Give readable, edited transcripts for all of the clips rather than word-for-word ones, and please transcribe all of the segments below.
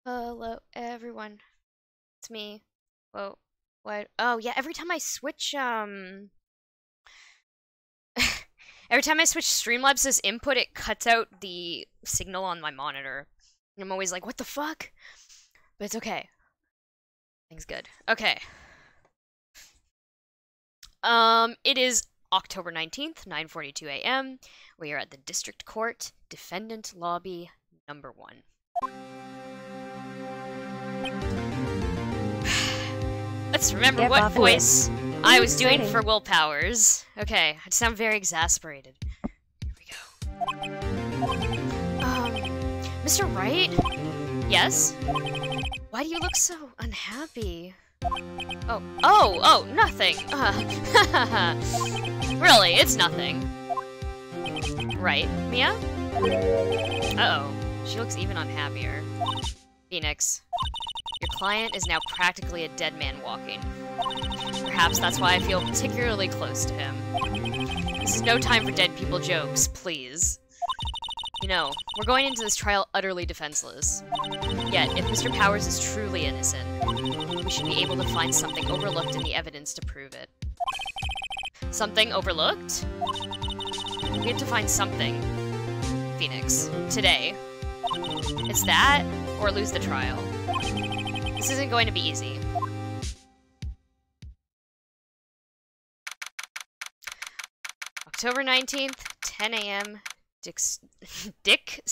Hello, everyone. It's me. Whoa, what? Oh, yeah, every time I switch, every time I switch Streamlabs' input, it cuts out the signal on my monitor. And I'm always like, what the fuck? But it's okay. Things good. Okay. It is October 19th, 9:42 a.m. We are at the District Court, Defendant Lobby number 1. Let's remember what voice I was doing for Willpowers. Okay, I sound very exasperated. Here we go. Mr. Wright? Yes? Why do you look so unhappy? Oh, nothing. Really, it's nothing. Right, Mia? Uh-oh, she looks even unhappier. Phoenix. Your client is now practically a dead man walking. Perhaps that's why I feel particularly close to him. This is no time for dead people jokes, please. You know, we're going into this trial utterly defenseless. Yet, if Mr. Powers is truly innocent, we should be able to find something overlooked in the evidence to prove it. Something overlooked? We have to find something, Phoenix, today. It's that, or lose the trial. This isn't going to be easy. October 19th, 10 a.m.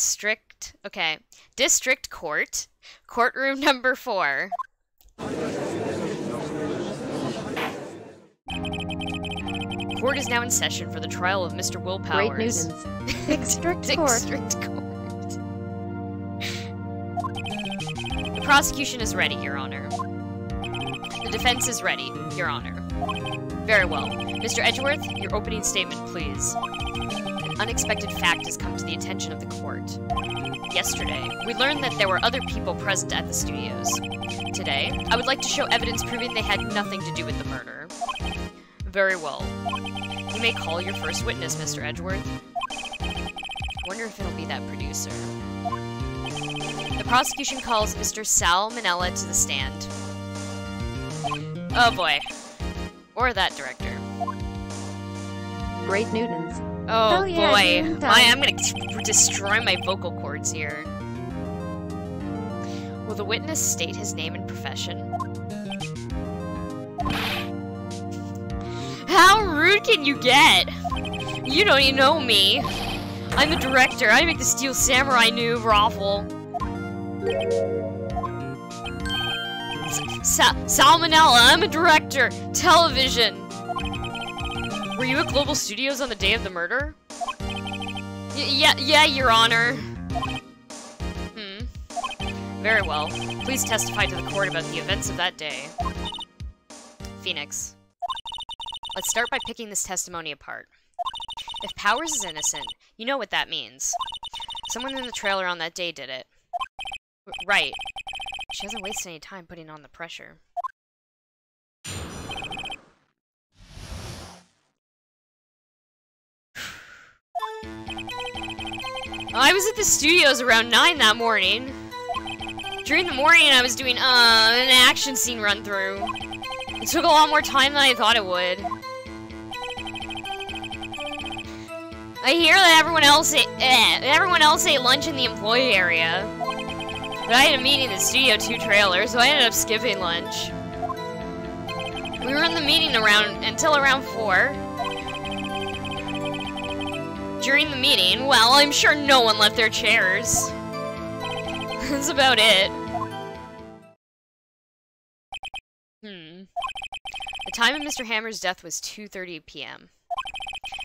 District Court, courtroom number 4. Court is now in session for the trial of Mr. Willpowers. District Court. The prosecution is ready, Your Honor. The defense is ready, Your Honor. Very well. Mr. Edgeworth, your opening statement, please. An unexpected fact has come to the attention of the court. Yesterday, we learned that there were other people present at the studios. Today, I would like to show evidence proving they had nothing to do with the murder. Very well. You may call your first witness, Mr. Edgeworth. I wonder if it'll be that producer. The prosecution calls Mr. Sal Manella to the stand. Oh boy. Or that director. Great Newtons. Oh yeah, boy. I'm gonna destroy my vocal cords here. Will the witness state his name and profession? How rude can you get? You don't even know me. I'm the director. I make the Steel Samurai new raffle. Salmonella, I'm a director. Television. Were you at Global Studios on the day of the murder? Yeah, Your Honor. Very well. Please testify to the court about the events of that day. Phoenix. Let's start by picking this testimony apart. If Powers is innocent, you know what that means. Someone in the trailer on that day did it. Right. She hasn't wasted any time putting on the pressure. I was at the studios around 9 that morning. During the morning, I was doing, an action scene run-through. It took a lot more time than I thought it would. I hear that everyone else ate lunch in the employee area. But I had a meeting in the Studio 2 trailer, so I ended up skipping lunch. We were in the meeting until around 4. During the meeting, well, I'm sure no one left their chairs. That's about it. The time of Mr. Hammer's death was 2:30 p.m.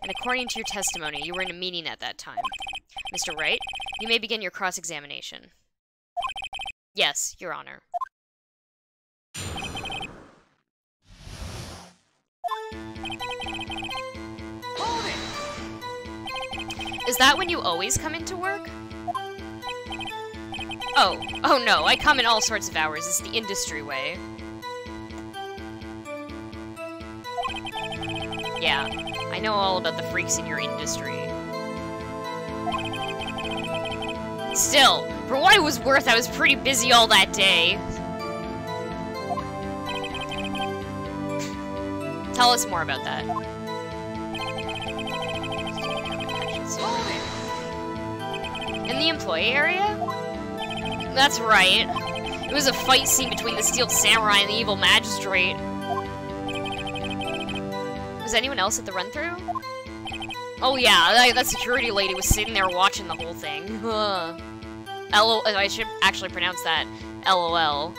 And according to your testimony, you were in a meeting at that time. Mr. Wright, you may begin your cross-examination. Yes, Your Honor. Is that when you always come into work? Oh no, I come in all sorts of hours. It's the industry way. Yeah, I know all about the freaks in your industry. Still, For what it was worth, I was pretty busy all that day. Tell us more about that. In the employee area? That's right. It was a fight scene between the Steel Samurai and the evil magistrate. Was anyone else at the run-through? Oh yeah, that security lady was sitting there watching the whole thing. LOL, I should actually pronounce that. LOL.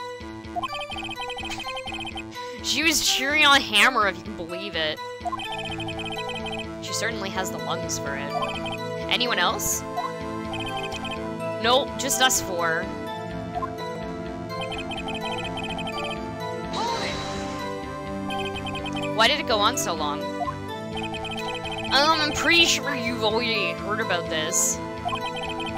She was cheering on Hammer, if you can believe it. She certainly has the lungs for it. Anyone else? Nope, just us four. Why did it go on so long? I'm pretty sure you've already heard about this.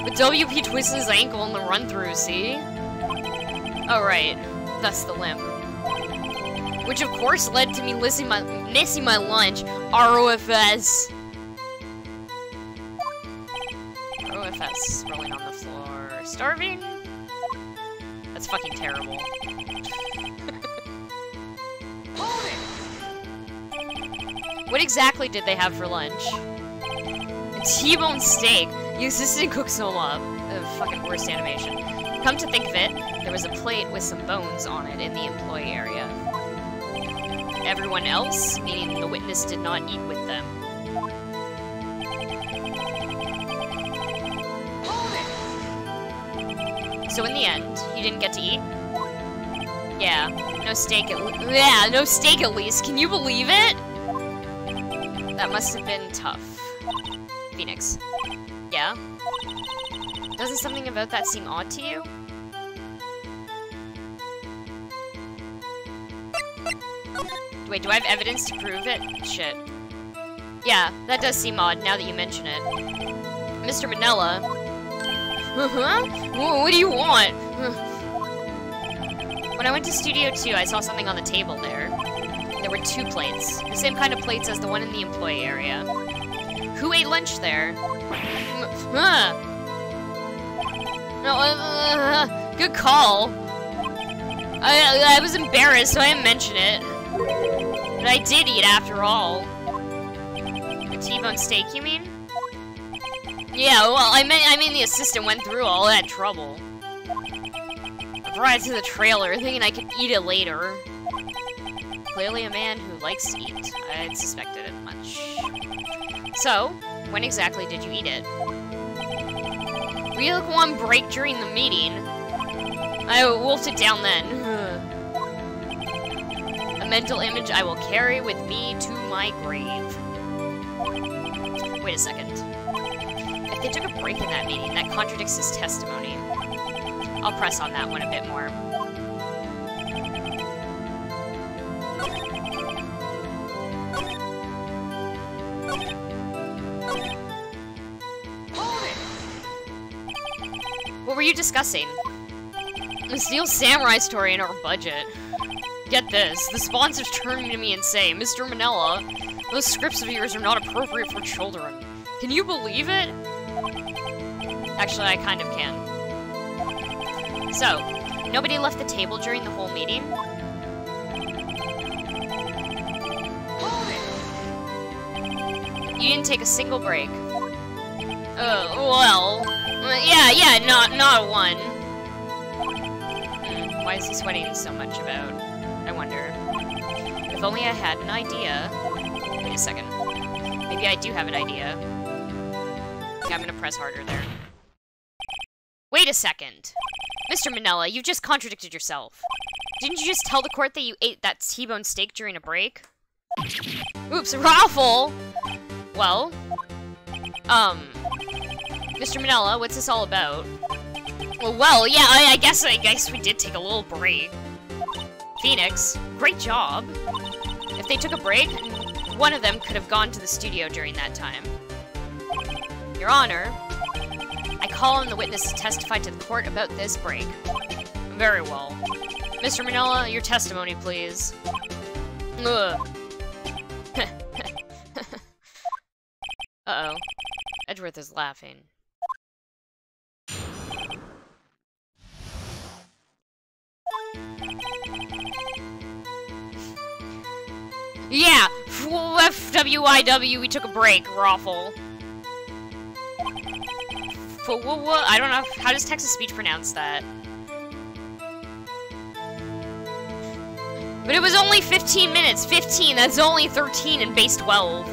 But WP twisted his ankle in the run-through, see? Oh right, that's the limp. Which of course led to me missing my lunch. ROFS. ROFS, rolling on the floor. Starving? That's fucking terrible. What exactly did they have for lunch? A T-bone steak. The assistant cooks them up. The fucking worst animation. Come to think of it, there was a plate with some bones on it in the employee area. Everyone else, meaning the witness, did not eat with them. So in the end, you didn't get to eat? Yeah, no steak at least. Can you believe it? That must have been tough. Phoenix. Yeah? Doesn't something about that seem odd to you? Wait, do I have evidence to prove it? Shit. Yeah, that does seem odd now that you mention it. Mr. Manella. What do you want? When I went to Studio 2, I saw something on the table there. There were 2 plates. The same kind of plates as the one in the employee area. Who ate lunch there? No, good call. I was embarrassed, so I didn't mention it. But I did eat after all. A T-bone steak, you mean? Yeah, well, I mean the assistant went through all that trouble. I brought it to the trailer, thinking I could eat it later. Clearly a man who likes to eat. I'd suspected it much. So, when exactly did you eat it? We took one break during the meeting. I wolfed it down then. A mental image I will carry with me to my grave. Wait a second. If they took a break in that meeting, that contradicts his testimony. I'll press on that one a bit more. What were you discussing? The Steel Samurai story in our budget. Get this, the sponsors turning to me and say, Mr. Manella, those scripts of yours are not appropriate for children. Can you believe it? Actually, I kind of can. So, nobody left the table during the whole meeting? You didn't take a single break. Well... Yeah, not one. Why is he sweating so much about? I wonder. If only I had an idea. Wait a second. Maybe I do have an idea. Okay, I'm gonna press harder there. Wait a second! Mr. Manella, you've just contradicted yourself. Didn't you just tell the court that you ate that T-bone steak during a break? Oops, Raffle! Well... Mr. Manella, what's this all about? Well, yeah, I guess we did take a little break. Phoenix, great job. If they took a break, one of them could have gone to the studio during that time. Your Honor, I call on the witness to testify to the court about this break. Very well. Mr. Manella, your testimony, please. Ugh. Uh-oh. Edgeworth is laughing. Yeah! FWIW, we took a break, Raffle. I don't know. How does Texas Speech pronounce that? But it was only 15 minutes. 15, that's only 13 in base 12.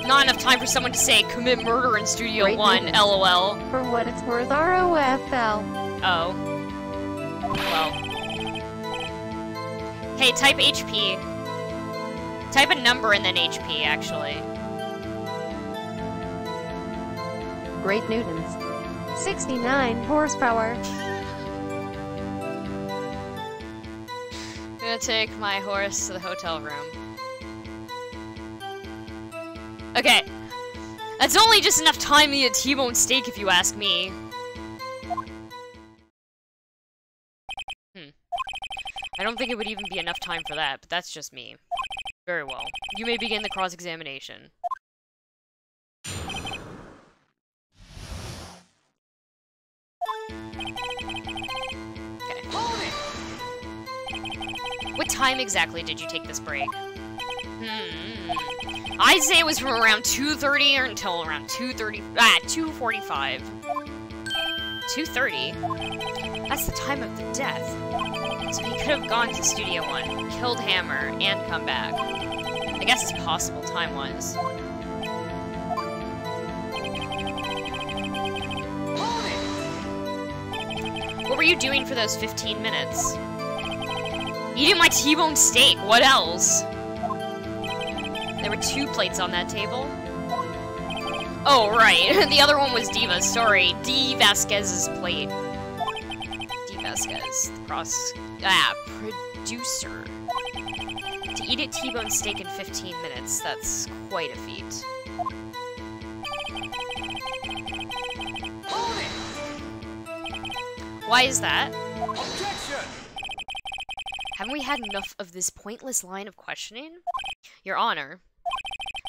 Not enough time for someone to say, commit murder in Studio Great 1, news. LOL. For what it's worth, ROFL. Oh. Well. Hey, type HP. Type a number and then HP, actually. Great Newtons. 69 horsepower. I'm gonna take my horse to the hotel room. Okay. That's only just enough time to eat a T-bone steak if you ask me. I don't think it would even be enough time for that, but that's just me. Very well. You may begin the cross-examination. Okay. What time exactly did you take this break? I'd say it was from around 2:30 or until around 2:45. 2:30? That's the time of the death. So he could have gone to Studio 1, killed Hammer, and come back. I guess it's possible time-wise. What were you doing for those 15 minutes? Eating my T-bone steak, what else? There were 2 plates on that table. Oh, right. The other one was Diva's, sorry. D. Vasquez's plate. D. Vasquez, producer. To eat a T-bone steak in 15 minutes, that's quite a feat. Why is that? Objection! Haven't we had enough of this pointless line of questioning? Your Honor,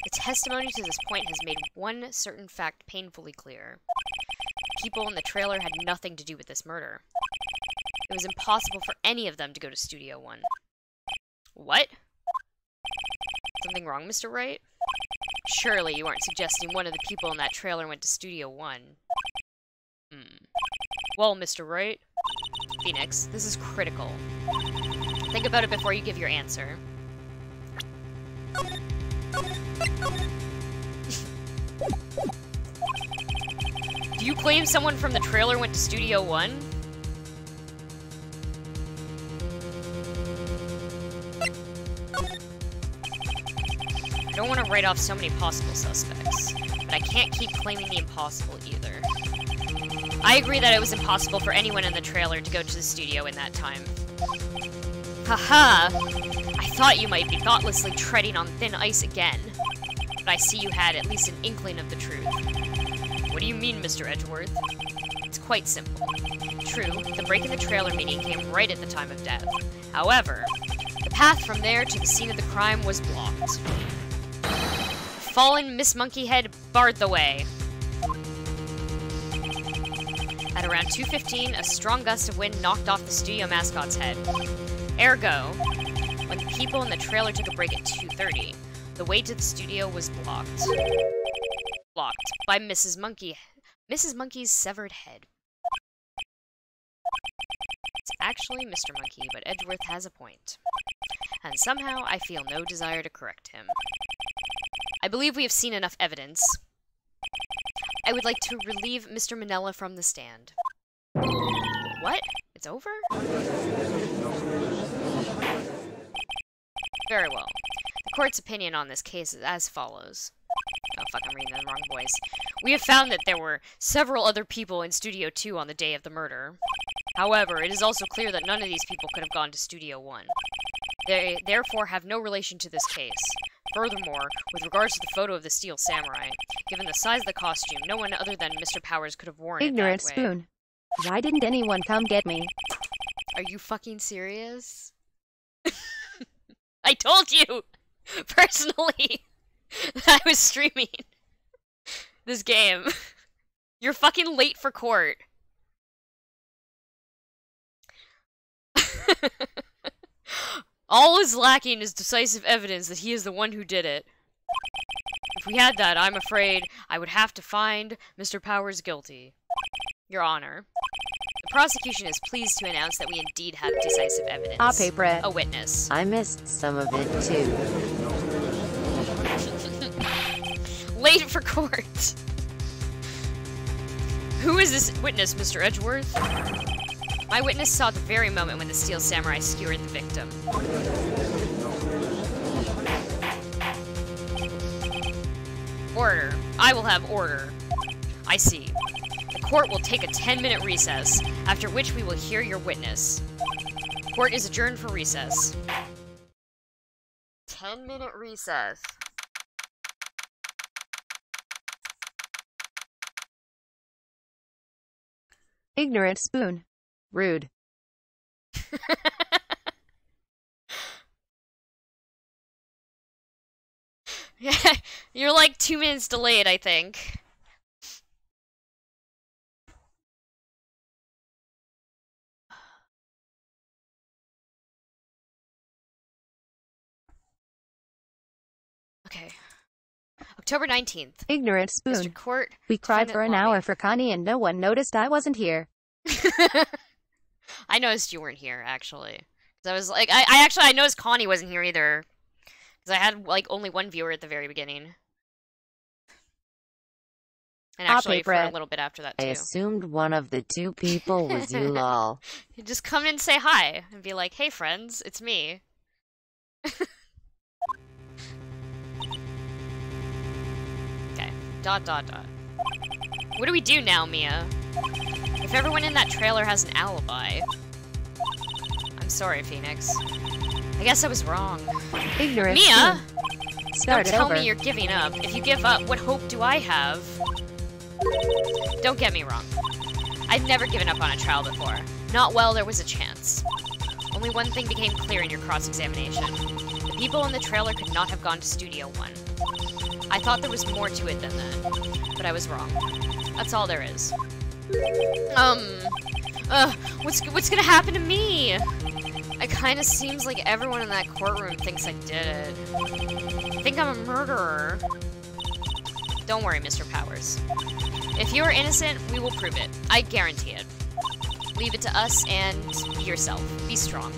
the testimony to this point has made one certain fact painfully clear. People in the trailer had nothing to do with this murder. It was impossible for any of them to go to Studio 1. What? Something wrong, Mr. Wright? Surely you aren't suggesting one of the people in that trailer went to Studio 1. Well, Mr. Wright? Phoenix, this is critical. Think about it before you give your answer. Do you claim someone from the trailer went to Studio 1? I don't want to write off so many possible suspects, but I can't keep claiming the impossible either. I agree that it was impossible for anyone in the trailer to go to the studio in that time. Haha! I thought you might be thoughtlessly treading on thin ice again. But I see you had at least an inkling of the truth. What do you mean, Mr. Edgeworth? It's quite simple. True, the break in the trailer meeting came right at the time of death. However, the path from there to the scene of the crime was blocked. Fallen Miss Monkeyhead barred the way. At around 2:15, a strong gust of wind knocked off the studio mascot's head. Ergo, when the people in the trailer took a break at 2:30, the way to the studio was blocked. Blocked by Mrs. Monkey's severed head. It's actually Mr. Monkey, but Edgeworth has a point. And somehow I feel no desire to correct him. I believe we have seen enough evidence. I would like to relieve Mr. Manella from the stand. What? It's over? Very well. The court's opinion on this case is as follows. Oh, fuck, I'm reading the wrong voice. We have found that there were several other people in Studio 2 on the day of the murder. However, it is also clear that none of these people could have gone to Studio 1. They therefore have no relation to this case. Furthermore, with regards to the photo of the Steel Samurai, given the size of the costume, no one other than Mr. Powers could have worn Ignorant it that way. spoon. Why didn't anyone come get me? Are you fucking serious? I told you, personally, that I was streaming this game. You're fucking late for court. All is lacking is decisive evidence that he is the one who did it. If we had that, I'm afraid I would have to find Mr. Powers guilty. Your Honor, the prosecution is pleased to announce that we indeed have decisive evidence. A witness. I missed some of it too. Late for court. Who is this witness, Mr. Edgeworth? My witness saw the very moment when the Steel Samurai skewered the victim. Order. I will have order. I see. The court will take a 10-minute recess, after which we will hear your witness. Court is adjourned for recess. 10-minute recess. Ignorant spoon. Rude. Yeah, you're like 2 minutes delayed, I think. Okay. October 19th. Ignorant spoon. Mr. Court. We cried for an hour for Connie and no one noticed I wasn't here. I noticed you weren't here, actually. Because I was like, I noticed Connie wasn't here either. Because I had, like, only one viewer at the very beginning. And actually, for a little bit after that, too. I assumed one of the two people was you, lol. You just come in and say hi, and be like, hey, friends, it's me. Okay. ... What do we do now, Mia? If everyone in that trailer has an alibi... I'm sorry, Phoenix. I guess I was wrong. Ignorant. Mia! Start Don't tell me you're giving up. If you give up, what hope do I have? Don't get me wrong. I've never given up on a trial before. Not while there was a chance. Only one thing became clear in your cross-examination. The people in the trailer could not have gone to Studio 1. I thought there was more to it than that, but I was wrong. That's all there is. What's gonna happen to me? It kinda seems like everyone in that courtroom thinks I did it. Think I'm a murderer. Don't worry, Mr. Powers. If you are innocent, we will prove it. I guarantee it. Leave it to us and be yourself. Be strong.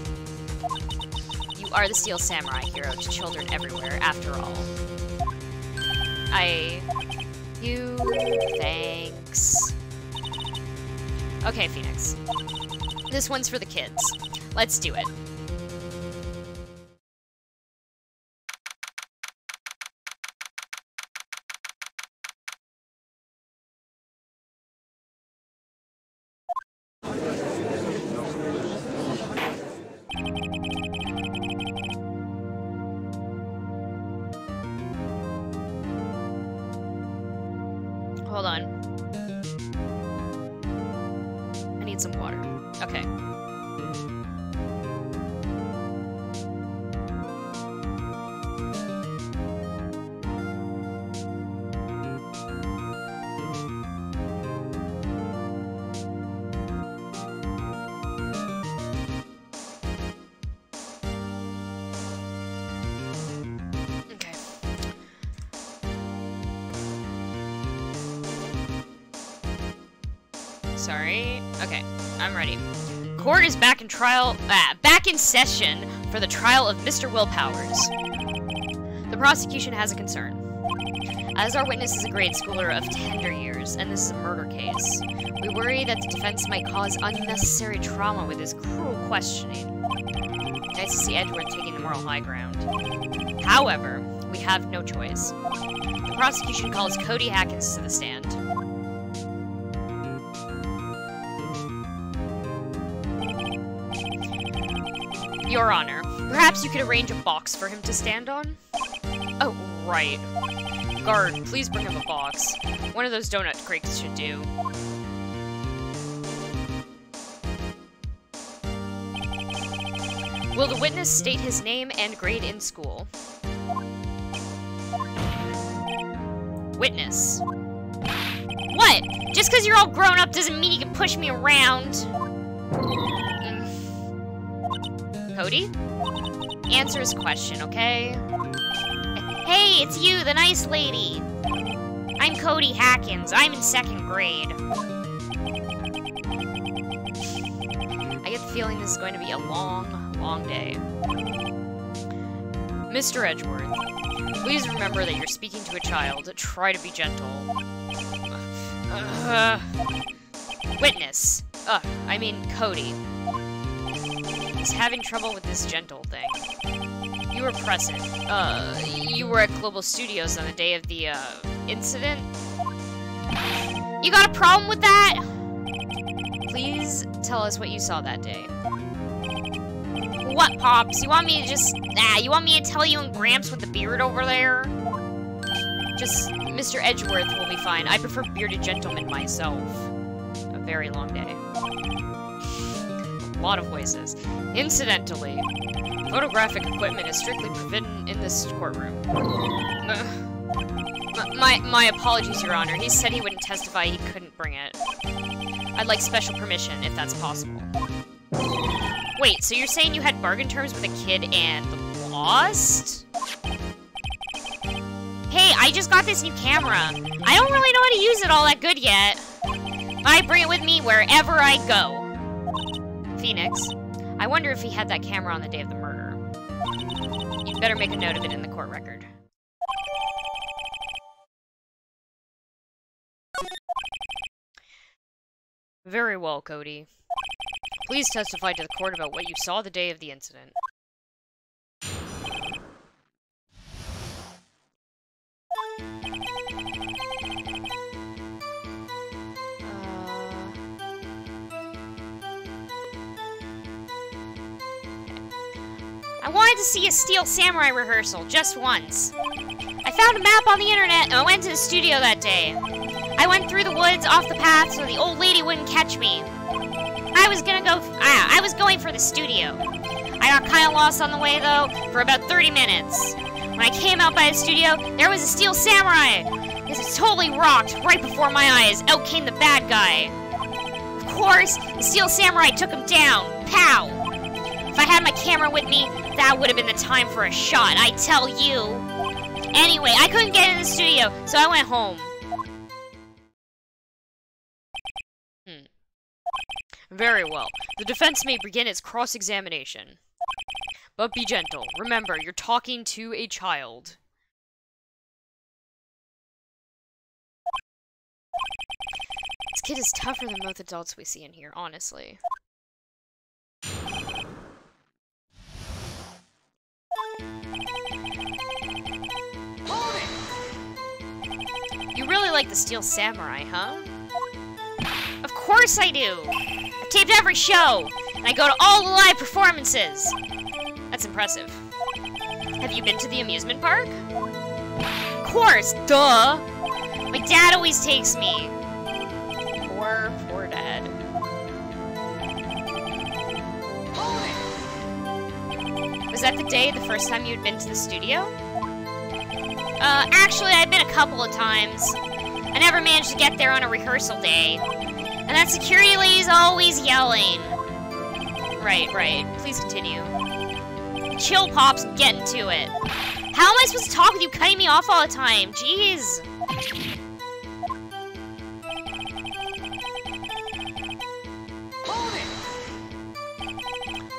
You are the Steel Samurai hero to children everywhere, after all. Thanks. Okay, Phoenix. This one's for the kids. Let's do it. Hold on. I need some water. Okay. Sorry. Okay, I'm ready. Court is back in session for the trial of Mr. Will Powers. The prosecution has a concern. As our witness is a grade schooler of tender years, and this is a murder case, we worry that the defense might cause unnecessary trauma with his cruel questioning. Nice to see Edgeworth taking the moral high ground. However, we have no choice. The prosecution calls Cody Hackins to the stand. Your Honor, perhaps you could arrange a box for him to stand on? Oh, right. Guard, please bring him a box. One of those donut crates should do. Will the witness state his name and grade in school? Witness. What? Just because you're all grown up doesn't mean you can push me around. Cody? answer his question, okay? Hey, it's you, the nice lady. I'm Cody Hackins. I'm in 2nd grade. I get the feeling this is going to be a long, long day. Mr. Edgeworth, please remember that you're speaking to a child. Try to be gentle. Witness. Cody. He's having trouble with this gentle thing. You were present. You were at Global Studios on the day of the, incident? You got a problem with that? Please tell us what you saw that day. What, Pops? You want me to you want me to tell you and Gramps with the beard over there? Just, Mr. Edgeworth will be fine. I prefer bearded gentlemen myself. A very long day. A lot of voices. Incidentally, photographic equipment is strictly forbidden in this courtroom. My apologies, Your Honor. He said he wouldn't testify, he couldn't bring it. I'd like special permission, if that's possible. Wait, so you're saying you had bargain terms with a kid and lost? Hey, I just got this new camera. I don't really know how to use it all that good yet. I bring it with me wherever I go. Phoenix, I wonder if he had that camera on the day of the murder. You'd better make a note of it in the court record. Very well, Cody. Please testify to the court about what you saw the day of the incident. I wanted to see a Steel Samurai rehearsal, just once. I found a map on the internet and I went to the studio that day. I went through the woods off the path so the old lady wouldn't catch me. I was going for the studio. I got kinda lost on the way though, for about 30 minutes. When I came out by the studio, there was a Steel Samurai! It was totally rocked, right before my eyes. Out came the bad guy. Of course, the Steel Samurai took him down. Pow! If I had my camera with me, that would have been the time for a shot, I tell you. Anyway, I couldn't get in the studio, so I went home. Very well. The defense may begin its cross-examination. But be gentle. Remember, you're talking to a child. This kid is tougher than most adults we see in here, honestly. You really like the Steel Samurai, huh? Of course I do! I've taped every show, and I go to all the live performances! That's impressive. Have you been to the amusement park? Of course, duh! My dad always takes me. Poor dad. Was that the day, the first time you'd been to the studio? Actually, I've been a couple of times. I never managed to get there on a rehearsal day. And that security lady's always yelling. Right. Please continue. Chill, Pops, and get into it. How am I supposed to talk with you cutting me off all the time? Jeez.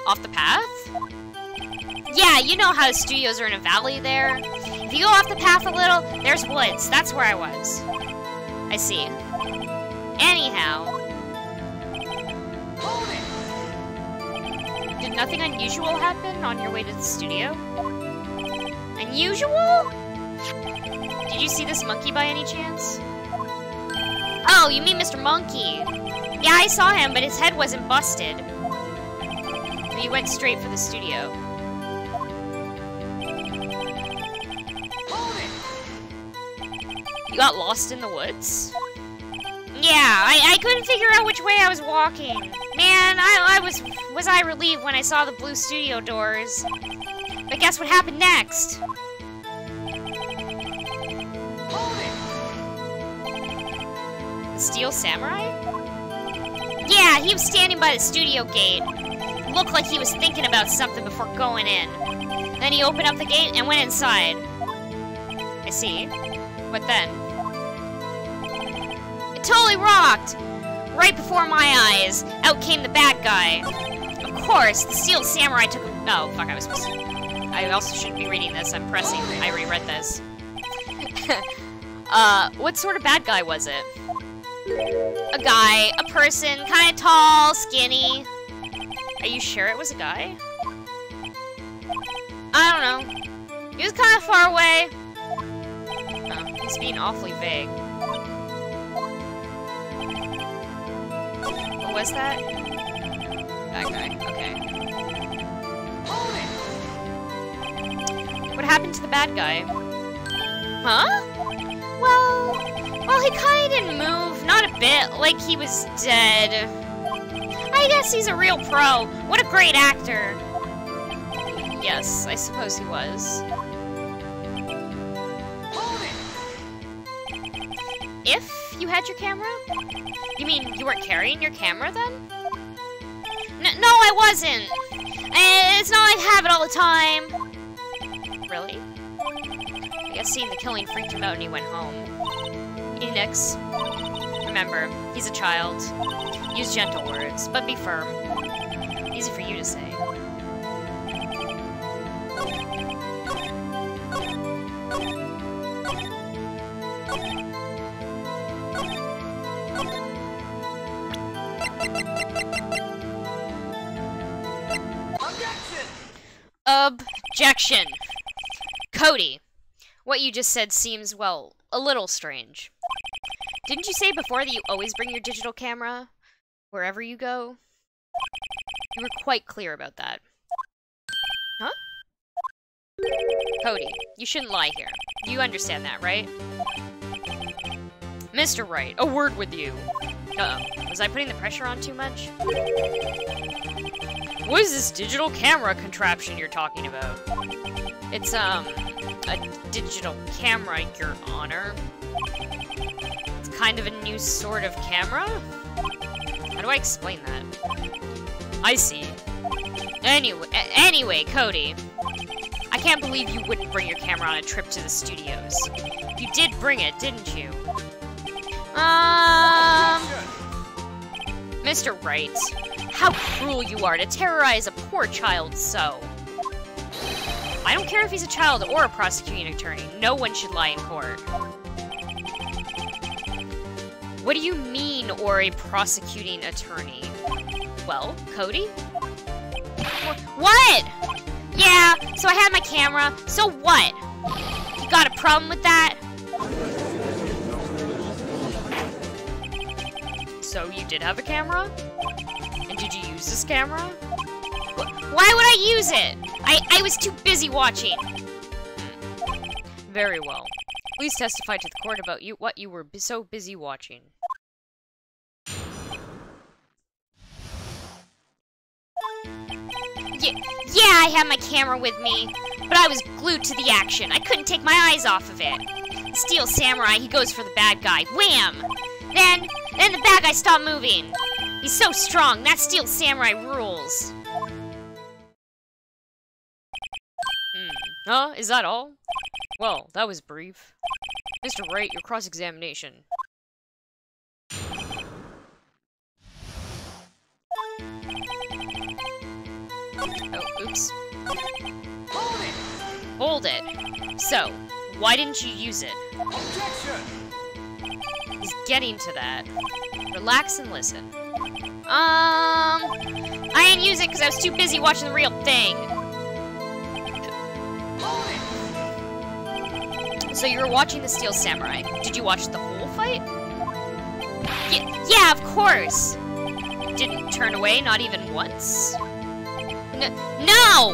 Off the path? Yeah, you know how the studios are in a valley there. If you go off the path a little, there's woods. That's where I was. I see. Anyhow. Did nothing unusual happen on your way to the studio? Unusual? Did you see this monkey by any chance? Oh, you mean Mr. Monkey. Yeah, I saw him, but his head wasn't busted. So you went straight for the studio. You got lost in the woods? Yeah, I couldn't figure out which way I was walking. Man, was I relieved when I saw the blue studio doors. But guess what happened next? The Steel Samurai? Yeah, he was standing by the studio gate. looked like he was thinking about something before going in. Then he opened up the gate and went inside. I see. What then? It totally rocked! Right before my eyes, out came the bad guy. Of course, the Steel Samurai took a... Oh, fuck, I was supposed to... I also shouldn't be reading this. I'm pressing. I reread this. What sort of bad guy was it? A guy, a person, kind of tall, skinny. Are you sure it was a guy? I don't know. He was kind of far away. Oh, he's being awfully vague. What was that? That guy. Okay. What happened to the bad guy? Huh? Well, he kinda didn't move. Not a bit. Like he was dead. I guess he's a real pro. What a great actor. Yes, I suppose he was. If you had your camera? You mean you weren't carrying your camera then? No, I wasn't. It's not like I have it all the time. Really? I guess seeing the killing freaked him out and he went home. Enix. Remember, he's a child. Use gentle words, but be firm. Easy for you to say. Objection! Cody, what you just said seems, well, a little strange. Didn't you say before that you always bring your digital camera wherever you go? You were quite clear about that. Huh? Cody, you shouldn't lie here. You understand that, right? Mr. Wright, a word with you. Uh-oh. Was I putting the pressure on too much? What is this digital camera contraption you're talking about? It's, a digital camera, Your Honor. It's kind of a new sort of camera? How do I explain that? I see. Anyway, Cody. I can't believe you wouldn't bring your camera on a trip to the studios. You did bring it, didn't you? Mr. Wright, how cruel you are to terrorize a poor child so. I don't care if he's a child or a prosecuting attorney. No one should lie in court. What do you mean, or a prosecuting attorney? Well, Cody? What? Yeah, so I had my camera. So what? You got a problem with that? So you did have a camera? And did you use this camera? Why would I use it? I was too busy watching. Very well. Please testify to the court about what you were so busy watching. Yeah, I had my camera with me, but I was glued to the action. I couldn't take my eyes off of it. The Steel Samurai, he goes for the bad guy. Wham! Then the bad guy stopped moving. He's so strong. That Steel Samurai rules. Huh? Is that all? Well, that was brief. Mr. Wright, your cross-examination. Oh, oops. Hold it! So, why didn't you use it? Objection! He's getting to that. Relax and listen. I didn't use it because I was too busy watching the real thing. So you were watching the Steel Samurai. Did you watch the whole fight? Yeah, of course! Didn't turn away, not even once? No!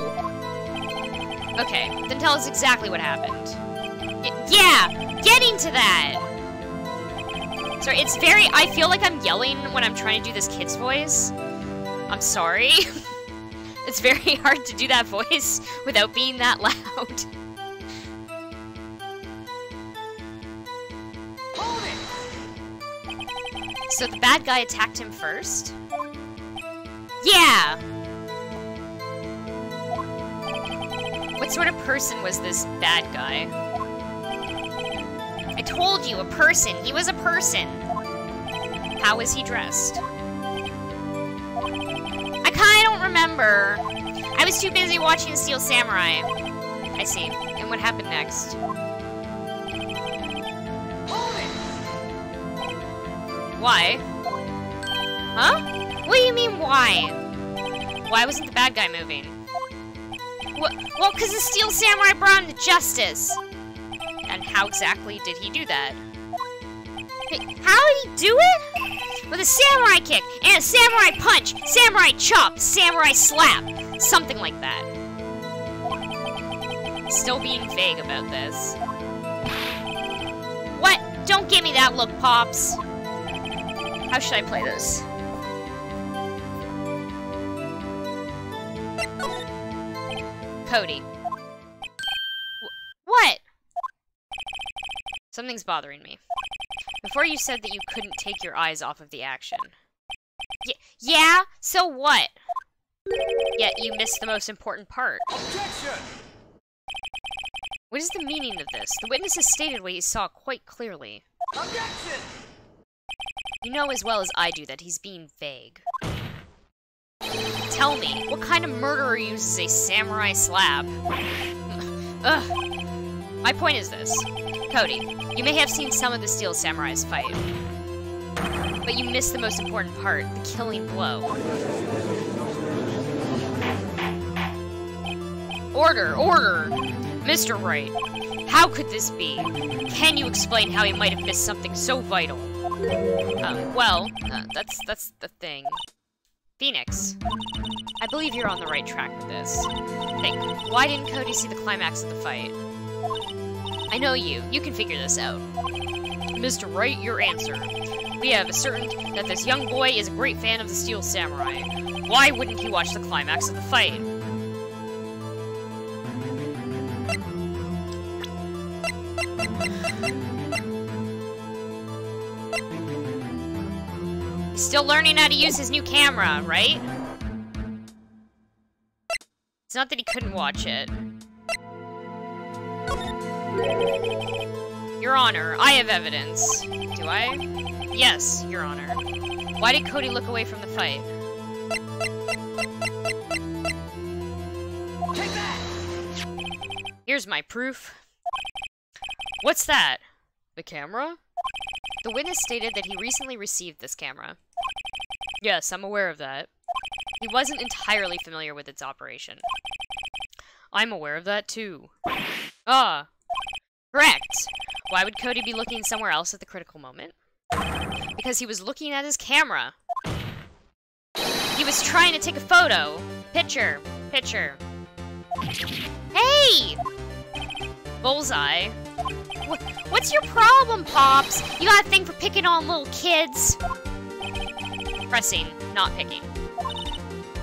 Okay, then tell us exactly what happened. Yeah! Getting to that! Sorry, it's very... I feel like I'm yelling when I'm trying to do this kid's voice. I'm sorry. It's very hard to do that voice without being that loud. So the bad guy attacked him first? Yeah! What sort of person was this bad guy? I told you, a person. He was a person. How was he dressed? I kinda don't remember. I was too busy watching Steel Samurai. I see. And what happened next? Why? Huh? What do you mean, why? Why wasn't the bad guy moving? Well, because the Steel Samurai brought him to justice. And how exactly did he do that? Hey, how did he do it? With a samurai kick, and a samurai punch, samurai chop, samurai slap. Something like that. Still being vague about this. What? Don't give me that look, Pops. How should I play this? Cody. What? Something's bothering me. Before you said that you couldn't take your eyes off of the action. Yeah? So what? Yet you missed the most important part. Objection! What is the meaning of this? The witness has stated what he saw quite clearly. Objection! You know as well as I do that he's being vague. Tell me, what kind of murderer uses a samurai slap? Ugh. My point is this. Cody, you may have seen some of the Steel Samurai's fight, but you missed the most important part, the killing blow. Order! Order! Mr. Wright, how could this be? Can you explain how he might have missed something so vital? That's the thing. Phoenix, I believe you're on the right track with this. Think, why didn't Cody see the climax of the fight? I know you can figure this out. Mr. Wright, your answer. We have ascertained that this young boy is a great fan of the Steel Samurai. Why wouldn't he watch the climax of the fight? He's still learning how to use his new camera, right? It's not that he couldn't watch it. Your Honor, I have evidence. Do I? Yes, Your Honor. Why did Cody look away from the fight? Take that! Here's my proof. What's that? The camera? The witness stated that he recently received this camera. Yes, I'm aware of that. He wasn't entirely familiar with its operation. I'm aware of that too. Ah, correct. Why would Cody be looking somewhere else at the critical moment? Because he was looking at his camera. He was trying to take a photo. Picture. Hey! Bullseye. What's your problem, Pops? You got a thing for picking on little kids? Pressing, not picking.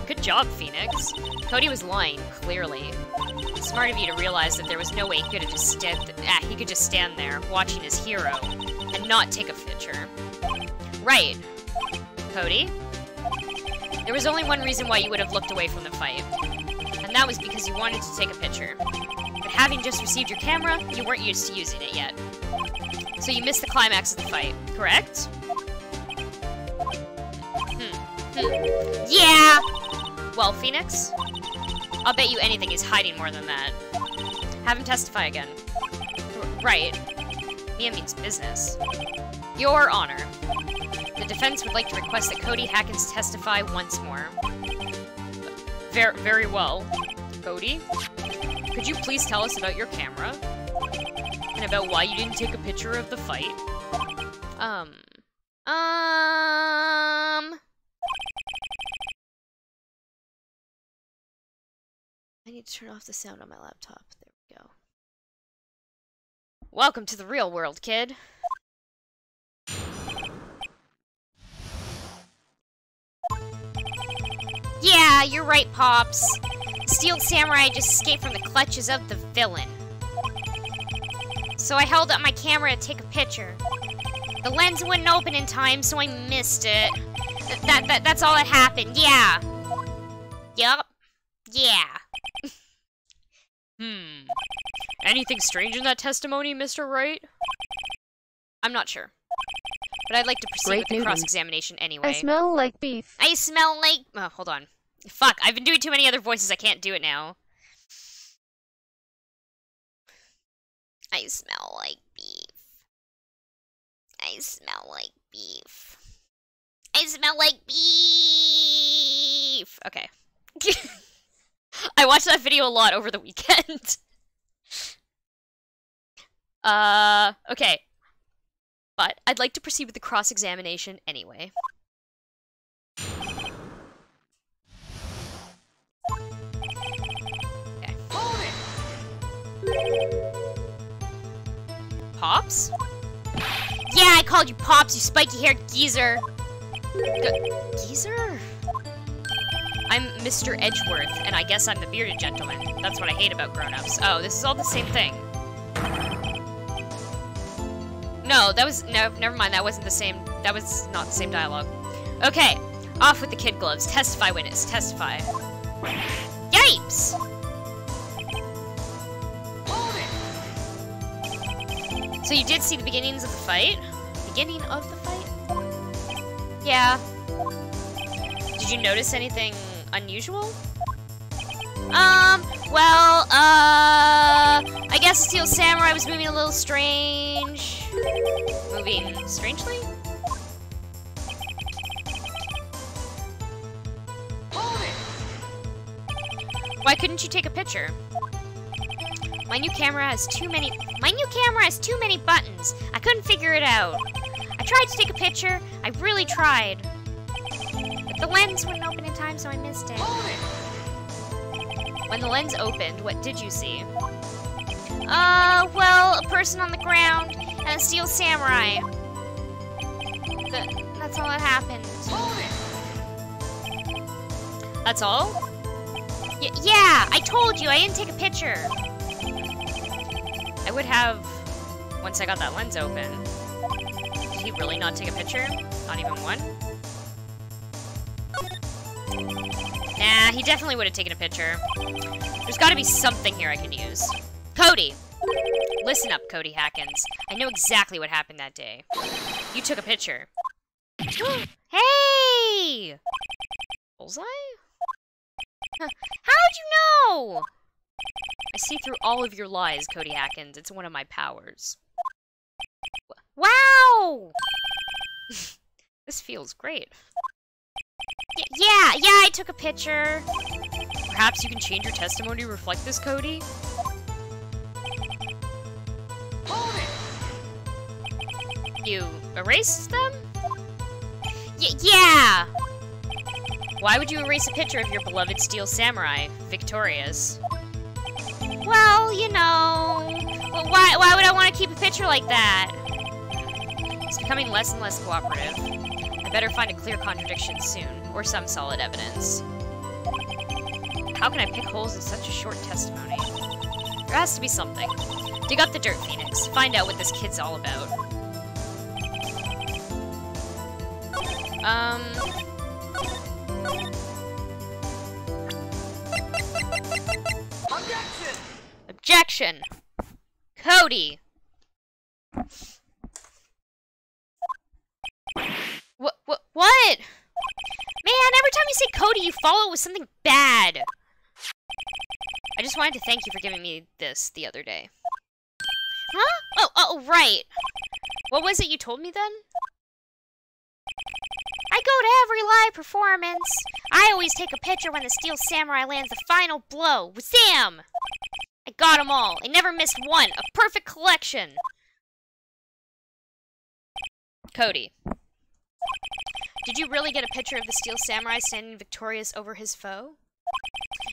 Good job, Phoenix. Cody was lying, clearly. Smart of you to realize that there was no way he could have just he could just stand there, watching his hero, and not take a picture. Right. Cody? There was only one reason why you would have looked away from the fight, and that was because you wanted to take a picture. But having just received your camera, you weren't used to using it yet. So you missed the climax of the fight, correct? Yeah! Well, Phoenix, I'll bet you anything he's hiding more than that. Have him testify again. Right. Mia means business. Your Honor. The defense would like to request that Cody Hackins testify once more. Very well. Cody, could you please tell us about your camera? And about why you didn't take a picture of the fight? I need to turn off the sound on my laptop. There we go. Welcome to the real world, kid. Yeah, you're right, Pops. Steel Samurai just escaped from the clutches of the villain. So I held up my camera to take a picture. The lens wouldn't open in time, so I missed it. That's all that happened, yeah. Yup. Yeah. Anything strange in that testimony, Mr. Wright? I'm not sure. But I'd like to proceed with the cross-examination anyway. I smell like beef. I smell like... Oh, hold on. Fuck, I've been doing too many other voices, I can't do it now. I smell like beef. I smell like beef. I smell like beef! Okay. I watched that video a lot over the weekend. Okay. But I'd like to proceed with the cross-examination anyway. Okay. Pops? Yeah, I called you Pops, you spiky-haired geezer. Geezer? I'm Mr. Edgeworth, and I guess I'm the bearded gentleman. That's what I hate about grown-ups. Oh, this is all the same thing. No, that was... No, never mind, that wasn't the same... That was not the same dialogue. Okay, off with the kid gloves. Testify, witness. Testify. Yipes! So you did see the beginnings of the fight? Beginning of the fight? Yeah. Did you notice anything unusual? I guess Steel Samurai was moving a little strange. Moving strangely? Why couldn't you take a picture? My new camera has too many buttons. I couldn't figure it out. I tried to take a picture. I really tried. But the lens wouldn't open in time, so I missed it. When the lens opened, what did you see? Well, a person on the ground and a Steel Samurai. That's all that happened. That's all? Yeah, I told you, I didn't take a picture. I would have, once I got that lens open. Did he really not take a picture? Not even one? Nah, he definitely would have taken a picture. There's gotta be something here I can use. Cody! Listen up, Cody Hackins. I know exactly what happened that day. You took a picture. Hey! Bullseye? Huh. How'd you know? I see through all of your lies, Cody Hackins. It's one of my powers. Wow! This feels great. Yeah, I took a picture. Perhaps you can change your testimony to reflect this, Cody? You erased them? Yeah! Why would you erase a picture of your beloved Steel Samurai, victorious? Well, you know... Well, why would I want to keep a picture like that? It's becoming less and less cooperative. I better find a clear contradiction soon, or some solid evidence. How can I pick holes in such a short testimony? There has to be something. Dig up the dirt, Phoenix. Find out what this kid's all about. Objection! Cody! What? Man, every time you say Cody, you follow it with something bad. I just wanted to thank you for giving me this the other day. Huh? Oh, right. What was it you told me then? I go to every live performance. I always take a picture when the Steel Samurai lands the final blow. Wazam! I got them all. I never missed one. A perfect collection. Cody. Did you really get a picture of the Steel Samurai standing victorious over his foe?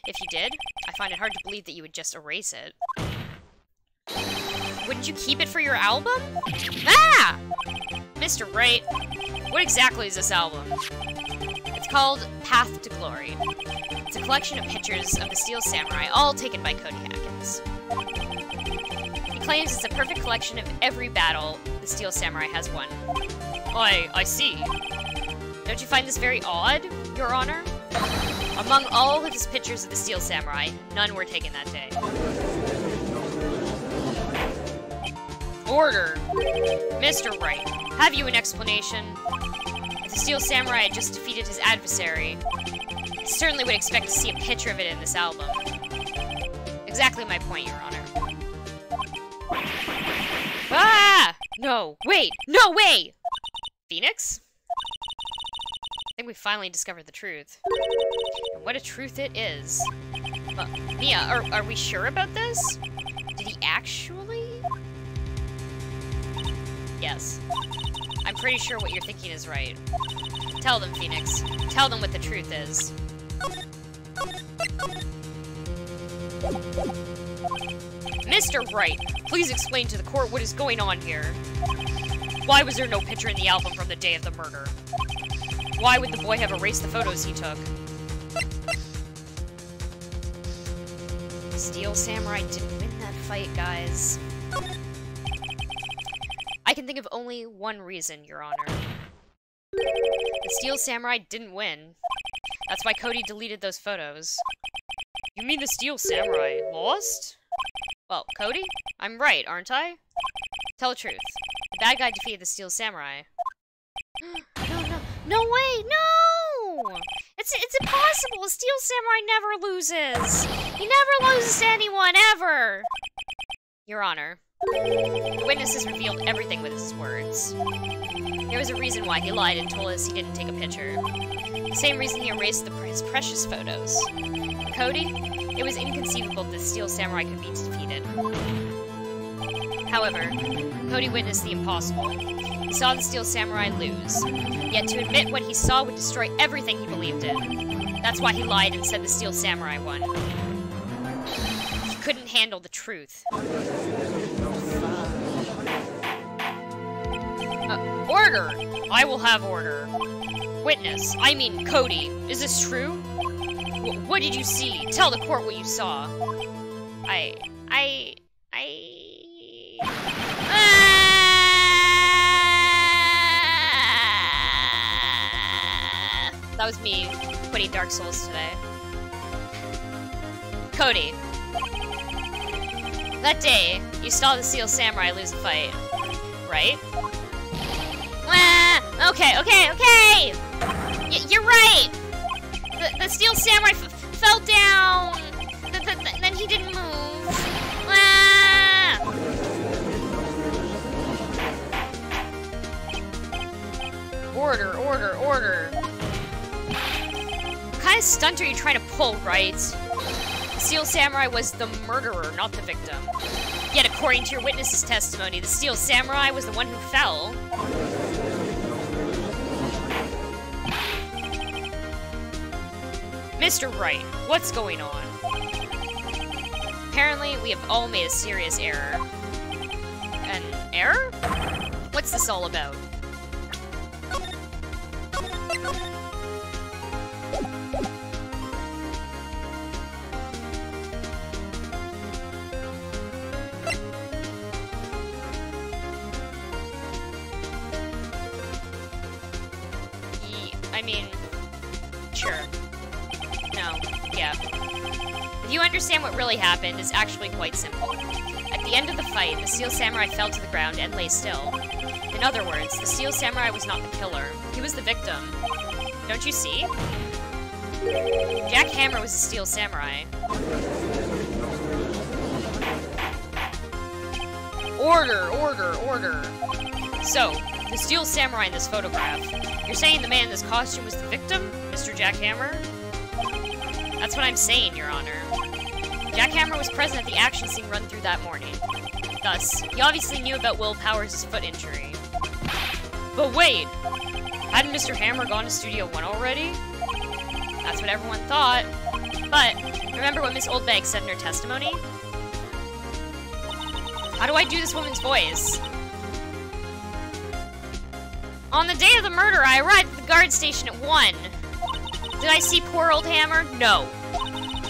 If you did, I find it hard to believe that you would just erase it. Wouldn't you keep it for your album? Ah! Mr. Wright, what exactly is this album? It's called Path to Glory. It's a collection of pictures of the Steel Samurai, all taken by Cody Hackins. He claims it's a perfect collection of every battle the Steel Samurai has won. I see. Don't you find this very odd, Your Honor? Among all of his pictures of the Steel Samurai, none were taken that day. Order! Mr. Wright, have you an explanation? If the Steel Samurai had just defeated his adversary, I certainly would expect to see a picture of it in this album. Exactly my point, Your Honor. Ah! No, wait! No way! Phoenix? I think we finally discovered the truth. And what a truth it is. Mia, are we sure about this? Did he actually? Yes. I'm pretty sure what you're thinking is right. Tell them, Phoenix. Tell them what the truth is. Mr. Wright, please explain to the court what is going on here. Why was there no picture in the album from the day of the murder? Why would the boy have erased the photos he took? Steel Samurai didn't win that fight, guys. I can think of only one reason, Your Honor. The Steel Samurai didn't win. That's why Cody deleted those photos. You mean the Steel Samurai lost? Well, Cody, I'm right, aren't I? Tell the truth. The bad guy defeated the Steel Samurai. No way, no! It's impossible! The Steel Samurai never loses! He never loses to anyone, ever! Your Honor, the witness has revealed everything with his words. There was a reason why he lied and told us he didn't take a picture. The same reason he erased his precious photos. Cody, it was inconceivable that the Steel Samurai could be defeated. However, Cody witnessed the impossible. He saw the Steel Samurai lose. Yet to admit what he saw would destroy everything he believed in. That's why he lied and said the Steel Samurai won. He couldn't handle the truth. Order! I will have order. Witness, I mean Cody, is this true? What did you see? Tell the court what you saw. That was me putting Dark Souls today. Cody. That day, you saw the Steel Samurai lose a fight, right? Okay! You're right! The Steel Samurai fell down! Then he didn't move. Order. What kind of stunt are you trying to pull, Wright? The Steel Samurai was the murderer, not the victim. Yet according to your witness's testimony, the Steel Samurai was the one who fell. Mr. Wright, what's going on? Apparently, we have all made a serious error. An error? What's this all about? I mean, sure. No, yeah. If you understand what really happened, it's actually quite simple. At the end of the fight, the Steel Samurai fell to the ground and lay still. In other words, the Steel Samurai was not the killer. He was the victim. Don't you see? Jack Hammer was the Steel Samurai. Order. So, the Steel Samurai in this photograph. You're saying the man in this costume was the victim, Mr. Jack Hammer? That's what I'm saying, Your Honor. Jack Hammer was present at the action scene run through that morning. Thus, he obviously knew about Will Powers' foot injury. But wait! Hadn't Mr. Hammer gone to Studio One already? That's what everyone thought. But, remember what Miss Oldbank said in her testimony? How do I do this woman's voice? On the day of the murder, I arrived at the guard station at 1. Did I see poor old Hammer? No.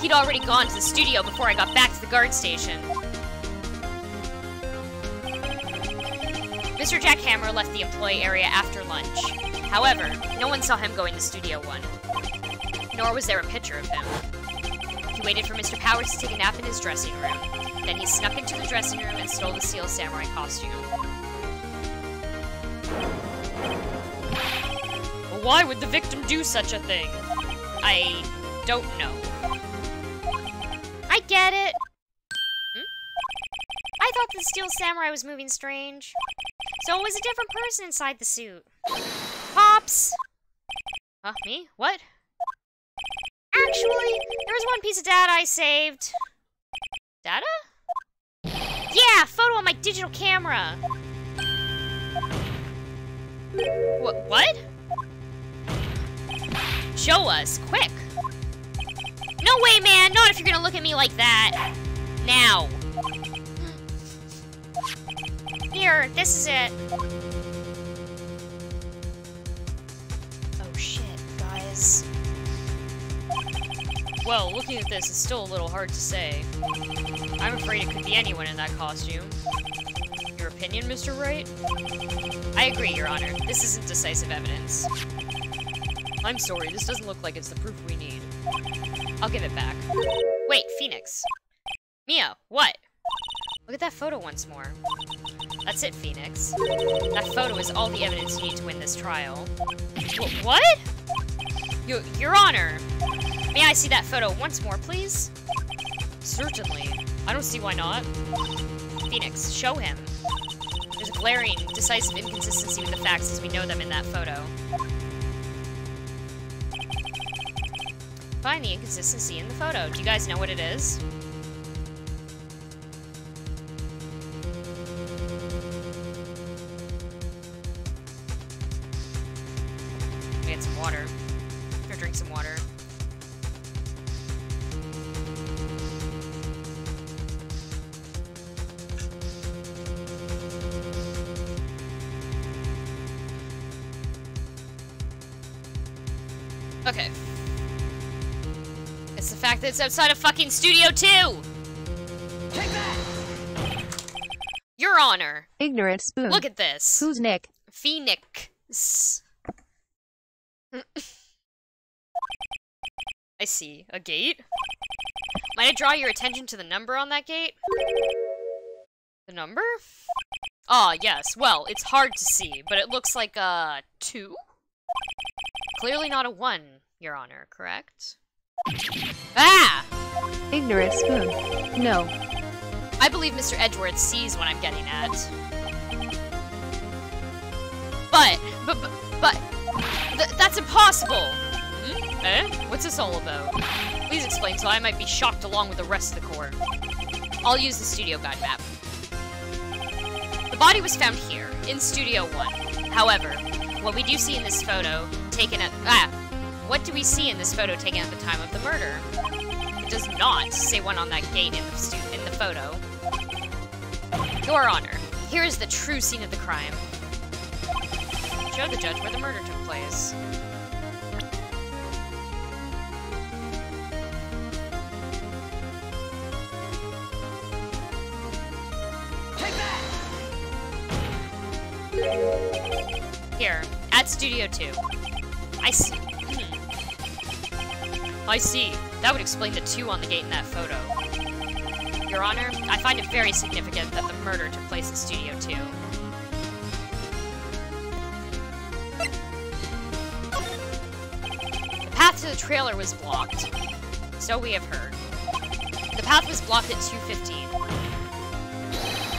He'd already gone to the studio before I got back to the guard station. Mr. Jack Hammer left the employee area after lunch. However, no one saw him going to Studio 1. Nor was there a picture of him. He waited for Mr. Powers to take a nap in his dressing room. Then he snuck into the dressing room and stole the Steel Samurai costume. Well, why would the victim do such a thing? I don't know. I get it. I thought the Steel Samurai was moving strange. So it was a different person inside the suit. Pops! Huh, me? What? Actually, there was one piece of data I saved. Data? Yeah, photo on my digital camera. What? Show us, quick. No way, man, not if you're gonna look at me like that. Now. Here, this is it. Oh shit, guys. Well, looking at this, it's still a little hard to say. I'm afraid it could be anyone in that costume. Your opinion, Mr. Wright? I agree, Your Honor. This isn't decisive evidence. I'm sorry, this doesn't look like it's the proof we need. I'll give it back. Wait, Phoenix. Mia, what? Look at that photo once more. That's it, Phoenix. That photo is all the evidence you need to win this trial. What? Your Honor! May I see that photo once more, please? Certainly. I don't see why not. Phoenix, show him. There's a glaring, decisive inconsistency with the facts as we know them in that photo. Find the inconsistency in the photo. Do you guys know what it is? Get some water. Or drink some water. Okay. It's the fact that it's outside of fucking Studio 2! Take that! Your Honor! Ignorant spoon. Look at this! Who's Nick? Phoenix. I see. A gate? Might I draw your attention to the number on that gate? The number? Ah, yes. Well, it's hard to see, but it looks like a 2? Clearly not a 1, Your Honor, correct? Ah! Ignorant spoon. No. I believe Mr. Edgeworth sees what I'm getting at. But, that's impossible! Hmm? Eh? What's this all about? Please explain so I might be shocked along with the rest of the court. I'll use the studio guide map. The body was found here, in Studio 1. However, what we do see in this photo, what do we see in this photo taken at the time of the murder? It does not say one on that gate in the photo. Your Honor, here is the true scene of the crime. Show the judge where the murder took place. Take that! Here, at Studio 2. I see. I see. That would explain the 2 on the gate in that photo. Your Honor, I find it very significant that the murder took place in Studio 2. The path to the trailer was blocked. So we have heard. The path was blocked at 2:15.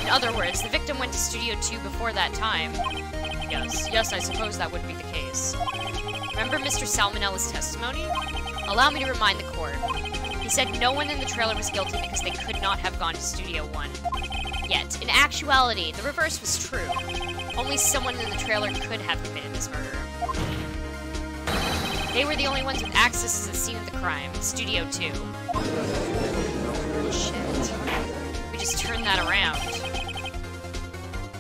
In other words, the victim went to Studio 2 before that time. Yes, I suppose that would be the case. Remember Mr. Salmonella's testimony? Allow me to remind the court. He said no one in the trailer was guilty because they could not have gone to Studio 1. Yet, in actuality, the reverse was true. Only someone in the trailer could have committed this murder. They were the only ones with access to the scene of the crime, Studio 2. Shit. We just turned that around.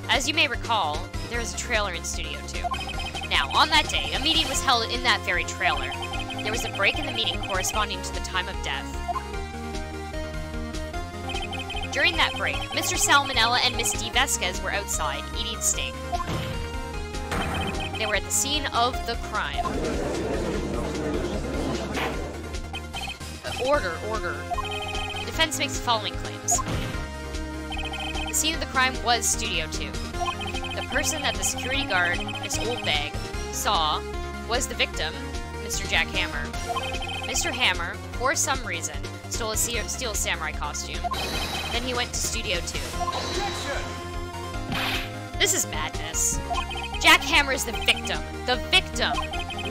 As you may recall, there was a trailer in Studio 2. Now, on that day, a meeting was held in that very trailer. There was a break in the meeting corresponding to the time of death. During that break, Mr. Salmonella and Miss D. Vesquez were outside, eating steak. They were at the scene of the crime. Order. The defense makes the following claims. The scene of the crime was Studio 2. The person that the security guard, Miss Oldbag, saw was the victim, Mr. Jack Hammer. Mr. Hammer, for some reason, stole a Steel Samurai costume. Then he went to Studio 2. Objection! This is madness. Jack Hammer is the victim. The victim!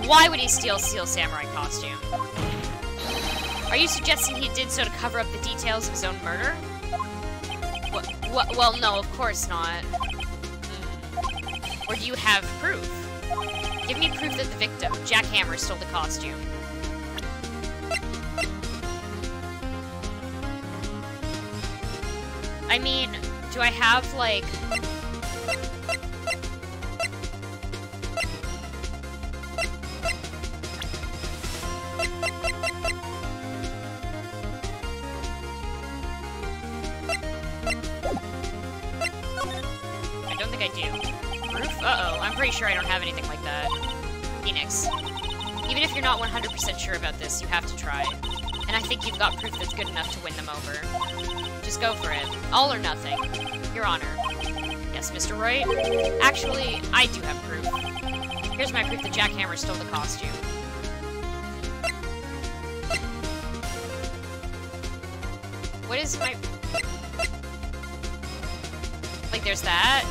Why would he steal Steel Samurai costume? Are you suggesting he did so to cover up the details of his own murder? Well, no, of course not. Or do you have proof? Give me proof that the victim, Jack Hammer, stole the costume. I mean, do I have, like... I don't think I do. Proof? Uh-oh, I'm pretty sure I don't have anything like that. Phoenix. Even if you're not 100% sure about this, you have to try. And I think you've got proof that's good enough to win them over. Just go for it. All or nothing. Your Honor. Yes, Mr. Wright? Actually, I do have proof. Here's my proof that Jack Hammer stole the costume. What is my... Like, there's that?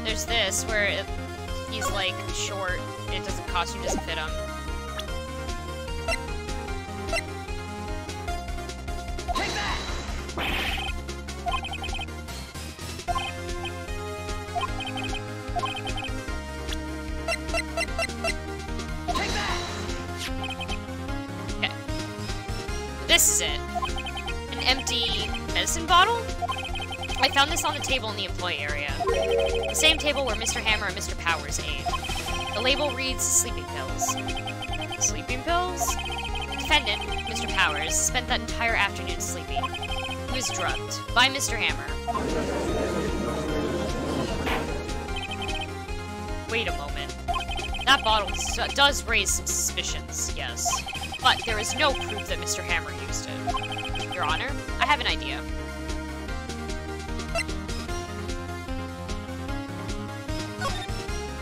There's this, where he's, like, short, and costume doesn't fit him. Take that! Take that! Okay. This is it. An empty medicine bottle? I found this on the table in the employee area. The same table where Mr. Hammer and Mr. Powers ate. The label reads sleeping pills. Sleeping pills? The defendant, Mr. Powers, spent that entire afternoon sleeping. He was drugged by Mr. Hammer. Wait a moment. That bottle does raise some suspicions, yes. But there is no proof that Mr. Hammer used it. Your Honor, I have an idea.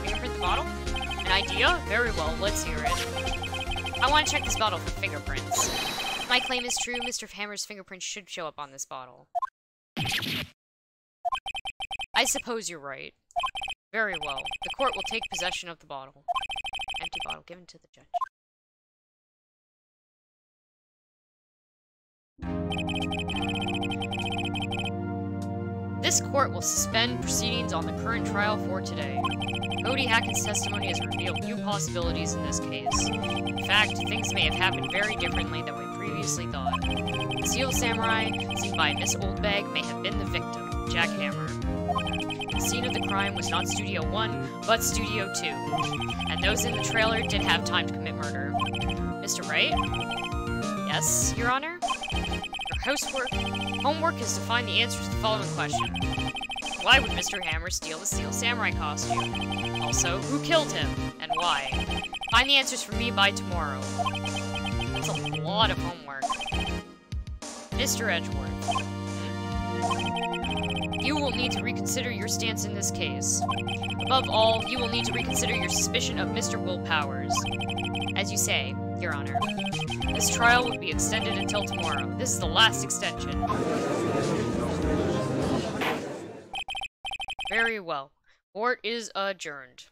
Fingerprint the bottle? An idea? Very well, let's hear it. I want to check this bottle for fingerprints. If my claim is true, Mr. Hammer's fingerprints should show up on this bottle. I suppose you're right. Very well. The court will take possession of the bottle. Empty bottle given to the judge. This court will suspend proceedings on the current trial for today. Cody Hackett's testimony has revealed new possibilities in this case. In fact, things may have happened very differently than we previously thought. The Steel Samurai, seen by Miss Oldbag, may have been the victim, Jack Hammer. The scene of the crime was not Studio 1, but Studio 2. And those in the trailer did have time to commit murder. Mr. Wright? Yes, Your Honor? Your homework is to find the answers to the following question. Why would Mr. Hammer steal the Steel Samurai costume? Also, who killed him, and why? Find the answers for me by tomorrow. That's a lot of homework. Mr. Edgeworth. You will need to reconsider your stance in this case. Above all, you will need to reconsider your suspicion of Mr. Will Powers. As you say, Your Honor. This trial will be extended until tomorrow. This is the last extension. Very well. Court is adjourned.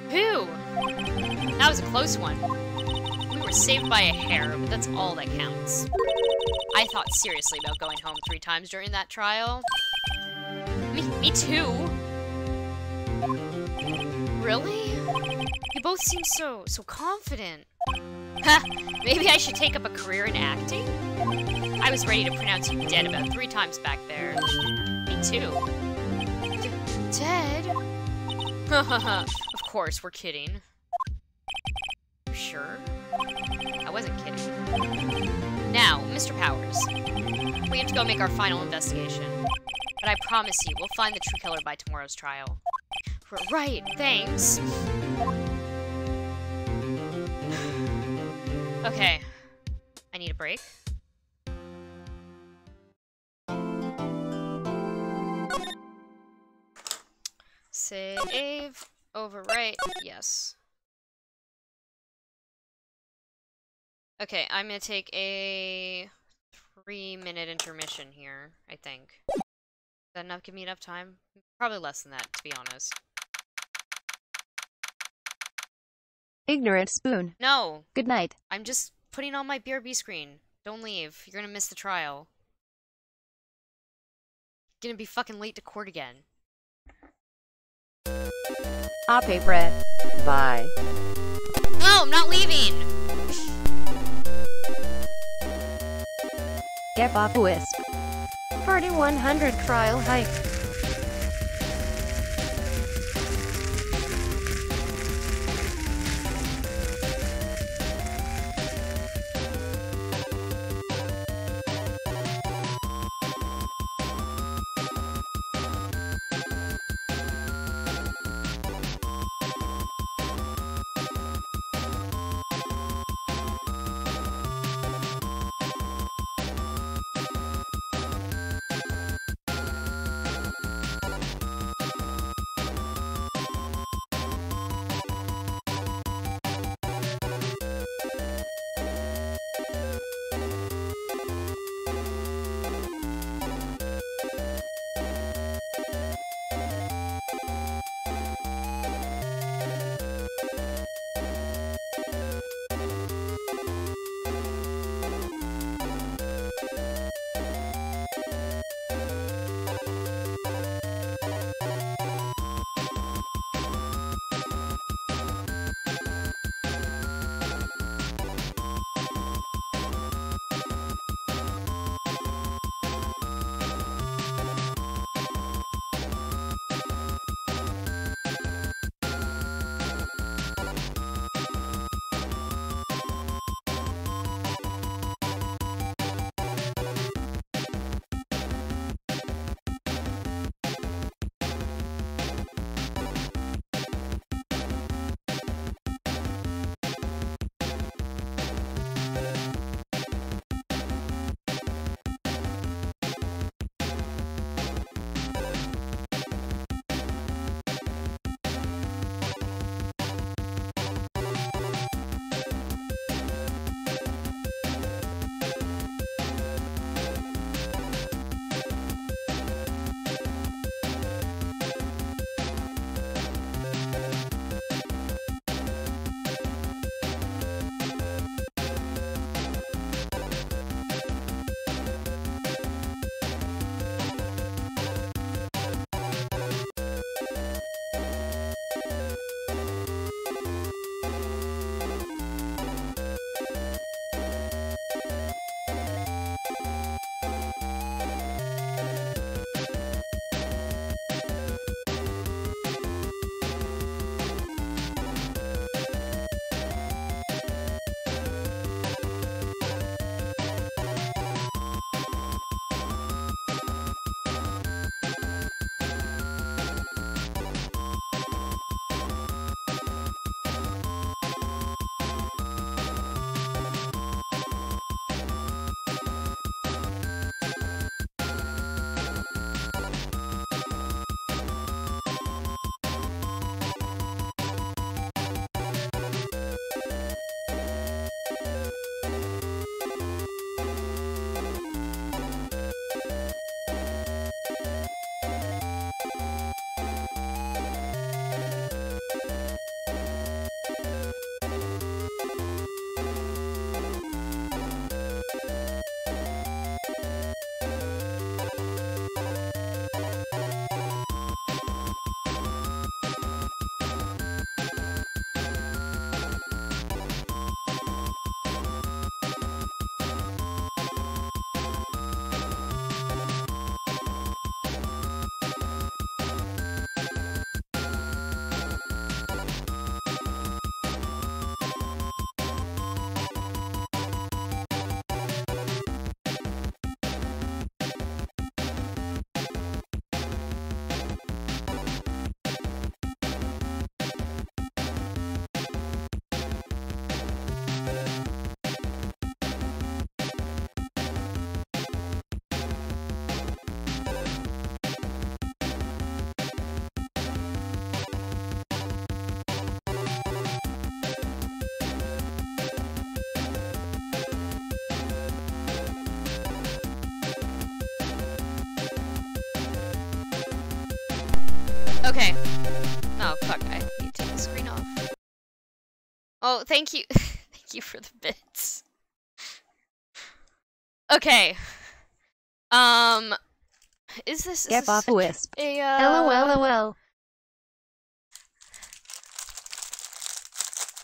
Phew! That was a close one. We were saved by a hair, but that's all that counts. I thought seriously about going home 3 times during that trial. Me too. Really? You both seem so confident. Ha! Maybe I should take up a career in acting? I was ready to pronounce you dead about 3 times back there. Me too. Dead? Of course, we're kidding. sure? I wasn't kidding. Now, Mr. Powers. We have to go make our final investigation. But I promise you, we'll find the true killer by tomorrow's trial. Right, thanks. Okay. I need a break. Save. Overwrite. Yes. Okay, I'm gonna take a 3-minute intermission here, I think. Is that enough? Give me enough time? Probably less than that, to be honest. Ignorant spoon. No! Good night. I'm just putting on my BRB screen. Don't leave. You're gonna miss the trial. Gonna be fucking late to court again. Ape bread. Bye. No, I'm not leaving! Get off wisp. 4100 trial hike. Okay. Oh, fuck, I need to take the screen off. Oh, thank you. Thank you for the bits. Okay. Is this Get off a wisp. a, LOL.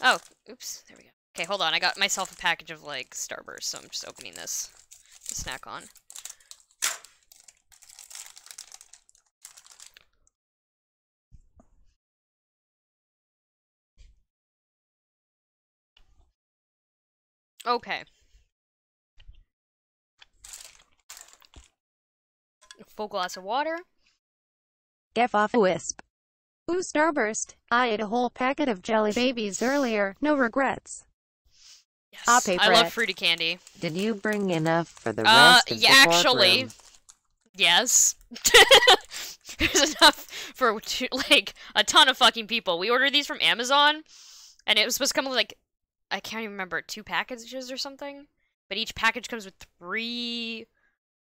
Oh, oops, there we go. Okay, hold on, I got myself a package of, like, Starburst, so I'm just opening this to snack on. Okay. A full glass of water. Get off a wisp. Ooh, Starburst. I ate a whole packet of Jelly Babies earlier. No regrets. Yes, I'll pay I for love it. fruity candy. Did you bring enough for the rest of Yeah, the actually, courtroom? yes. There's enough for, like, a ton of fucking people. We ordered these from Amazon, and it was supposed to come with, like, I can't even remember, 2 packages or something? But each package comes with 3,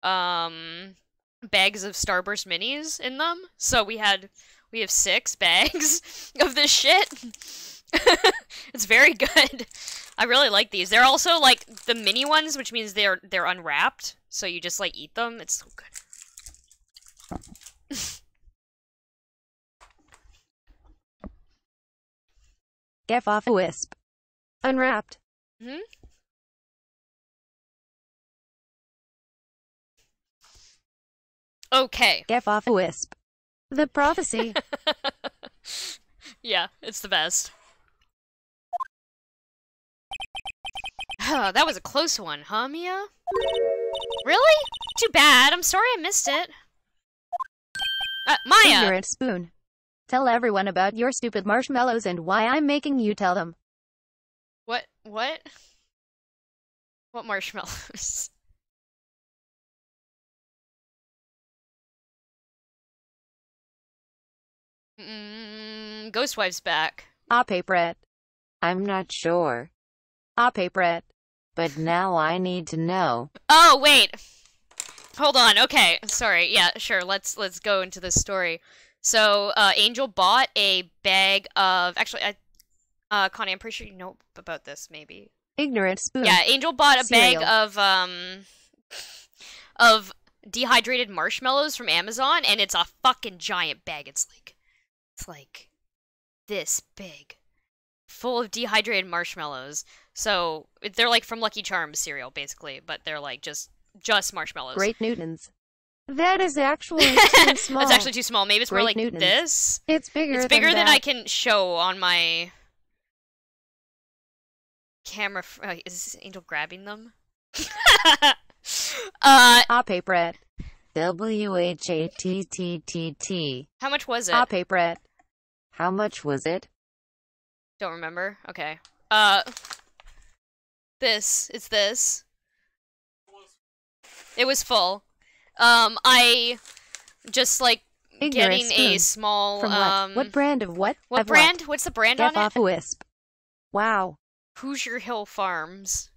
bags of Starburst minis in them. So we have 6 bags of this shit. It's very good. I really like these. They're also like the mini ones, which means they're unwrapped, so you just like eat them. It's so good. Get off a wisp. Unwrapped. Hmm? Okay. Get off a wisp. The prophecy. Yeah, it's the best. That was a close one, huh, Mia? Really? Too bad. I'm sorry I missed it. Maya! Ignorant spoon. Tell everyone about your stupid marshmallows and why I'm making you tell them. What? What marshmallows? Ghostwife's back. I'll pay for it. I'm not sure, I'll pay for it. but now I need to know. Oh, wait. Hold on. Okay. Sorry. Yeah, sure. Let's go into this story. So, Angel bought a bag of... Actually, Connie, I'm pretty sure you know about this, maybe. Ignorant spoon. Yeah, Angel bought a Cereal. bag of dehydrated marshmallows from Amazon, and it's a fucking giant bag. It's like this big, full of dehydrated marshmallows. So they're like from Lucky Charms cereal, basically, but they're like just marshmallows. Great Newtons. That is actually too small. It's actually too small. Maybe it's more Great like Newtons. this. It's bigger. It's bigger than that. I can show on my camera. Is Angel grabbing them? I'll pay for it. WHATTTT. How much was it? I'll pay for it. How much was it? Don't remember. Okay. It's this. It was full. I just like Ignorant getting a spoon. small From what brand of what? What Of brand? What's the brand Get on off it? a wisp. Wow. Hoosier Hill Farms.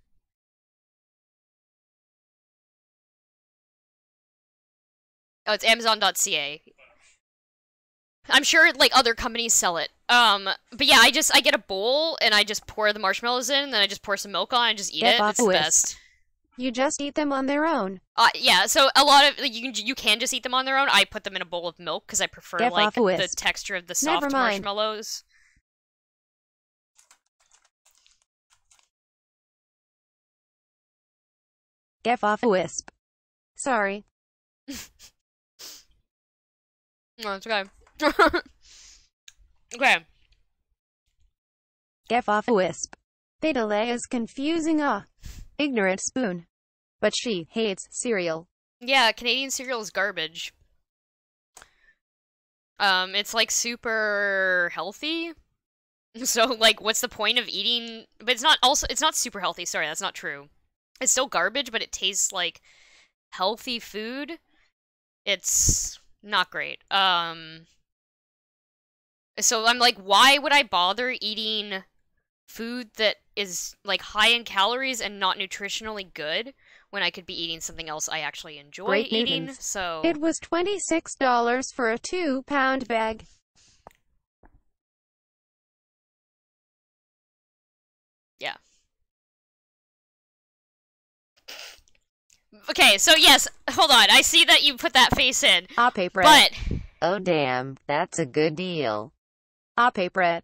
Oh, it's Amazon.ca. I'm sure like other companies sell it. But yeah, I get a bowl and I just pour the marshmallows in, and then I just pour some milk on and just eat Get it. off It's a the wisp. best. You just eat them on their own. Yeah, so a lot of like, you can just eat them on their own. I put them in a bowl of milk because I prefer Get like off a the wisp. texture of the Never soft mind. marshmallows. Get off a wisp. Sorry. No, it's okay. Okay. Get off a wisp. Betelay is confusing. Ignorant spoon. But she hates cereal. Yeah, Canadian cereal is garbage. It's like super healthy. So like what's the point of eating, but it's not super healthy. Sorry, that's not true. It's still garbage, but it tastes like healthy food. It's not great. So I'm like, why would I bother eating food that is like high in calories and not nutritionally good when I could be eating something else I actually enjoy Great eating? Newtons. So It was $26 for a 2-pound bag. Yeah. Okay, so yes, hold on. I see that you put that face in. Paper. But Oh damn, that's a good deal. Paper. it is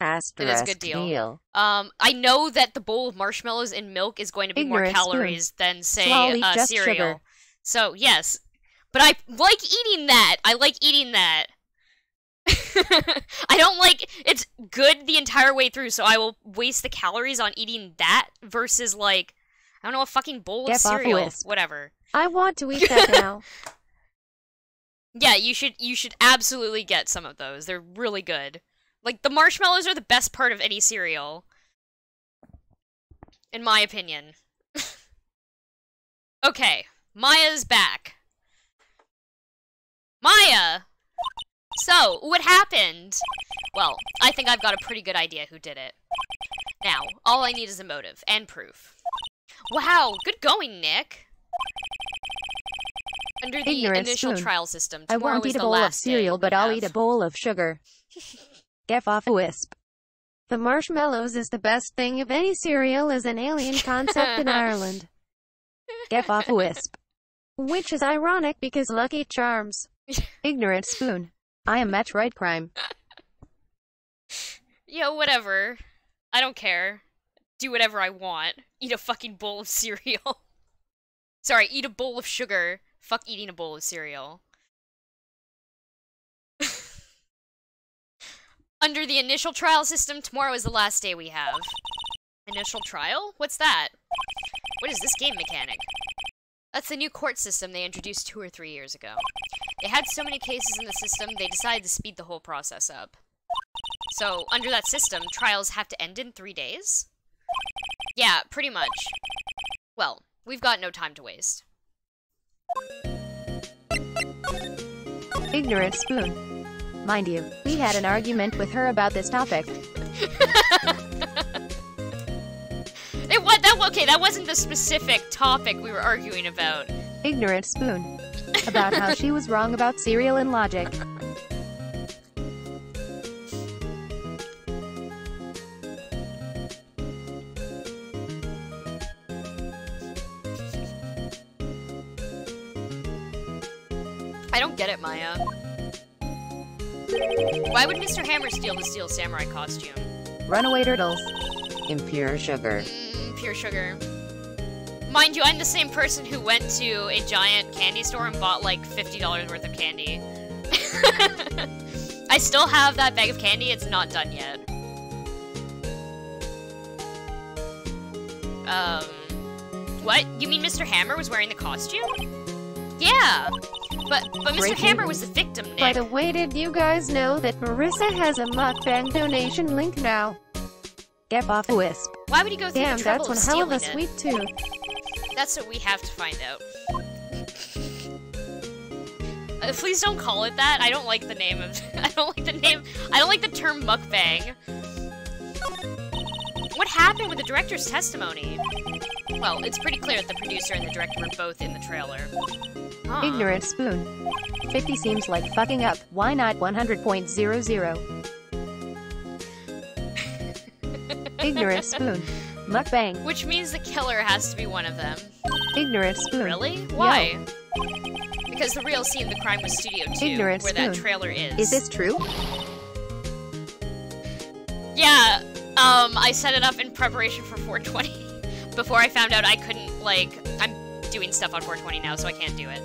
a Asterisk good deal. deal. I know that the bowl of marshmallows and milk is going to be more Ignorant spoon. calories than, say, Slowly, just cereal. sugar. So, yes. But I like eating that. I like eating that. I don't like... It's good the entire way through, so I will waste the calories on eating that versus, like, I don't know, a fucking bowl of Get off a cereal. wisp. Whatever. I want to eat that now. Yeah, you should absolutely get some of those. They're really good. Like, the marshmallows are the best part of any cereal. In my opinion. Okay, Maya's back. Maya! So, what happened? Well, I think I've got a pretty good idea who did it. Now, all I need is a motive and proof. Wow, good going, Nick. Under the Ignorant initial spoon. trial system, I tomorrow won't is eat a the bowl of last day cereal, we but I'll have. eat a bowl of sugar. Get off a wisp. The marshmallows is the best thing if any cereal is an alien concept in Ireland. Get off a wisp. Which is ironic because Lucky Charms. Ignorant spoon. I am Metroid crime. Yeah, whatever. I don't care. Do whatever I want. Eat a fucking bowl of cereal. Sorry, eat a bowl of sugar. Fuck eating a bowl of cereal. Under the initial trial system, tomorrow is the last day we have. Initial trial? What's that? What is this game mechanic? That's the new court system they introduced 2 or 3 years ago. They had so many cases in the system, they decided to speed the whole process up. So, under that system, trials have to end in 3 days? Yeah, pretty much. Well, we've got no time to waste. Ignorant spoon. Mind you, we had an argument with her about this topic. Okay, that wasn't the specific topic we were arguing about. Ignorant spoon. About how she was wrong about cereal and logic. I don't get it, Maya. Why would Mr. Hammer steal the Steel Samurai costume? Runaway turtles. Impure sugar. Pure sugar. Mind you, I'm the same person who went to a giant candy store and bought like $50 worth of candy. I still have that bag of candy, it's not done yet. What? You mean Mr. Hammer was wearing the costume? Yeah! But Mr. Breaking Hammer was the victim, Nick. By the way, did you guys know that Marissa has a mukbang donation link now? Get off a wisp. Why would he go through Damn, the trouble that's of one hell of stealing a it? sweet tooth. That's what we have to find out. Please don't call it that. I don't like the name of... I don't like the name... I don't like the term mukbang. What happened with the director's testimony? Well, it's pretty clear that the producer and the director were both in the trailer. Huh. Ignorant spoon. 50 seems like fucking up. Why not 100.00? Ignorant spoon. Mukbang. Which means the killer has to be one of them. Ignorant spoon. Really? Why? Because the real scene of the crime was Studio 2, Ignorant where spoon. that trailer is. Is this true? Yeah, I set it up in preparation for 420. Before I found out I couldn't, like, I'm doing stuff on 420 now, so I can't do it.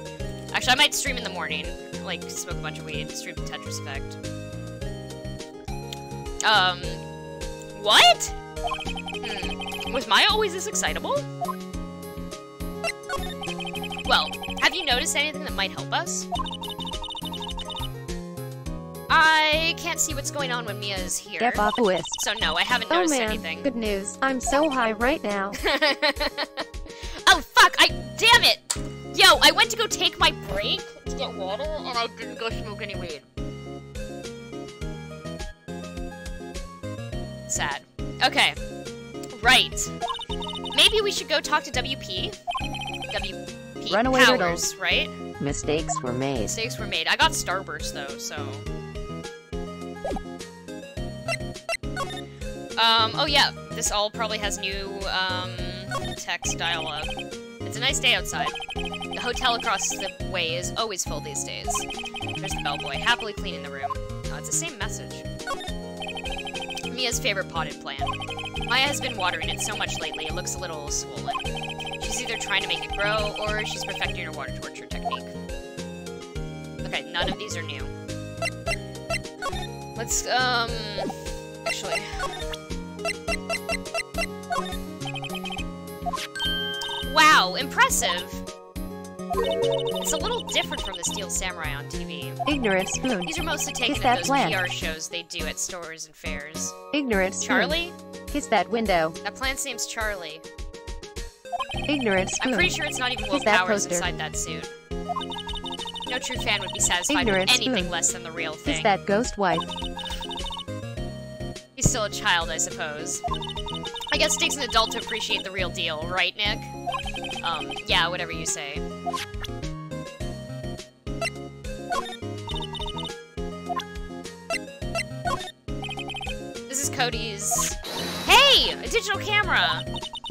Actually, I might stream in the morning. Like, smoke a bunch of weed, stream the Tetris Effect. What? Was Maya always this excitable? Well, have you noticed anything that might help us? I can't see what's going on when Mia is here. Get off a wisp. So no, I haven't Oh noticed man, anything. good news. I'm so high right now. Oh fuck, damn it! Yo, I went to go take my break to get water, and I didn't go smoke any weed. Sad. Okay. Right. Maybe we should go talk to WP? WP Runaway Powers, turtles. right? Mistakes were made. Mistakes were made. I got Starburst, though, so... oh yeah, this all probably has new, text dialogue. It's a nice day outside. The hotel across the way is always full these days. There's the bellboy, happily cleaning the room. Oh, it's the same message. Mia's favorite potted plant. Maya has been watering it so much lately, it looks a little swollen. She's either trying to make it grow, or she's perfecting her water torture technique. Okay, none of these are new. Let's, actually... Wow, impressive! It's a little different from the Steel Samurai on TV. Ignorant spoon. These are mostly taken Kiss at that those plant. PR shows they do at stores and fairs. Ignorant spoon. Charlie? Kiss that window. That plant's name's Charlie. Ignorant spoon. I'm pretty sure it's not even Will Kiss that Powers poster. inside that suit. No true fan would be satisfied Ignorant with anything spoon. less than the real Kiss thing. that ghost wife. He's still a child, I suppose. I guess it takes an adult to appreciate the real deal, right, Nick? Yeah, whatever you say. This is Cody's... Hey! A digital camera!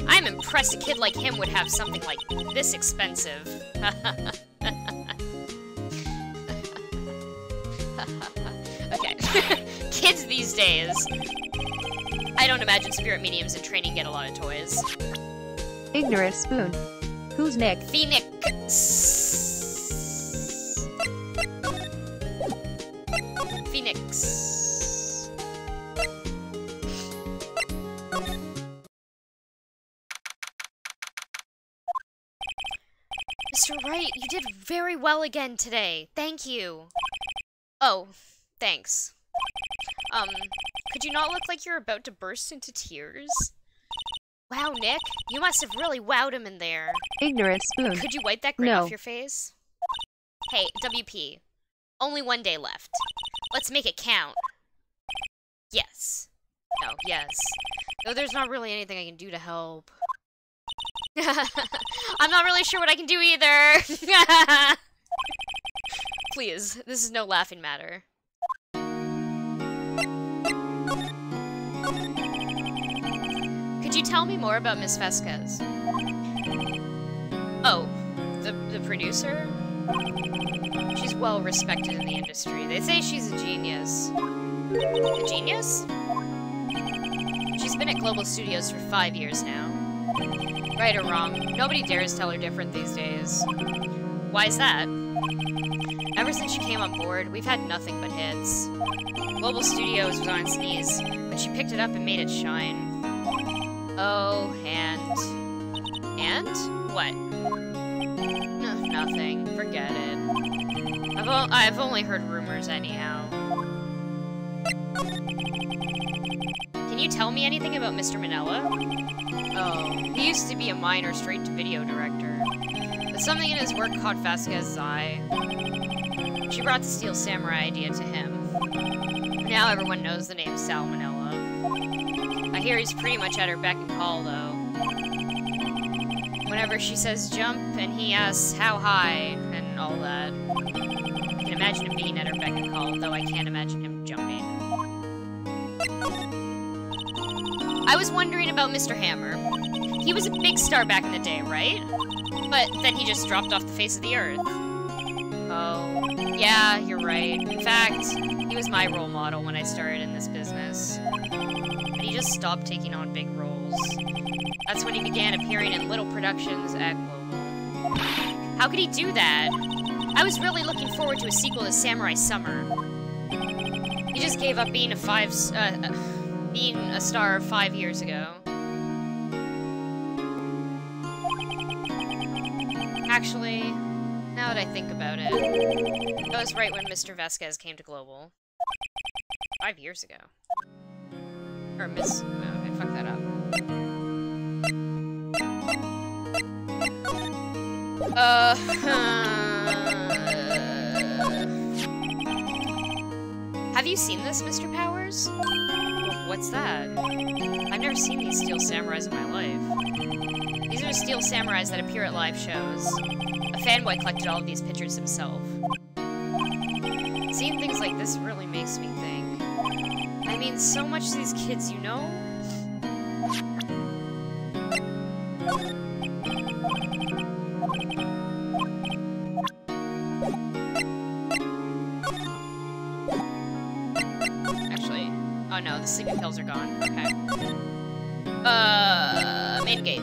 I'm impressed a kid like him would have something like this expensive. Okay. Kids these days. I don't imagine spirit mediums in training get a lot of toys. Ignorant spoon. Who's Nick? Phoenix. Phoenix. Mr. Wright, you did very well again today. Thank you. Oh, thanks. Could you not look like you're about to burst into tears? Wow, Nick, you must have really wowed him in there. Ignorant spoon. Could you wipe that grin No. off your face? Hey, WP. Only one day left. Let's make it count. Yes. No, yes. Though there's not really anything I can do to help. I'm not really sure what I can do either. Please, this is no laughing matter. Could you tell me more about Miss Vasquez? Oh, the producer? She's well respected in the industry. They say she's a genius. A genius? She's been at Global Studios for 5 years now. Right or wrong, nobody dares tell her different these days. Why is that? Ever since she came on board, we've had nothing but hits. Global Studios was on its knees, but she picked it up and made it shine. Oh, and... And? What? Nothing. Forget it. I've only heard rumors anyhow. Can you tell me anything about Mr. Manella? Oh, he used to be a minor straight-to-video director. But something in his work caught Vasquez's eye. She brought the Steel Samurai idea to him. Now everyone knows the name Sal Manella. I hear he's pretty much at her beck and call, though. Whenever she says jump, and he asks how high, and all that. I can imagine him being at her beck and call, though I can't imagine him jumping. I was wondering about Mr. Hammer. He was a big star back in the day, right? But then he just dropped off the face of the earth. Oh, yeah, you're right. In fact, he was my role model when I started in this business. But he just stopped taking on big roles. That's when he began appearing in little productions at Global. How could he do that? I was really looking forward to a sequel to Samurai Summer. He just gave up being being a star 5 years ago. Actually, now that I think about it, that was right when Mr. Vasquez came to Global. 5 years ago. Or Miss... Oh, I fucked that up. Have you seen this, Mr. Powers? What's that? I've never seen these Steel Samurais in my life. These are Steel Samurais that appear at live shows. A fanboy collected all of these pictures himself. Seeing things like this really makes me think. I mean, so much to these kids, you know? Actually, oh no, the sleeping pills are gone. Okay. Main gate.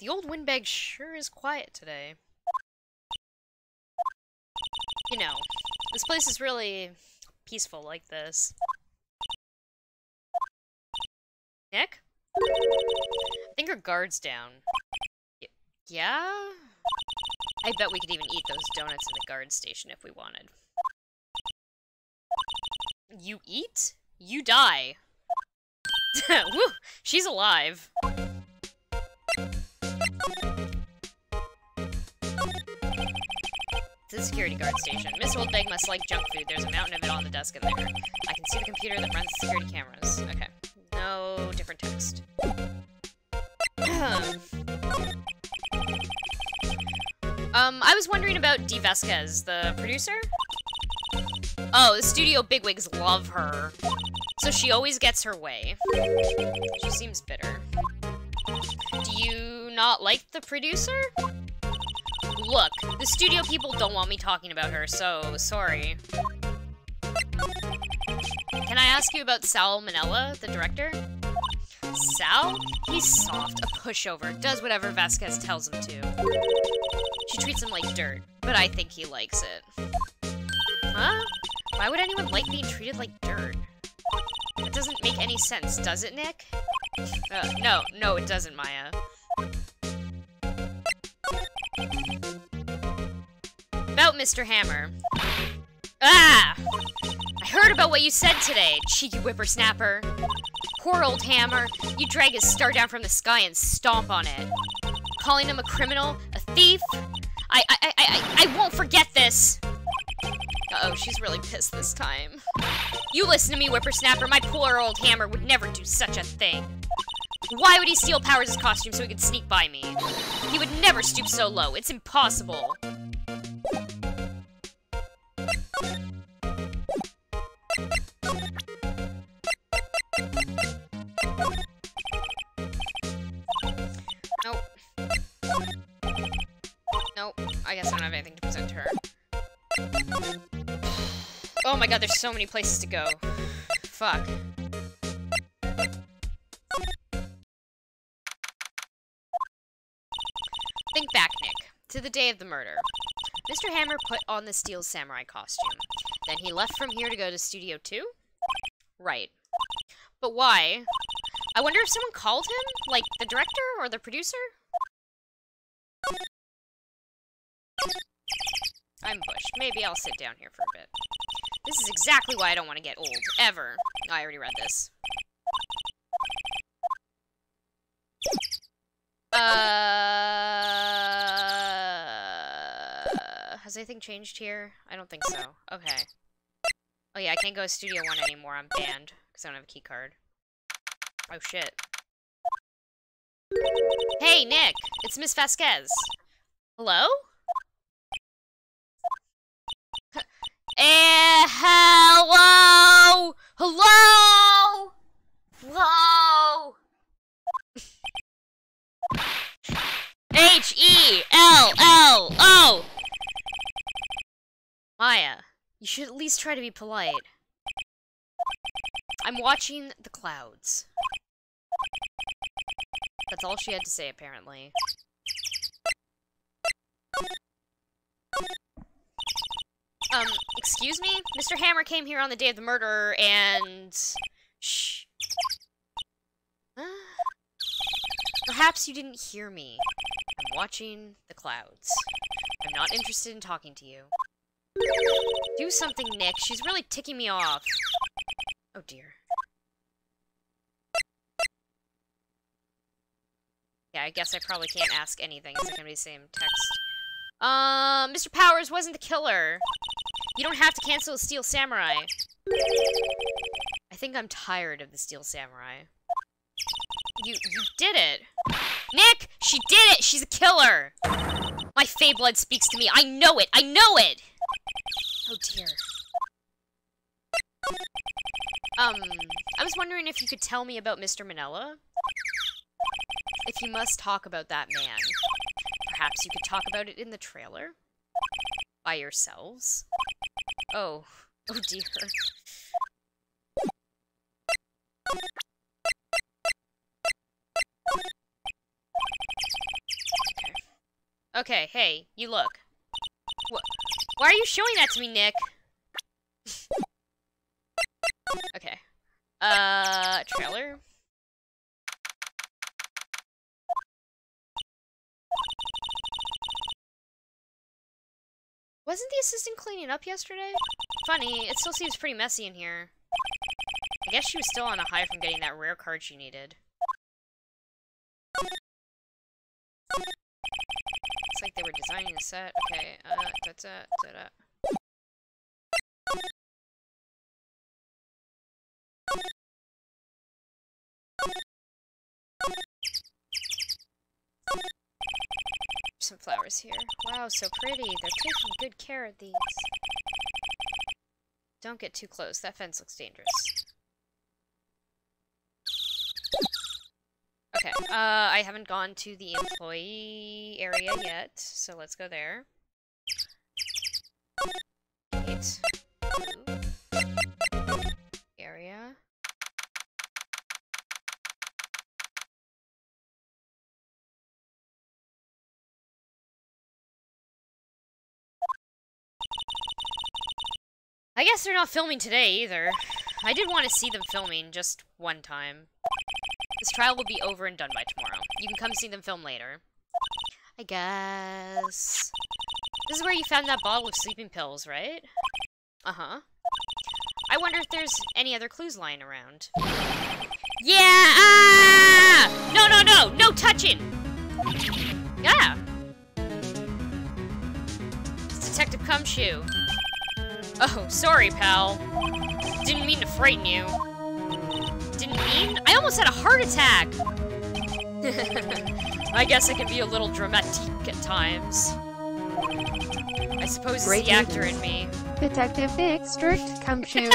The old windbag sure is quiet today. You know, this place is really peaceful like this. Nick? I think our guard's down. Yeah? I bet we could even eat those donuts in the guard station if we wanted. You eat? You die. Woo! She's alive. To the security guard station. Miss Oldbag must like junk food. There's a mountain of it on the desk in there. I can see the computer that runs the security cameras. Okay. No different text. I was wondering about Dee Vasquez, the producer? Oh, the studio bigwigs love her. So she always gets her way. She seems bitter. Do you not like the producer? Look, the studio people don't want me talking about her, so sorry. Can I ask you about Sal Manella, the director? Sal? He's soft, a pushover, does whatever Vasquez tells him to. She treats him like dirt, but I think he likes it. Huh? Why would anyone like being treated like dirt? It doesn't make any sense, does it, Nick? No, it doesn't, Maya. About Mr. Hammer. Ah! I heard about what you said today, cheeky whippersnapper. Poor old Hammer. You drag his star down from the sky and stomp on it. Calling him a criminal? A thief? I won't forget this! Uh-oh, she's really pissed this time. You listen to me, whippersnapper. My poor old Hammer would never do such a thing. Why would he steal Powers' costume so he could sneak by me? He would never stoop so low. It's impossible. Nope. Nope. I guess I don't have anything to present to her. Oh my god, there's so many places to go. Fuck. Think back, Nick, to the day of the murder. Mr. Hammer put on the Steel Samurai costume. Then he left from here to go to Studio 2? Right. But why? I wonder if someone called him? Like, the director or the producer? I'm bushed. Maybe I'll sit down here for a bit. This is exactly why I don't want to get old. Ever. I already read this. Has anything changed here? I don't think so. Okay. Oh yeah, I can't go to Studio 1 anymore. I'm banned. Because I don't have a key card. Oh shit. Hey, Nick! It's Miss Vasquez. Hello? Hello! Hello! Hello! H-E-L-L-O! Maya, you should at least try to be polite. I'm watching the clouds. That's all she had to say, apparently. Excuse me? Mr. Hammer came here on the day of the murder, and... Shh. Perhaps you didn't hear me. I'm watching the clouds. I'm not interested in talking to you. Do something, Nick. She's really ticking me off. Oh, dear. Yeah, I guess I probably can't ask anything. Is it gonna be the same text? Mr. Powers wasn't the killer. You don't have to cancel the Steel Samurai. I think I'm tired of the Steel Samurai. You did it. Nick, she did it. She's a killer. My Fey blood speaks to me. I know it. I know it. Oh dear. I was wondering if you could tell me about Mr. Manella. If you must talk about that man, perhaps you could talk about it in the trailer? By yourselves? Oh dear. Okay, hey, you look. Why are you showing that to me, Nick? Okay. Trailer? Wasn't the assistant cleaning up yesterday? Funny, it still seems pretty messy in here. I guess she was still on a high from getting that rare card she needed. Looks like they were designing a set. Okay, that's it. Some flowers here. Wow, so pretty. They're taking good care of these. Don't get too close. That fence looks dangerous. Okay, I haven't gone to the employee area yet, so let's go there. Gate. Area. I guess they're not filming today either. I did want to see them filming just one time. This trial will be over and done by tomorrow. You can come see them film later. I guess. This is where you found that bottle of sleeping pills, right? Uh-huh. I wonder if there's any other clues lying around. Yeah! Ah! No! No touching! Yeah! It's Detective Cumshoe. Oh, sorry, pal. Didn't mean to frighten you. Didn't mean? I almost had a heart attack! I guess I can be a little dramatic at times. I suppose it's the actor in me. Detective District Cumshoe.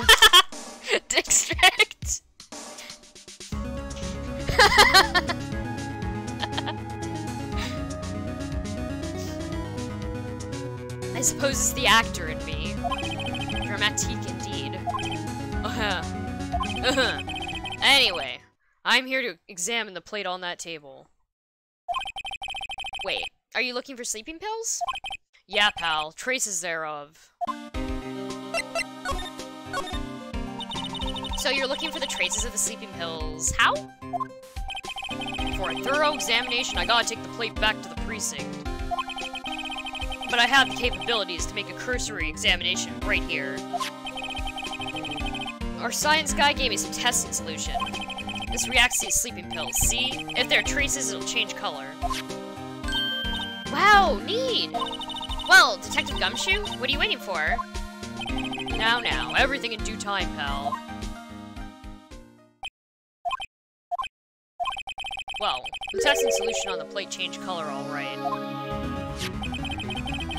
District! I suppose it's the actor in me. Dramatique indeed. Anyway, I'm here to examine the plate on that table. Wait, are you looking for sleeping pills? Yeah, pal, traces thereof. So you're looking for the traces of the sleeping pills. How? For a thorough examination, I gotta take the plate back to the precinct. But I have the capabilities to make a cursory examination right here. Our science guy gave me some testing solution. This reacts to these sleeping pills, see? If there are traces, it'll change color. Wow, neat! Well, Detective Gumshoe, what are you waiting for? Now, everything in due time, pal. Well, the testing solution on the plate changed color alright.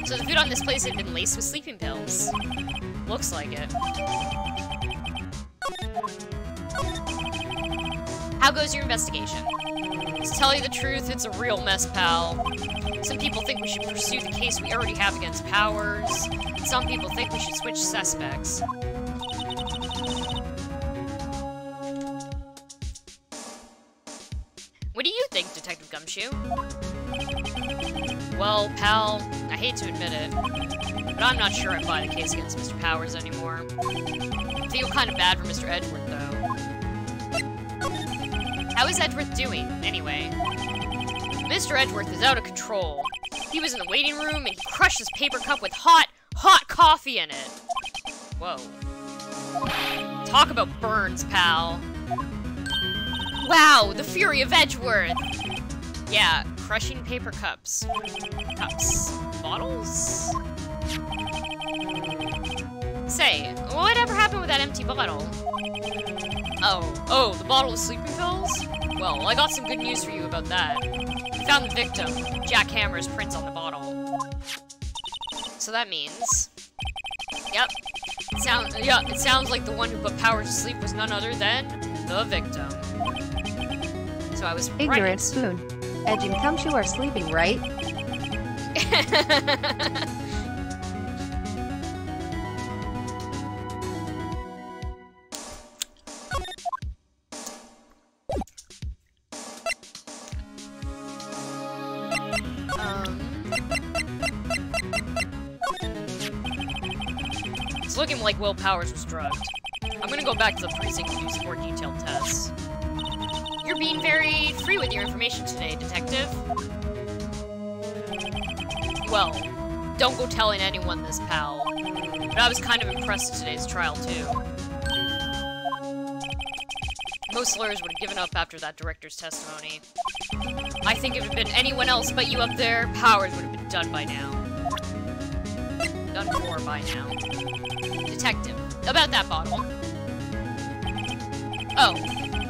So the food on this plate had been laced with sleeping pills. Looks like it. How goes your investigation? To tell you the truth, it's a real mess, pal. Some people think we should pursue the case we already have against Powers. Some people think we should switch suspects. What do you think, Detective Gumshoe? Well, pal, I hate to admit it, but I'm not sure I buy the case against Mr. Powers anymore. I feel kind of bad for Mr. Edgeworth, though. How is Edgeworth doing, anyway? Mr. Edgeworth is out of control. He was in the waiting room and he crushed his paper cup with hot coffee in it. Whoa. Talk about burns, pal. Wow, the fury of Edgeworth! Yeah, crushing paper cups. Cups. Bottles? Say, whatever happened with that empty bottle? Oh, the bottle of sleeping pills? Well, I got some good news for you about that. We found the victim, Jack Hammer's prints on the bottle. So that means... Yep. It sounds like the one who put Power to sleep was none other than the victim. So I was right. Ignorant spoon. Edge and Kumshu are sleeping, right? It's looking like Will Powers was drugged. I'm gonna go back to the precinct and do some more detailed tests. You're being very free with your information today, Detective. Well, don't go telling anyone this, pal. But I was kind of impressed at today's trial, too. Most lawyers would have given up after that director's testimony. I think if it had been anyone else but you up there, Powers would have been done by now. Done for by now. Detective, about that bottle. Oh,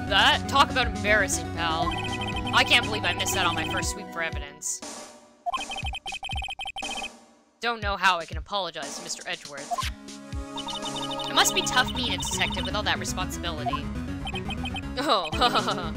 that? Talk about embarrassing, pal. I can't believe I missed that on my first sweep for evidence. Don't know how I can apologize to Mr. Edgeworth. It must be tough being a detective with all that responsibility. Oh, hahaha.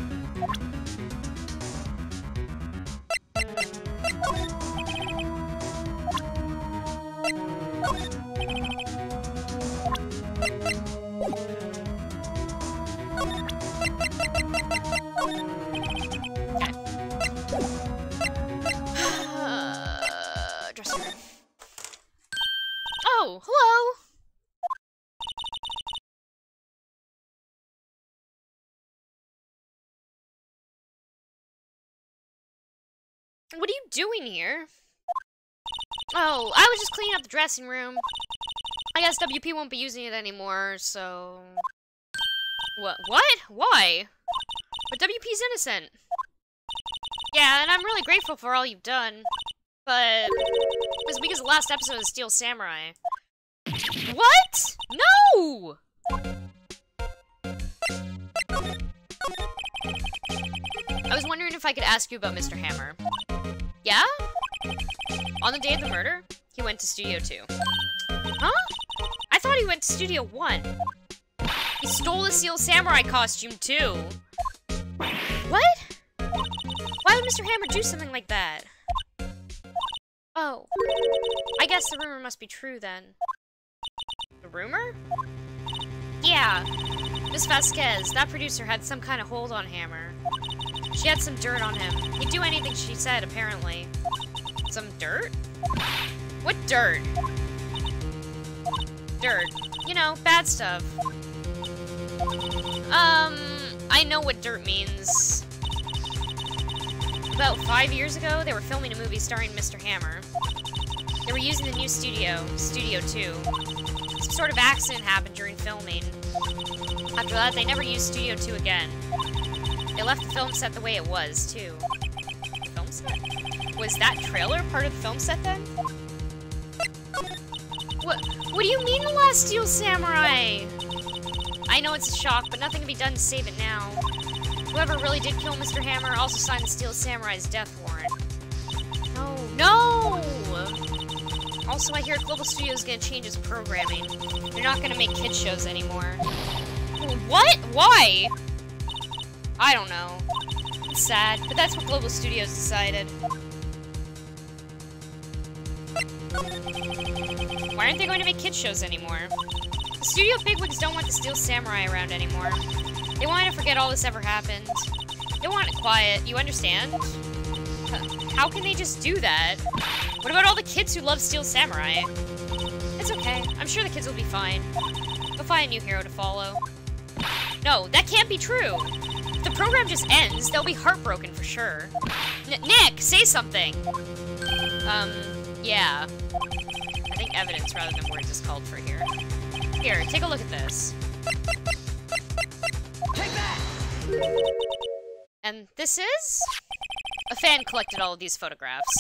Dressing room. Oh, hello! What are you doing here? Oh, I was just cleaning up the dressing room. I guess WP won't be using it anymore, so... What? Why? But WP's innocent. Yeah, and I'm really grateful for all you've done. But... it was because of the last episode of Steel Samurai. What? No! I was wondering if I could ask you about Mr. Hammer. Yeah? On the day of the murder, he went to Studio 2. Huh? I thought he went to Studio 1. He stole the Steel Samurai costume, too. What? Why would Mr. Hammer do something like that? Oh. I guess the rumor must be true, then. The rumor? Yeah. Miss Vasquez, that producer, had some kind of hold on Hammer. She had some dirt on him. He'd do anything she said, apparently. Some dirt? What dirt? Dirt. You know, bad stuff. I know what dirt means. About 5 years ago, they were filming a movie starring Mr. Hammer. They were using the new studio, Studio 2. Some sort of accident happened during filming. After that, they never used Studio 2 again. They left the film set the way it was, too. Film set? Was that trailer part of the film set, then? What do you mean, The Last Steel Samurai? I know it's a shock, but nothing can be done to save it now. Whoever really did kill Mr. Hammer also signed the Steel Samurai's death warrant. No! Also, I hear Global Studio's gonna change its programming. They're not gonna make kid shows anymore. What? Why? I don't know. It's sad, but that's what Global Studios decided. Why aren't they going to make kid shows anymore? The studio bigwigs don't want the Steel Samurai around anymore. They want to forget all this ever happened. They want it quiet, you understand? How can they just do that? What about all the kids who love Steel Samurai? It's okay. I'm sure the kids will be fine. They'll find a new hero to follow. No, that can't be true. If the program just ends, they'll be heartbroken for sure. Nick, say something! Yeah. I think evidence rather than words is called for here. Here, take a look at this. Take that! And this is? A fan collected all of these photographs.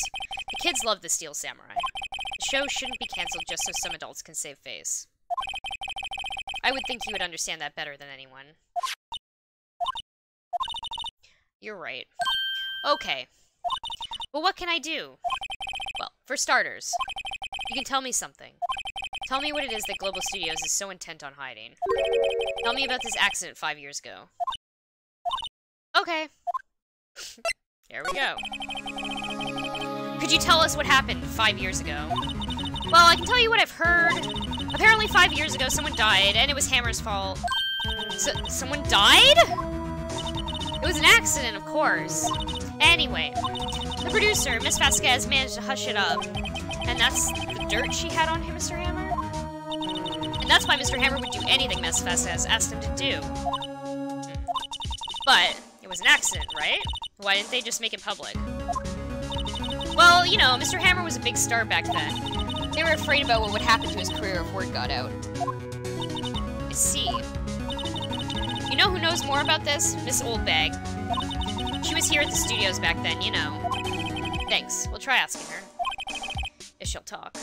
The kids love the Steel Samurai. The show shouldn't be cancelled just so some adults can save face. I would think you would understand that better than anyone. You're right. Okay. Well, what can I do? Well, for starters, you can tell me something. Tell me what it is that Global Studios is so intent on hiding. Tell me about this accident 5 years ago. Okay. Here we go. Could you tell us what happened 5 years ago? Well, I can tell you what I've heard. Apparently 5 years ago, someone died, and it was Hammer's fault. Someone died? It was an accident, of course. Anyway, the producer, Miss Vasquez, managed to hush it up. And that's the dirt she had on him, Mr. Hammer? And that's why Mr. Hammer would do anything Miss Vasquez asked him to do. But it was an accident, right? Why didn't they just make it public? Well, you know, Mr. Hammer was a big star back then. They were afraid about what would happen to his career if word got out. I see. You know who knows more about this? Miss Oldbag. She was here at the studios back then, you know. Thanks. We'll try asking her. If she'll talk.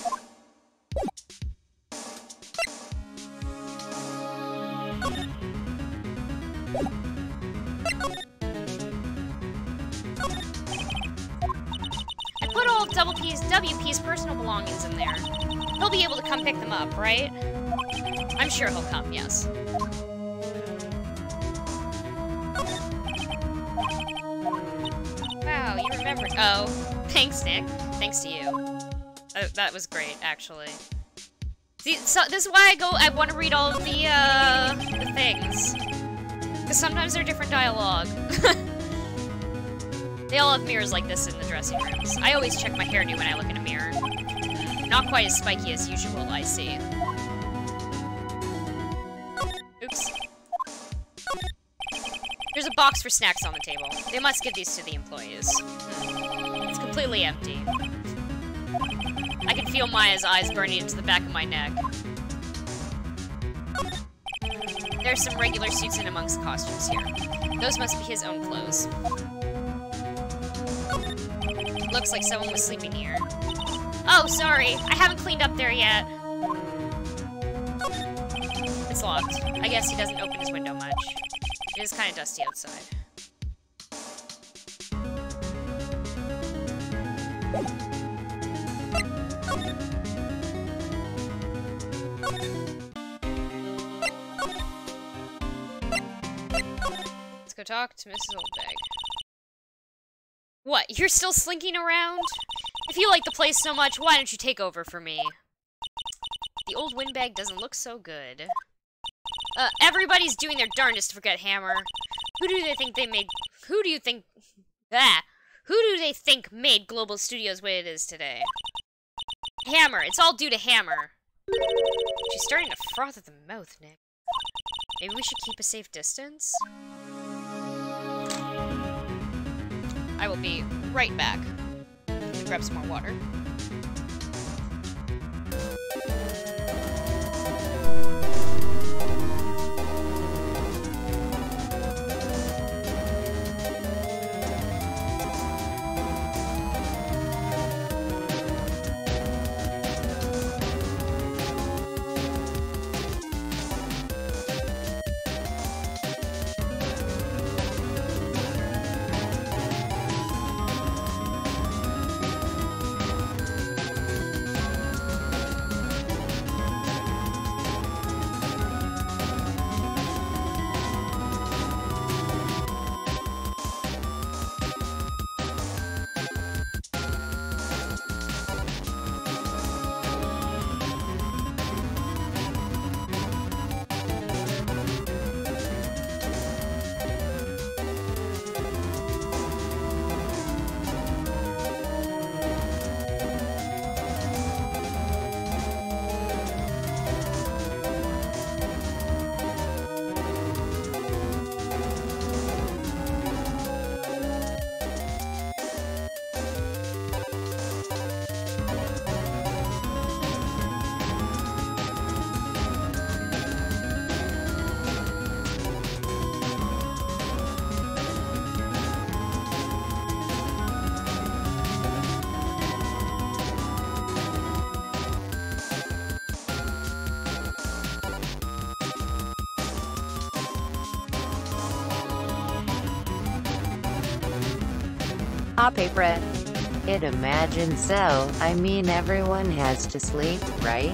I put all WP's personal belongings in there. He'll be able to come pick them up, right? I'm sure he'll come, yes. Wow, you remember. Oh, thanks, Nick. Thanks to you. That was great, actually. See, so this is why I want to read all of the things. Because sometimes they're different dialogue. They all have mirrors like this in the dressing rooms. I always check my hairdo when I look in a mirror. Not quite as spiky as usual, I see. Oops. There's a box for snacks on the table. They must give these to the employees. It's completely empty. I can feel Maya's eyes burning into the back of my neck. There's some regular suits in amongst the costumes here. Those must be his own clothes. Looks like someone was sleeping here. Oh, sorry. I haven't cleaned up there yet. It's locked. I guess he doesn't open his window much. It is kind of dusty outside. Let's go talk to Mrs. Oldbag. What, you're still slinking around? If you like the place so much, why don't you take over for me? The old windbag doesn't look so good. Everybody's doing their darndest to forget Hammer. Who do they think made Global Studios what it is today? Hammer. It's all due to Hammer. She's starting to froth at the mouth, Nick. Maybe we should keep a safe distance? I will be right back. Grab some more water. I'll pay for it. I'd imagine so. I mean, everyone has to sleep, right?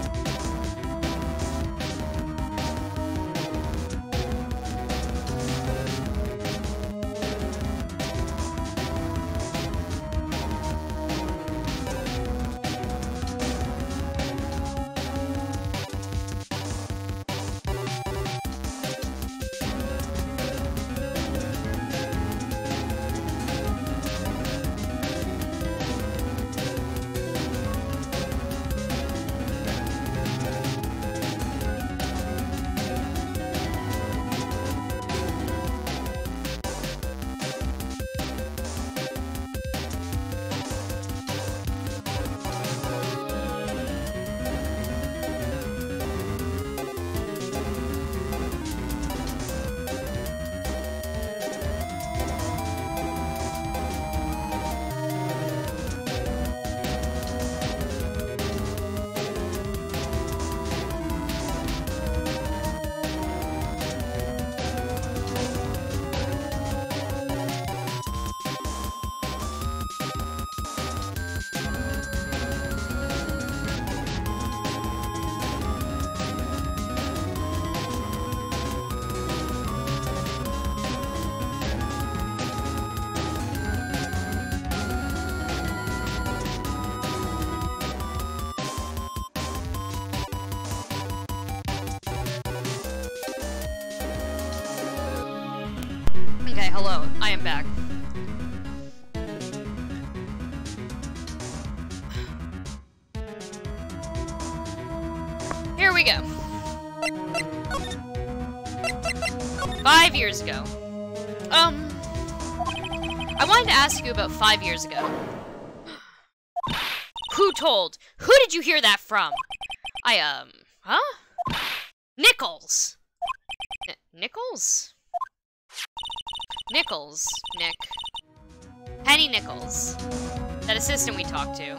Okay, hello. I am back. Here we go. 5 years ago. I wanted to ask you about 5 years ago. Who told? Who did you hear that from? Huh? Nichols! Nichols? Nichols, Nick. Penny Nichols. That assistant we talked to.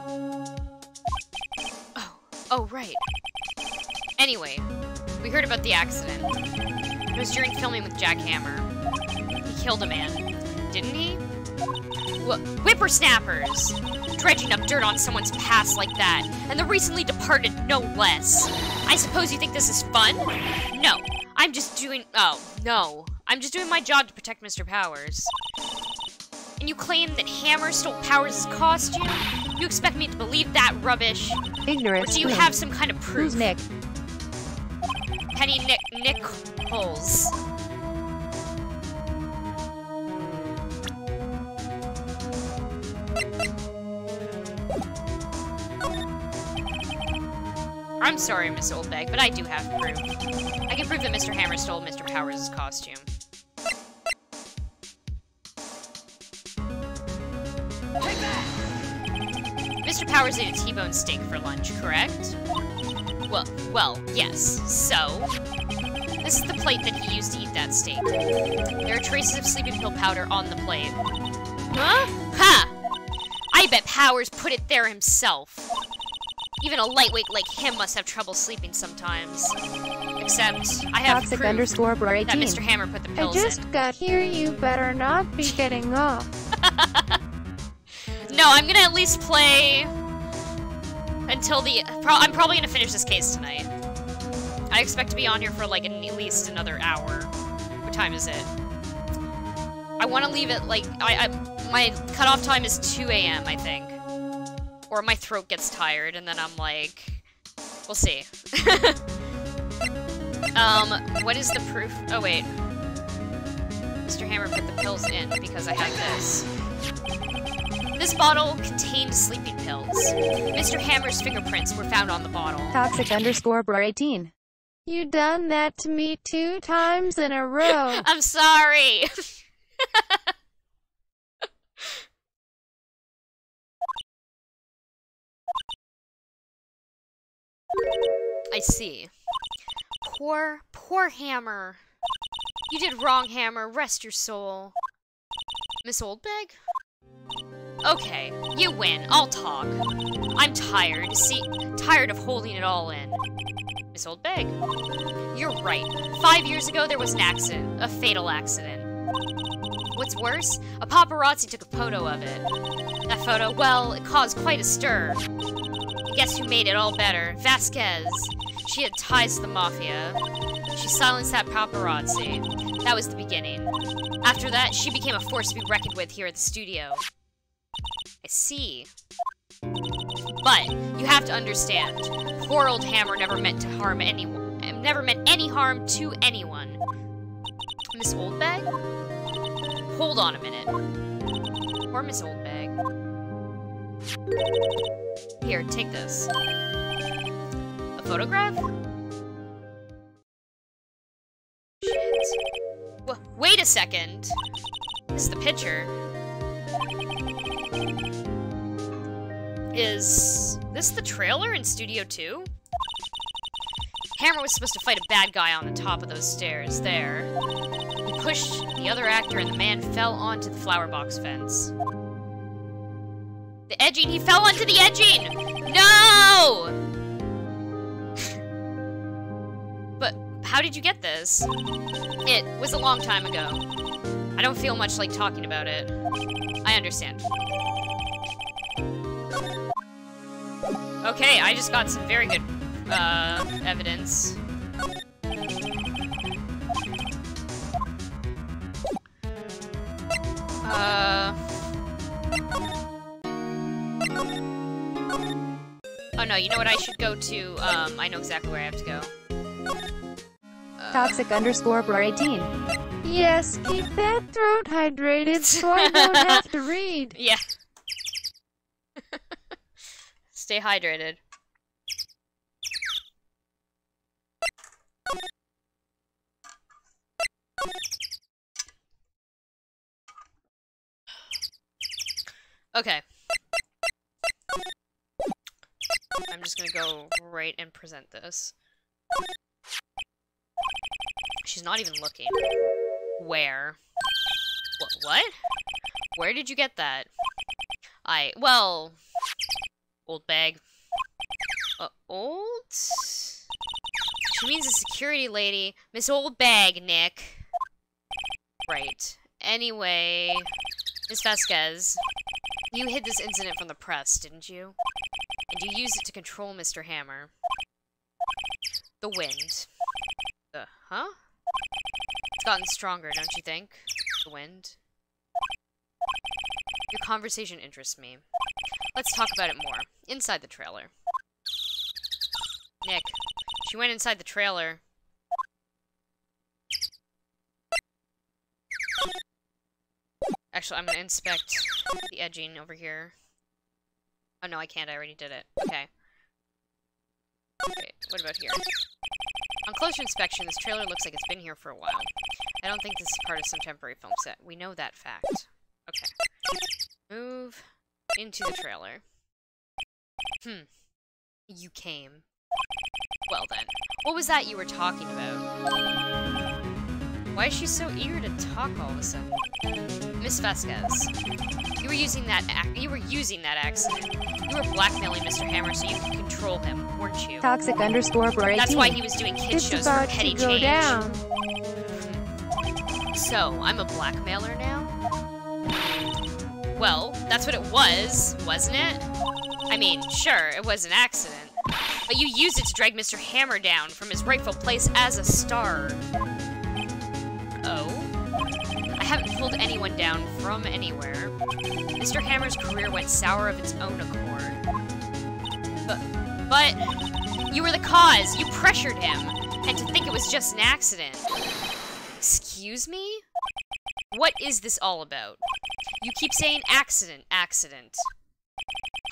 Oh, right. Anyway, we heard about the accident. It was during filming with Jack Hammer. He killed a man, didn't he? Whippersnappers! Dredging up dirt on someone's past like that, and the recently departed no less. I suppose you think this is fun? No, I'm just doing my job to protect Mr. Powers. And you claim that Hammer stole Powers' costume? You expect me to believe that rubbish? Ignorance. Or do you have some kind of proof? Who's Nick? Penny Nichols. I'm sorry, Miss Oldbag, but I do have proof. I can prove that Mr. Hammer stole Mr. Powers' costume. Take that! Mr. Powers ate a T-bone steak for lunch, correct? Well, yes. So, this is the plate that he used to eat that steak. There are traces of sleeping pill powder on the plate. Huh? Ha! I bet Powers put it there himself. Even a lightweight like him must have trouble sleeping sometimes. Except, I have Toxic proof _Bro18. that Mr. Hammer put the I pills in. just got here, you better not be getting off. No, I'm gonna at least play until the... I'm probably gonna finish this case tonight. I expect to be on here for like at least another hour. What time is it? I want to leave it like... my cutoff time is 2 a.m., I think. Or my throat gets tired, and then I'm like... We'll see. What is the proof? Oh, wait. Mr. Hammer put the pills in because I have this. This bottle contained sleeping pills. Mr. Hammer's fingerprints were found on the bottle. Toxic _Bro18. You done that to me 2 times in a row. I'm sorry! I see. Poor Hammer. You did wrong, Hammer. Rest your soul. Miss Oldbag? Okay, you win. I'll talk. I'm tired. See, tired of holding it all in. Miss Oldbag? You're right. 5 years ago, there was an accident. A fatal accident. What's worse, a paparazzi took a photo of it. That photo, well, it caused quite a stir. And guess who made it all better? Vasquez. She had ties to the mafia. She silenced that paparazzi. That was the beginning. After that, she became a force to be reckoned with here at the studio. I see. But you have to understand, poor old Hammer never meant to harm anyone. Never meant any harm to anyone. Miss Oldbag? Hold on a minute. Poor Miss Oldbag. Here, take this. A photograph? Shit. Wait a second. This is the picture. Is this the trailer in Studio 2? Hammer was supposed to fight a bad guy on the top of those stairs there. He pushed the other actor and the man fell onto the flower box fence. The edging! He fell onto the edging! No! But how did you get this? It was a long time ago. I don't feel much like talking about it. I understand. Okay, I just got some very good evidence. Oh no, you know what I should go to? I know exactly where I have to go. Toxic_bro18. Yes, keep that throat hydrated so I don't have to read. Yeah. Stay hydrated. Okay. I'm just gonna go right and present this. She's not even looking. Where? What? Where did you get that? Well... Old bag. Old? She means a security lady. Miss Old Bag, Nick. Right. Anyway... Miss Vasquez, you hid this incident from the press, didn't you? And you used it to control Mr. Hammer. The wind. Huh? It's gotten stronger, don't you think? The wind. Your conversation interests me. Let's talk about it more. Inside the trailer. Nick, she went inside the trailer. Actually, I'm gonna inspect the edging over here. Oh no, I can't. I already did it. Okay. Okay, what about here? On closer inspection, this trailer looks like it's been here for a while. I don't think this is part of some temporary film set. We know that fact. Okay. Move into the trailer. You came. Well then, what was that you were talking about? Why is she so eager to talk all of a sudden? Miss Vasquez, you were using that accident. You were blackmailing Mr. Hammer so you could control him, weren't you? Toxic_bro18. That's why he was doing kid shows for petty change. Down. So, I'm a blackmailer now? Well, that's what it was, wasn't it? I mean, sure, it was an accident. But you used it to drag Mr. Hammer down from his rightful place as a star. Oh? I haven't pulled anyone down from anywhere. Mr. Hammer's career went sour of its own accord. But you were the cause. You pressured him. And to think it was just an accident. Excuse me? What is this all about? You keep saying accident, accident.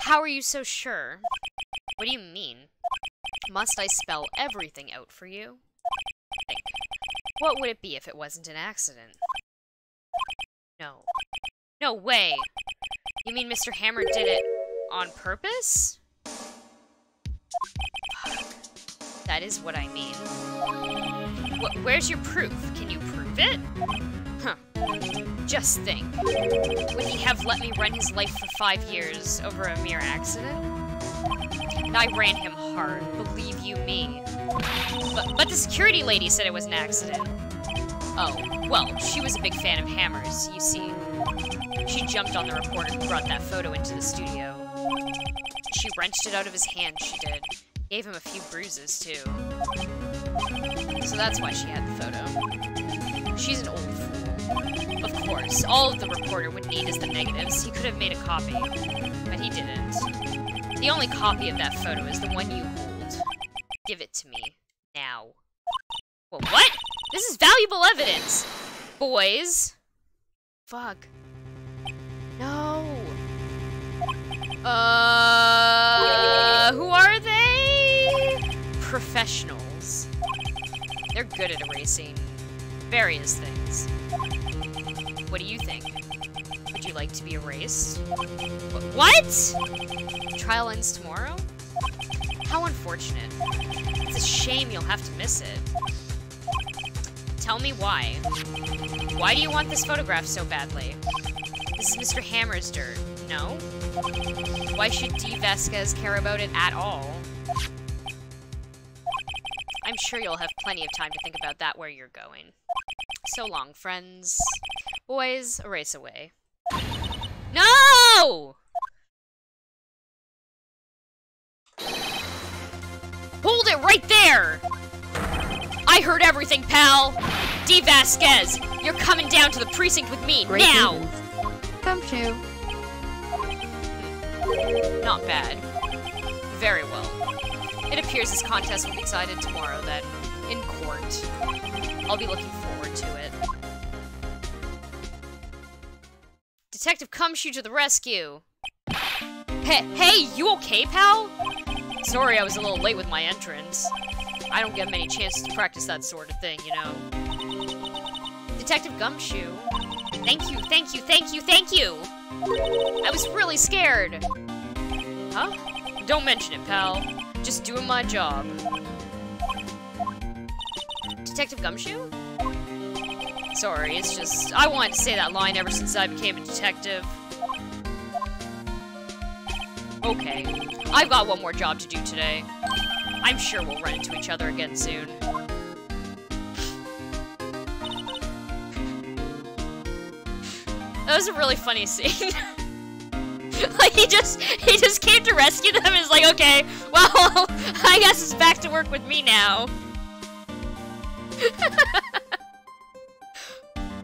How are you so sure? What do you mean? Must I spell everything out for you? Think. What would it be if it wasn't an accident? No. No way! You mean Mr. Hammer did it on purpose? Fuck. That is what I mean. Where's your proof? Can you prove it? Huh. Just think. Would he have let me run his life for 5 years over a mere accident? I ran him hard, believe you me. But the security lady said it was an accident. Oh, well, she was a big fan of hammers, you see. She jumped on the reporter who brought that photo into the studio. She wrenched it out of his hand, she did. Gave him a few bruises, too. So that's why she had the photo. She's an old fool. Of course, all the reporter would need is the negatives. He could have made a copy, but he didn't. The only copy of that photo is the one you hold. Give it to me. Now. Well, what? This is valuable evidence! Boys. Fuck. No. Who are they? Professionals. They're good at erasing various things. What do you think? Would you like to be erased? What? Trial ends tomorrow? How unfortunate. It's a shame you'll have to miss it. Tell me why. Why do you want this photograph so badly? This is Mr. Hammer's dirt, no? Why should D. Vasquez care about it at all? I'm sure you'll have plenty of time to think about that where you're going. So long, friends. Boys, erase away. No! Hold it right there! I heard everything, pal! D. Vasquez, you're coming down to the precinct with me, Great now! Havens. Gumshoe. Not bad. Very well. It appears this contest will be decided tomorrow, then, in court. I'll be looking forward to it. Detective Cumshoe to the rescue! Hey, you okay, pal? Sorry I was a little late with my entrance. I don't get many chances to practice that sort of thing, you know. Detective Gumshoe. Thank you, thank you, thank you, thank you! I was really scared. Huh? Don't mention it, pal. Just doing my job. Detective Gumshoe? Sorry, it's just... I wanted to say that line ever since I became a detective. Okay. I've got one more job to do today. I'm sure we'll run into each other again soon. That was a really funny scene. Like, he just came to rescue them and is like, okay, well, I guess it's back to work with me now.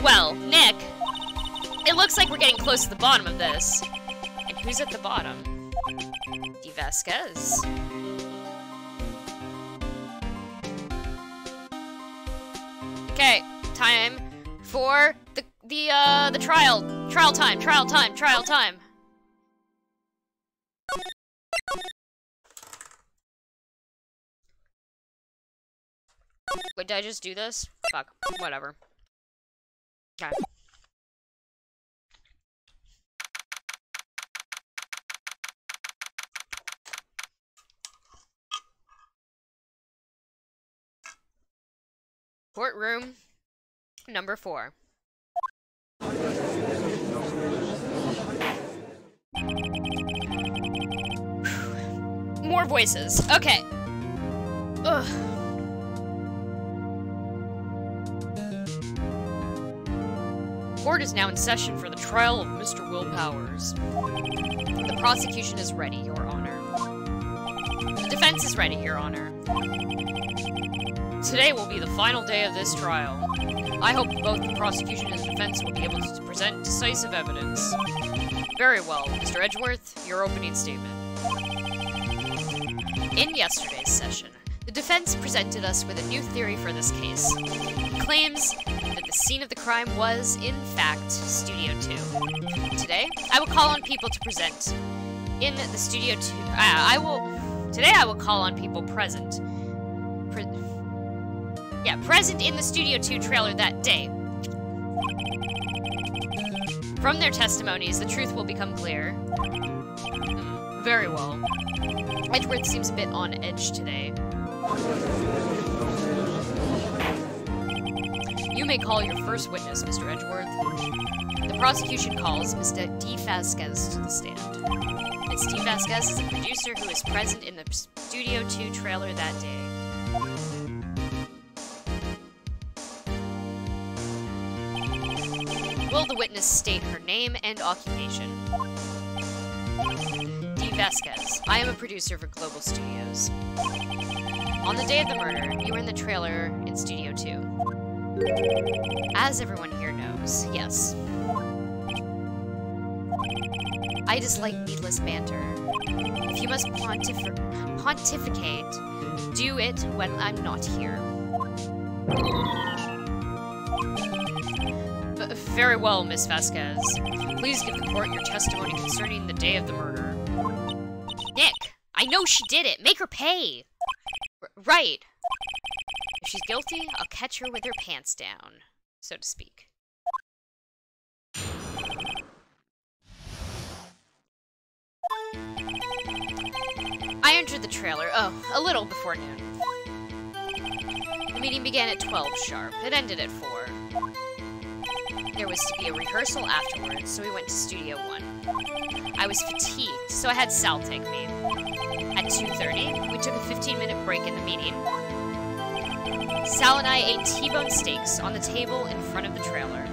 Well, Nick, it looks like we're getting close to the bottom of this. And who's at the bottom? D. Vasquez. Okay, time for the trial. Trial time. Wait, did I just do this? Fuck, whatever. Okay. Courtroom number 4. More voices. Okay. Ugh. Court is now in session for the trial of Mr. Will Powers. The prosecution is ready, Your Honor. The defense is ready, Your Honor. Today will be the final day of this trial. I hope both the prosecution and the defense will be able to present decisive evidence. Very well, Mr. Edgeworth, your opening statement. In yesterday's session, the defense presented us with a new theory for this case. It claims that the scene of the crime was, in fact, Studio 2. Today, I will call on people to present in the Studio 2. Today I will call on people present. Present in the Studio 2 trailer that day. From their testimonies, the truth will become clear. Very well. Edgeworth seems a bit on edge today. You may call your first witness, Mr. Edgeworth. The prosecution calls Mr. D. Vasquez to the stand. Ms. D. Vasquez is a producer who is present in the Studio 2 trailer that day. Will the witness state her name and occupation? D. Vasquez. I am a producer for Global Studios. On the day of the murder, you were in the trailer in Studio 2. As everyone here knows, yes. I dislike needless banter. If you must pontificate, do it when I'm not here. Very well, Miss Vasquez. Please give the court your testimony concerning the day of the murder. Nick! I know she did it! Make her pay! Right. If she's guilty, I'll catch her with her pants down, so to speak. I entered the trailer, a little before noon. The meeting began at 12 sharp. It ended at 4. There was to be a rehearsal afterwards, so we went to Studio 1. I was fatigued, so I had Sal take me. At 2:30, we took a 15-minute break in the meeting. Sal and I ate T-bone steaks on the table in front of the trailer.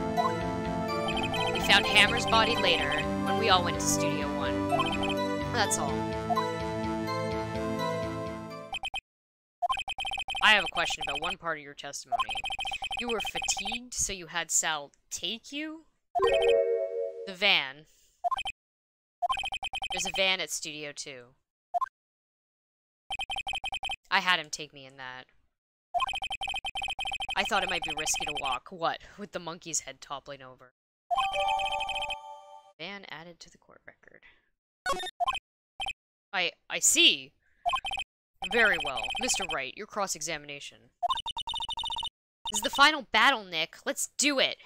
We found Hammer's body later, when we all went to Studio 1. That's all. I have a question about one part of your testimony. You were fatigued, so you had Sal take you? The van. There's a van at Studio 2. I had him take me in that. I thought it might be risky to walk. What? With the monkey's head toppling over. Van added to the court record. I see. Very well. Mr. Wright, your cross-examination. This is the final battle, Nick. Let's do it!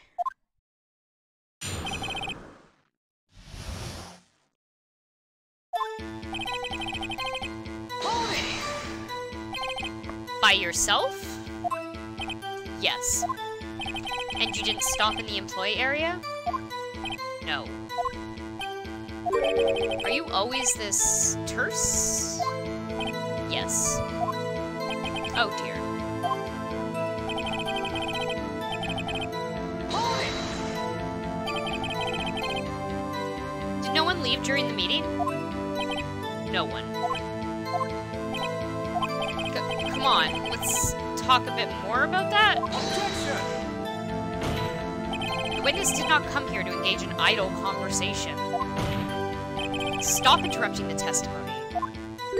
By yourself? Yes. And you didn't stop in the employee area? No. Are you always this terse? Yes. Oh dear. Did no one leave during the meeting? No one. Come on, let's talk a bit more about that. Objection! The witness did not come here to engage in idle conversation. Stop interrupting the testimony.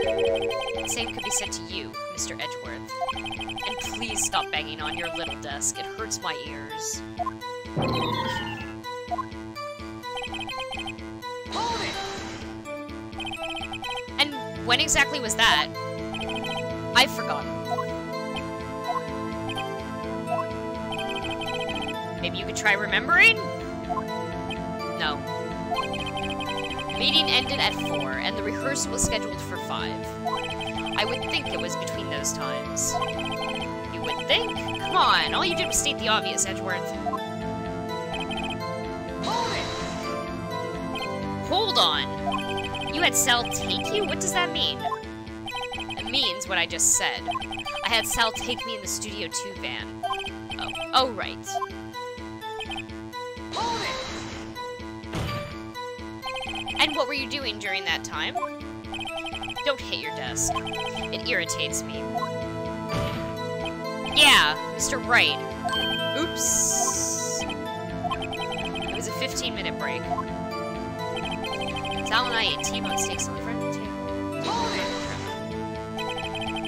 The same could be said to you, Mr. Edgeworth. And please stop banging on your little desk. It hurts my ears. Hold it! And when exactly was that? I've forgotten. Maybe you could try remembering? No. The meeting ended at 4, and the rehearsal was scheduled for 5. I would think it was between those times. You would think? Come on, all you did was state the obvious, Edgeworth. Hold it! Hold on! You had Sal take you? What does that mean? It means what I just said. I had Sal take me in the Studio 2 van. Oh, right. Hold it! And what were you doing during that time? Don't hit your desk. It irritates me. Yeah, Mr. Wright. Oops. It was a 15-minute break. Sal and I ate T-bone steaks on the front of the table. Hold it!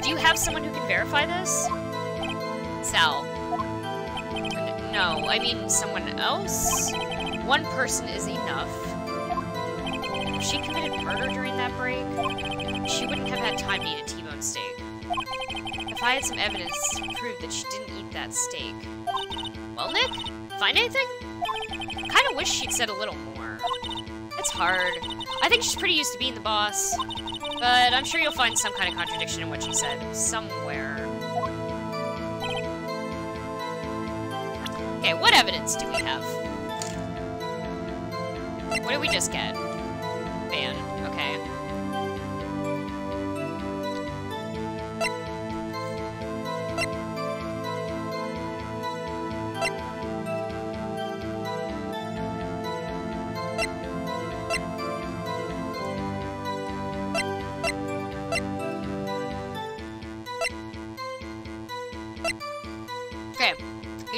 Do you have someone who can verify this? Sal. No, I mean someone else? One person is enough. If she committed murder during that break, she wouldn't have had time to eat a T-bone steak. If I had some evidence to prove that she didn't eat that steak... Well, Nick? Find anything? Kinda wish she'd said a little more. It's hard. I think she's pretty used to being the boss. But I'm sure you'll find some kind of contradiction in what she said. Somewhere. Okay, what evidence do we have? What did we just get? Van. Okay.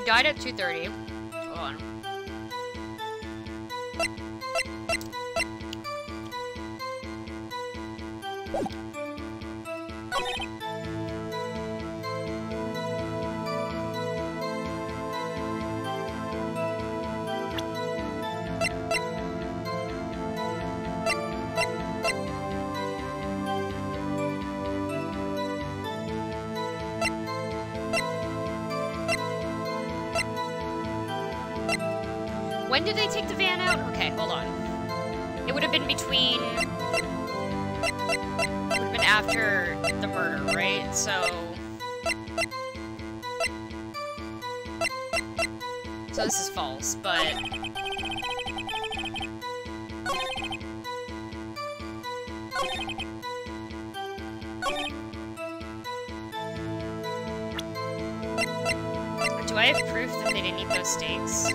died at 2:30. Hold on. When did they take the van out? Okay, hold on. It would have been between... It would have been after the murder, right? So this is false, but... Do I have proof that they didn't eat those steaks?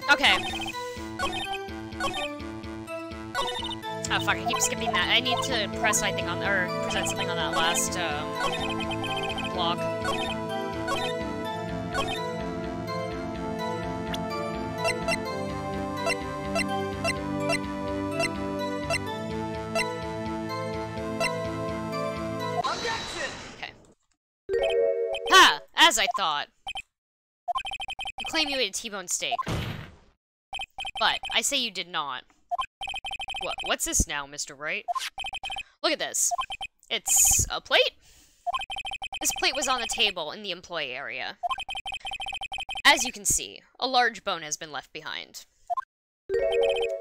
Okay. Oh fuck, I keep skipping that. I need to press, I think, on, or present something on that last, block. Objection! Okay. Ha! As I thought. You claim you ate a T-bone steak. But I say you did not. What's this now, Mr. Wright? Look at this. It's a plate? This plate was on the table in the employee area. As you can see, a large bone has been left behind.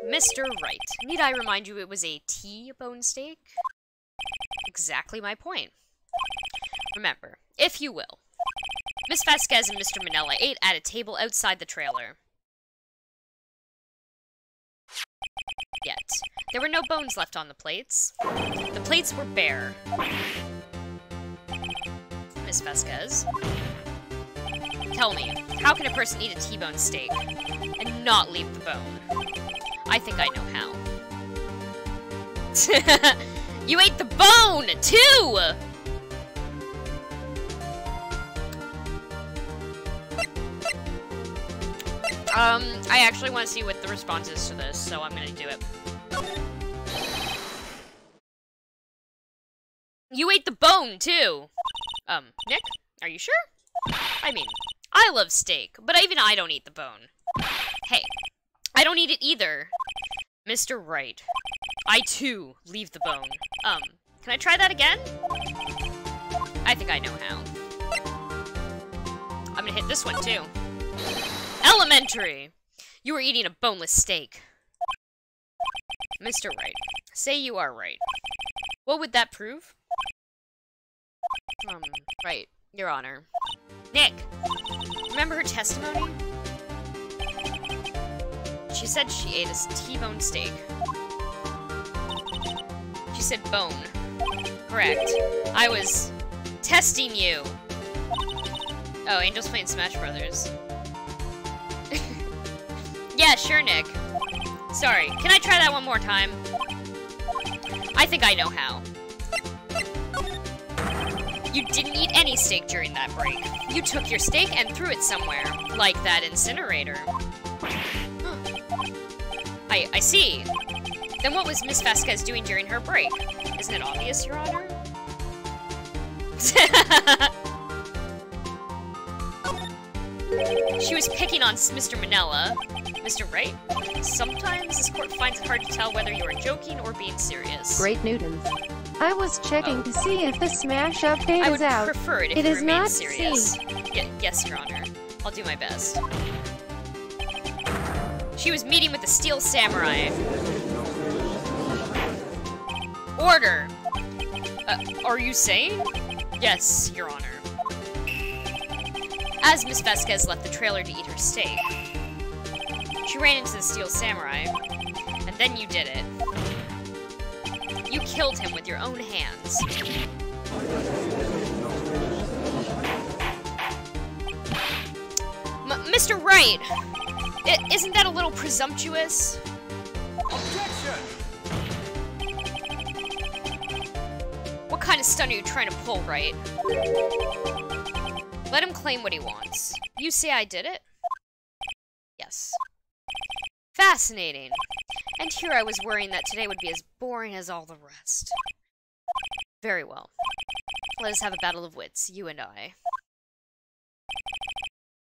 Mr. Wright, need I remind you it was a T-bone steak? Exactly my point. Remember, if you will, Miss Vasquez and Mr. Manella ate at a table outside the trailer. Yet, there were no bones left on the plates. The plates were bare. Miss Vasquez, tell me, how can a person eat a T-bone steak and not leave the bone? I think I know how. You ate the bone, too! I actually want to see what the response is to this, so I'm gonna do it. You ate the bone, too! Nick? Are you sure? I mean, I love steak, but even I don't eat the bone. Hey, I don't eat it either. Mr. Wright, I too leave the bone. Can I try that again? I think I know how. I'm gonna hit this one, too. Elementary! You were eating a boneless steak. Mr. Wright, say you are right. What would that prove? Right, Your Honor. Nick! Remember her testimony? She said she ate a T-bone steak. She said bone. Correct. I was testing you! Oh, Angel's playing Smash Brothers. Yeah, sure, Nick. Sorry, can I try that one more time? I think I know how. You didn't eat any steak during that break. You took your steak and threw it somewhere, like that incinerator. Huh. I see. Then what was Miss Vasquez doing during her break? Isn't it obvious, Your Honor? She was picking on Mr. Manella. Mr. Wright, sometimes this court finds it hard to tell whether you are joking or being serious. Great Newtons. I was checking to see if the Smash update I is would out. prefer it if It you is remain not serious. Yes, Your Honor. I'll do my best. She was meeting with the Steel Samurai. Order! Are you sane? Yes, Your Honor. As Miss Vasquez left the trailer to eat her steak, she ran into the Steel Samurai, and then you did it. You killed him with your own hands. Mr. Wright! Isn't that a little presumptuous? Objection! What kind of stunt are you trying to pull, Wright? Let him claim what he wants. You say I did it? Yes. Fascinating. And here I was worrying that today would be as boring as all the rest. Very well. Let us have a battle of wits, you and I.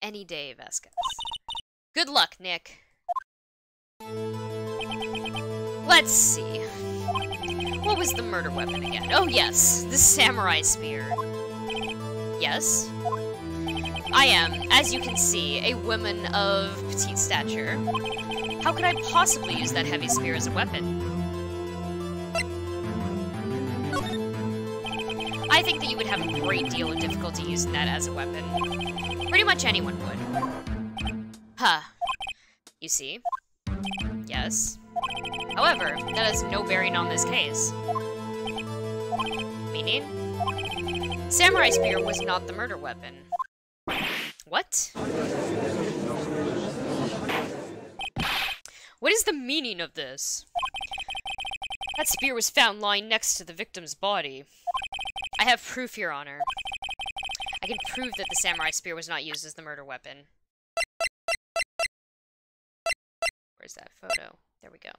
Any day, Vasquez. Good luck, Nick. Let's see. What was the murder weapon again? Oh yes, the samurai spear. Yes? I am, as you can see, a woman of petite stature. How could I possibly use that heavy spear as a weapon? I think that you would have a great deal of difficulty using that as a weapon. Pretty much anyone would. Huh. You see? Yes. However, that has no bearing on this case. Meaning? Samurai spear was not the murder weapon. What? What is the meaning of this? That spear was found lying next to the victim's body. I have proof, Your Honor. I can prove that the samurai spear was not used as the murder weapon. Where's that photo? There we go.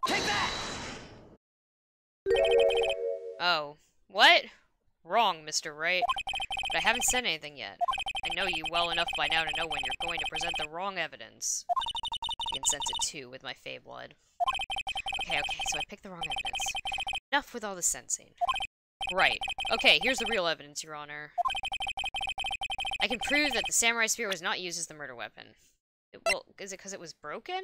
Take that! Oh. What? Wrong, Mr. Wright. But I haven't said anything yet. I know you well enough by now to know when you're going to present the wrong evidence. I can sense it too with my fey blood. Okay, so I picked the wrong evidence. Enough with all the sensing. Right. Okay, here's the real evidence, Your Honor. I can prove that the samurai spear was not used as the murder weapon. Well, is it because it was broken?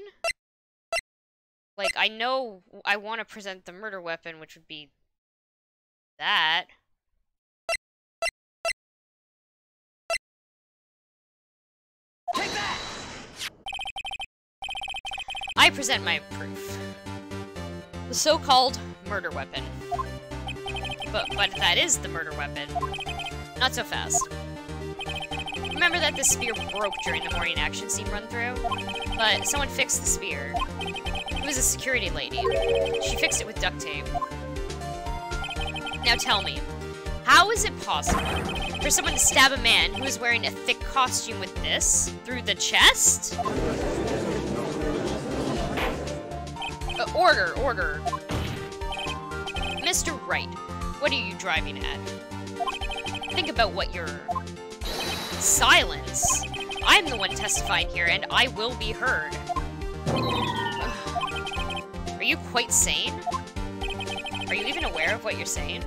Like, I know I want to present the murder weapon, which would be that. Take that! I present my proof. The so-called murder weapon. But that is the murder weapon. Not so fast. Remember that the spear broke during the morning action scene run-through? But someone fixed the spear. It was a security lady. She fixed it with duct tape. Now tell me, how is it possible for someone to stab a man who is wearing a thick costume with this through the chest? Order. Mr. Wright, what are you driving at? Think about what you're... Silence! I'm the one testifying here, and I will be heard. Are you quite sane? Are you even aware of what you're saying?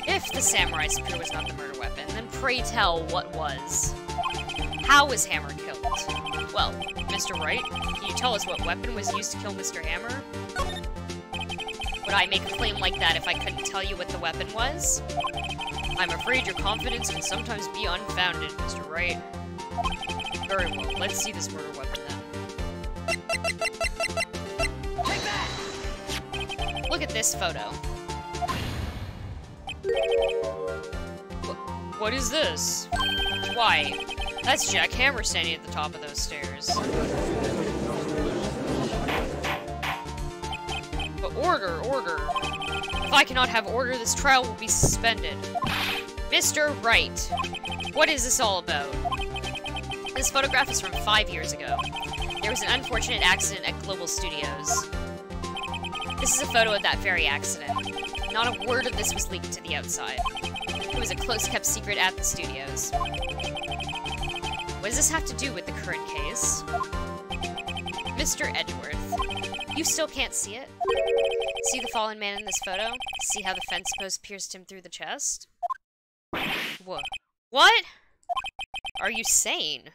If the samurai spear was not the murder weapon, then pray tell what was. How was Hammer killed? Well, Mr. Wright, can you tell us what weapon was used to kill Mr. Hammer? Would I make a claim like that if I couldn't tell you what the weapon was? I'm afraid your confidence can sometimes be unfounded, Mr. Wright. Very well, let's see this murder weapon then. Take that! Look at this photo. What is this? Why, that's Jack Hammer standing at the top of those stairs. But order. If I cannot have order, this trial will be suspended. Mr. Wright, what is this all about? This photograph is from 5 years ago. There was an unfortunate accident at Global Studios. This is a photo of that very accident. Not a word of this was leaked to the outside. It was a close-kept secret at the studios. What does this have to do with the current case? Mr. Edgeworth, you still can't see it? See the fallen man in this photo? See how the fence post pierced him through the chest? What? Are you sane?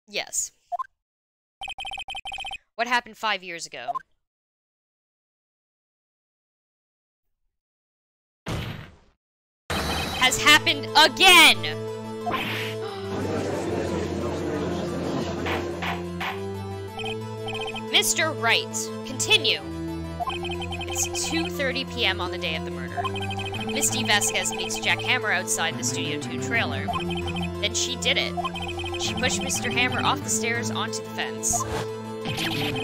Yes. What happened 5 years ago? has happened again! Mr. Wright, continue. It's 2:30 p.m. on the day of the murder. Misty Vasquez meets Jack Hammer outside the Studio 2 trailer. Then she did it. She pushed Mr. Hammer off the stairs onto the fence.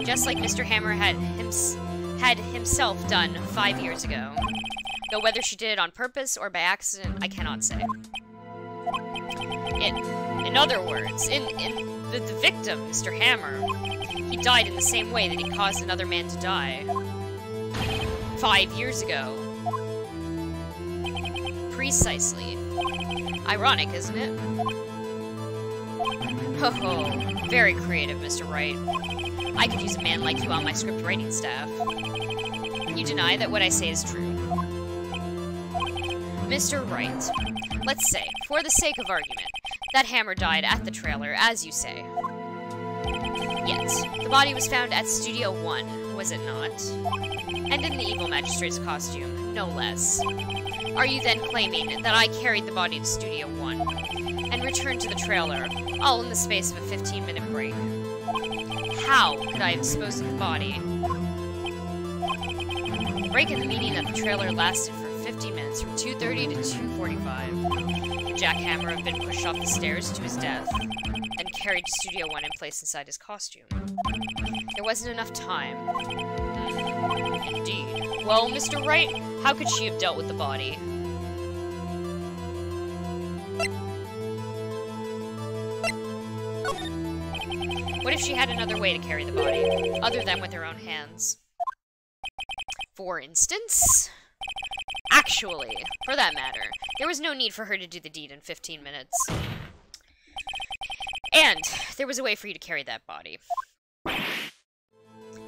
Just like Mr. Hammer had himself done 5 years ago. Though whether she did it on purpose or by accident, I cannot say. In other words, the victim, Mr. Hammer, he died in the same way that he caused another man to die. 5 years ago. Precisely. Ironic, isn't it? Ho ho. Very creative, Mr. Wright. I could use a man like you on my script writing staff. You deny that what I say is true. Mr. Wright, let's say, for the sake of argument, that Hammer died at the trailer, as you say. Yet, the body was found at Studio 1, was it not? And in the evil magistrate's costume, no less. Are you then claiming that I carried the body to Studio 1, and returned to the trailer, all in the space of a 15-minute break? How could I have disposed of the body? The break in the meeting at the trailer lasted for 50 minutes, from 2:30 to 2:45. Jack Hammer had been pushed off the stairs to his death, then carried to Studio 1 and placed inside his costume. There wasn't enough time. Indeed. Well, Mr. Wright, how could she have dealt with the body? What if she had another way to carry the body, other than with her own hands? For instance? Actually, for that matter, there was no need for her to do the deed in 15 minutes. And there was a way for you to carry that body.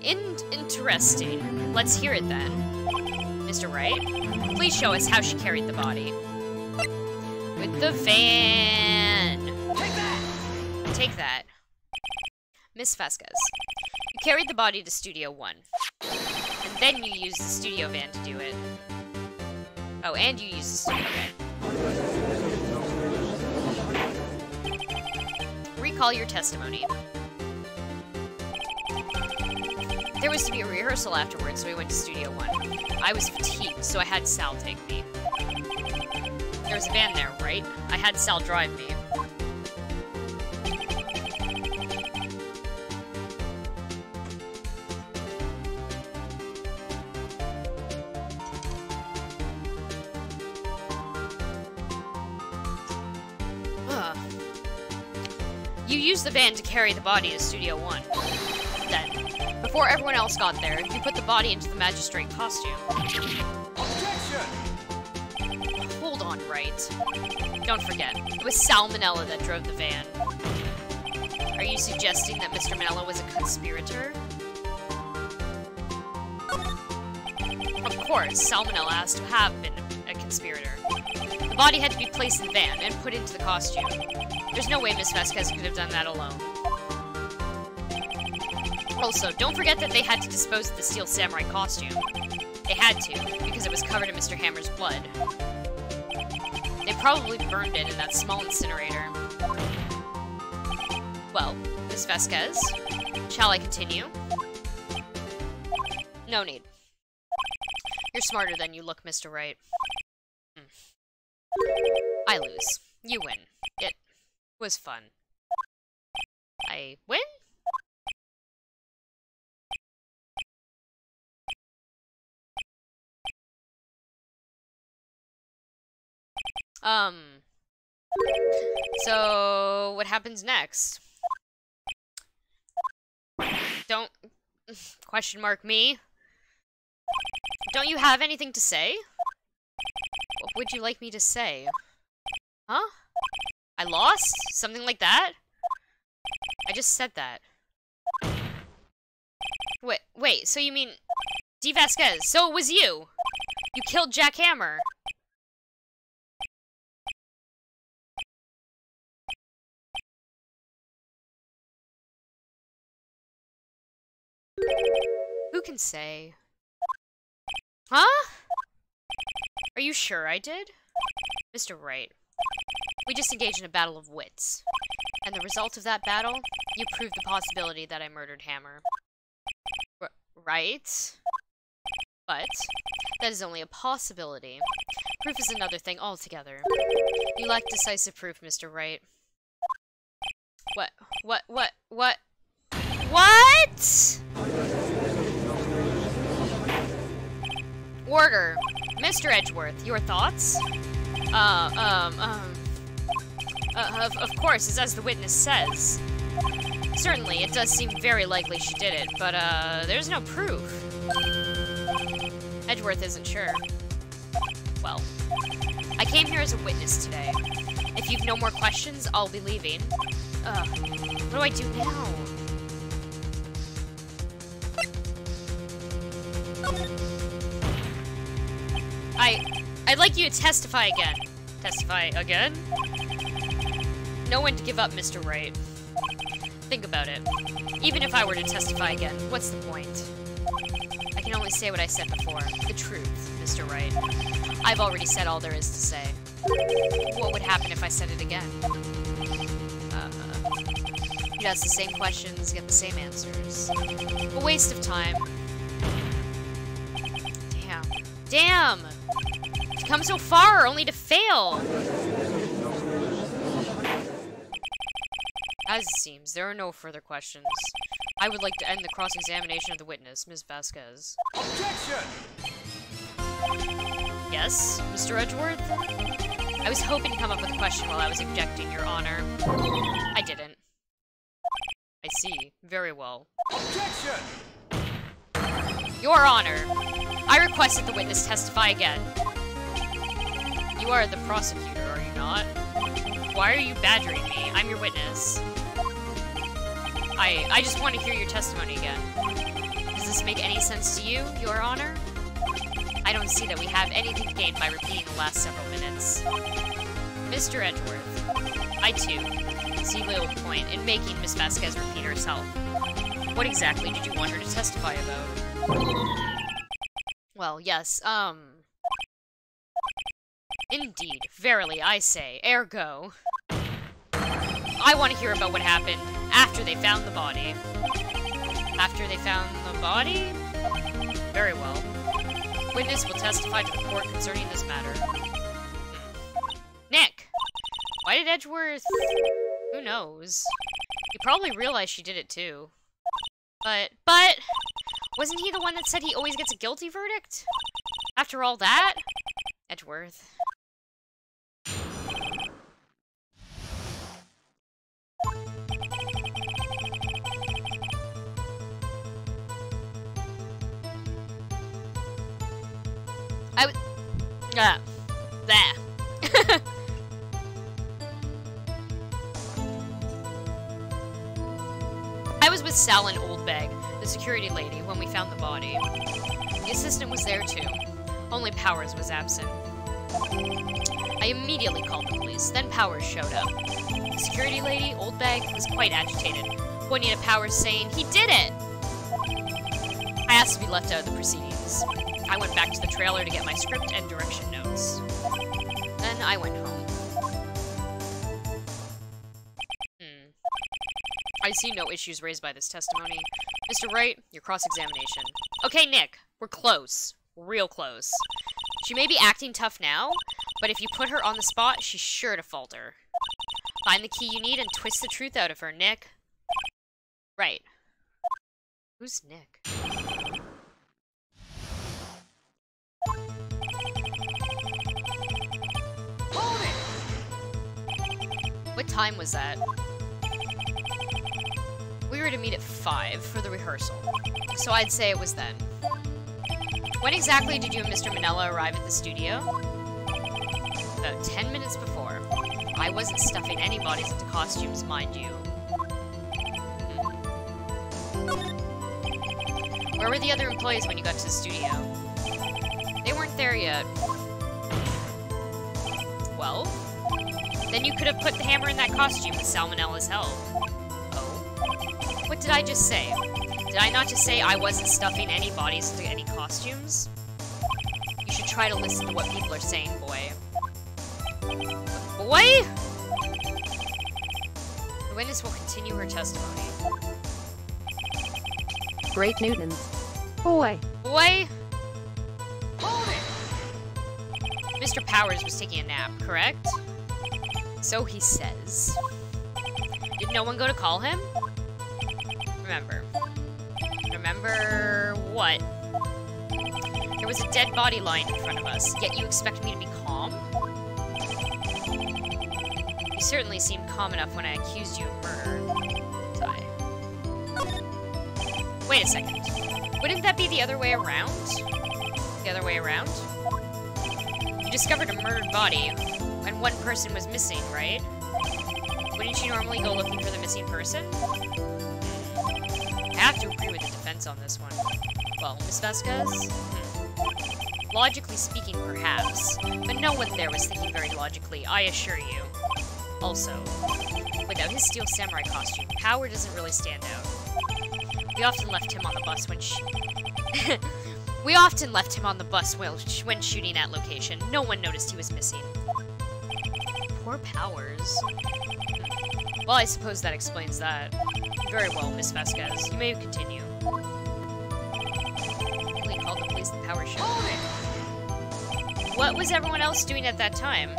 Interesting. Let's hear it then. Mr. Wright, please show us how she carried the body. With the van. Take that! Take that. Miss Vasquez, you carried the body to Studio 1. And then you used the studio van to do it. Oh, and you used the studio van. Recall your testimony. There was to be a rehearsal afterwards, so we went to Studio 1. I was fatigued, so I had Sal take me. There was a van there, right? I had Sal drive me. You used the van to carry the body to Studio 1. Then, before everyone else got there, you put the body into the magistrate costume. Objection! Hold on, Wright. Don't forget, it was Sal Manella that drove the van. Are you suggesting that Mr. Manella was a conspirator? Of course, Sal Manella has to have been a conspirator. The body had to be placed in the van and put into the costume. There's no way Miss Vasquez could have done that alone. Also, don't forget that they had to dispose of the Steel Samurai costume. They had to, because it was covered in Mr. Hammer's blood. They probably burned it in that small incinerator. Well, Miss Vasquez, shall I continue? No need. You're smarter than you look, Mr. Wright. I lose. You win. It was fun. I win? So, what happens next? Don't question mark me. Don't you have anything to say? What would you like me to say? Huh? I lost? Something like that? I just said that. Wait, so you mean... D. Vasquez, so it was you! You killed Jack Hammer! Who can say? Huh? Are you sure I did? Mr. Wright, we just engaged in a battle of wits. And the result of that battle, you proved the possibility that I murdered Hammer. Right? But that is only a possibility. Proof is another thing altogether. You lack decisive proof, Mr. Wright. What? Warder, Mr. Edgeworth, your thoughts? Of course, it's as the witness says. Certainly, it does seem very likely she did it, but, there's no proof. Edgeworth isn't sure. Well, I came here as a witness today. If you've no more questions, I'll be leaving. What do I do now? I'd like you to testify again. Testify again? No one to give up, Mr. Wright. Think about it. Even if I were to testify again, what's the point? I can only say what I said before. The truth, Mr. Wright. I've already said all there is to say. What would happen if I said it again? You'd ask the same questions, get the same answers. A waste of time. Damn! To come so far, only to fail! As it seems, there are no further questions. I would like to end the cross-examination of the witness, Ms. Vasquez. Objection! Yes, Mr. Edgeworth? I was hoping to come up with a question while I was objecting, Your Honor. I didn't. I see. Very well. Objection! Your Honor, I request that the witness testify again. You are the prosecutor, are you not? Why are you badgering me? I'm your witness. I just want to hear your testimony again. Does this make any sense to you, Your Honor? I don't see that we have anything gained by repeating the last several minutes. Mr. Edgeworth, I too see little point in making Miss Vasquez repeat herself. What exactly did you want her to testify about? Well, yes, indeed, verily, I say, ergo. I want to hear about what happened after they found the body. After they found the body? Very well. Witness will testify to the court concerning this matter. Nick! Why did Edgeworth... Who knows? He probably realized she did it too. But... Wasn't he the one that said he always gets a guilty verdict? After all that? Edgeworth. There. I was with Sal and Oldbag, the security lady, when we found the body. The assistant was there too. Only Powers was absent. I immediately called the police, then Powers showed up. The security lady, Oldbag, was quite agitated, pointing at Powers saying, "He did it!" I asked to be left out of the proceedings. I went back to the trailer to get my script and direction notes. Then I went home. I see no issues raised by this testimony. Mr. Wright, your cross-examination. Okay, Nick, we're close. Real close. She may be acting tough now, but if you put her on the spot, she's sure to falter. Find the key you need and twist the truth out of her, Nick. Right. Who's Nick? What time was that? We were to meet at 5 for the rehearsal, so I'd say it was then. When exactly did you and Mr. Manella arrive at the studio? About 10 minutes before. I wasn't stuffing any bodies into costumes, mind you. Where were the other employees when you got to the studio? They weren't there yet. Well, then you could have put the hammer in that costume with Salmonella's help. Oh? What did I just say? Did I not just say I wasn't stuffing any bodies into any costumes? You should try to listen to what people are saying, boy. Boy? The witness will continue her testimony. Great Newtons. Boy. Boy? Hold it! Mr. Powers was taking a nap, correct? So he says. Did no one go to call him? Remember. Remember what? There was a dead body lying in front of us, yet you expect me to be calm? You certainly seemed calm enough when I accused you of murder. Sigh. Wait a second. Wouldn't that be the other way around? The other way around? You discovered a murdered body, and one person was missing, right? Wouldn't you normally go looking for the missing person? I have to agree with the defense on this one. Well, Miss Vasquez? Logically speaking, perhaps. But no one there was thinking very logically, I assure you. Also, without his steel samurai costume, Power doesn't really stand out. We often left him on the bus when we often left him on the bus when shooting at location. No one noticed he was missing. Poor Powers. Well, I suppose that explains that. Very well, Miss Vasquez. You may continue. He called the police and Powers showed up. What was everyone else doing at that time?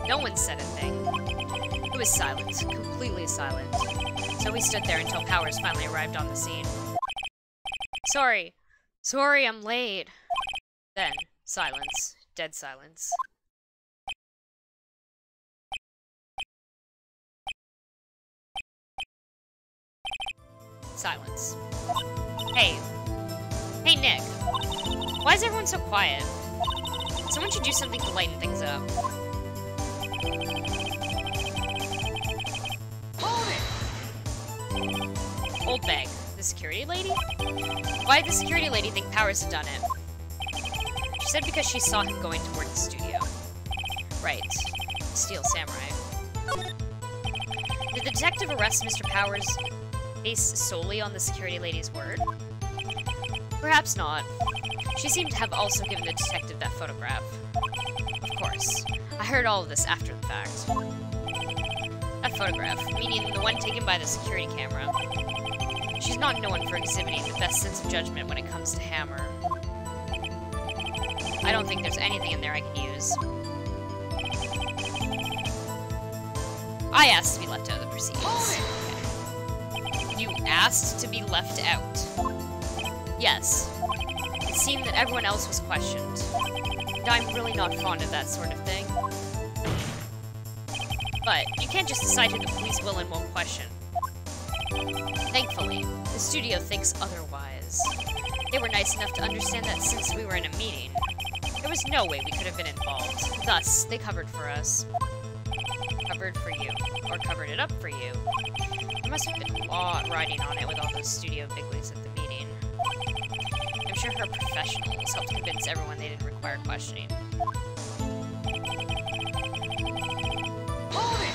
No one said a thing. It was silent. Completely silent. So we stood there until Powers finally arrived on the scene. Sorry. Sorry, I'm late. Then, silence. Dead silence. Silence. Hey. Hey, Nick. Why is everyone so quiet? Someone should do something to lighten things up. Hold it! Old bag. The security lady? Why did the security lady think Powers had done it? She said because she saw him going toward the studio. Right. Steel Samurai. Did the detective arrest Mr. Powers based solely on the security lady's word? Perhaps not. She seemed to have also given the detective that photograph. Of course. I heard all of this after the fact. That photograph, meaning the one taken by the security camera. She's not known for exhibiting the best sense of judgment when it comes to Hammer. I don't think there's anything in there I can use. I asked to be left out of the proceedings. Okay. You asked to be left out? Yes. It seemed that everyone else was questioned. And I'm really not fond of that sort of thing. But you can't just decide who the police will and won't question. Thankfully, the studio thinks otherwise. They were nice enough to understand that since we were in a meeting, there was no way we could have been involved. Thus, they covered for us. Covered for you. Or covered it up for you. There must have been a lot riding on it with all those studio bigwigs at the meeting. I'm sure her professionals helped convince everyone they didn't require questioning. Hold it!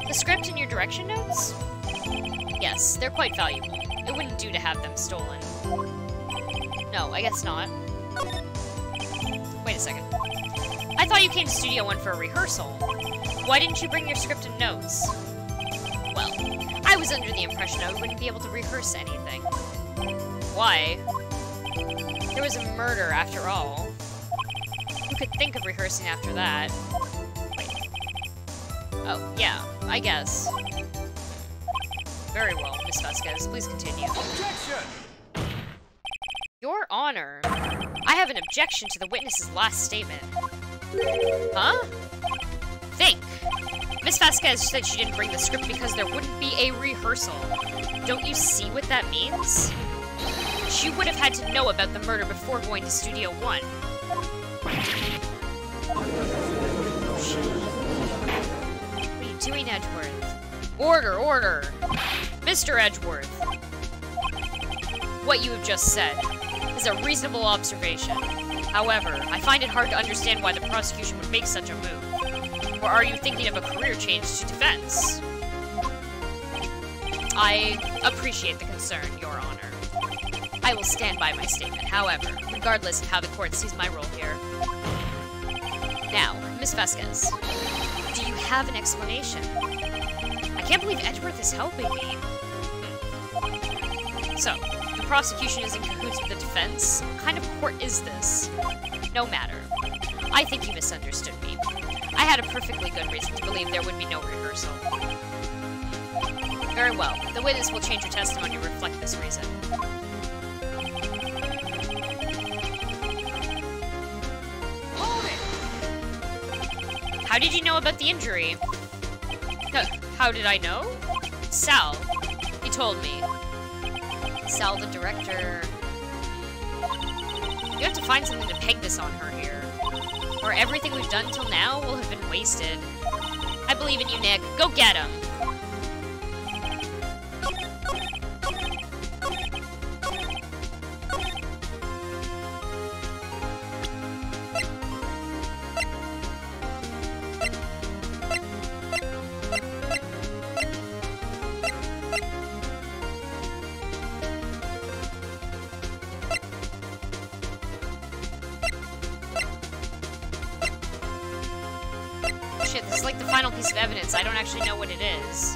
The script and your direction notes? Yes, they're quite valuable. It wouldn't do to have them stolen. No, I guess not. Wait a second. I thought you came to Studio 1 for a rehearsal. Why didn't you bring your script and notes? Well, I was under the impression I wouldn't be able to rehearse anything. Why? There was a murder after all. Who could think of rehearsing after that? Wait. Oh, yeah, I guess. Very well, Miss Vasquez, please continue. Objection! Your Honor, I have an objection to the witness's last statement. Huh? Think. Miss Vasquez said she didn't bring the script because there wouldn't be a rehearsal. Don't you see what that means? She would have had to know about the murder before going to Studio 1. What are you doing, Edgeworth? Order, order! Mr. Edgeworth! What you have just said is a reasonable observation. However, I find it hard to understand why the prosecution would make such a move. Or are you thinking of a career change to defense? I appreciate the concern, Your Honor. I will stand by my statement, however, regardless of how the court sees my role here. Now, Miss Vasquez, do you have an explanation? I can't believe Edgeworth is helping me. So, the prosecution is in cahoots with the defense? What kind of court is this? No matter. I think you misunderstood me. I had a perfectly good reason to believe there would be no rehearsal. Very well. The witness will change her testimony to reflect this reason. Hold it! How did you know about the injury? How did I know? Sal. He told me. Sal, the director. You have to find something to peg this on her here. Or everything we've done till now will have been wasted. I believe in you, Nick. Go get him! Shit, this is like the final piece of evidence. I don't actually know what it is.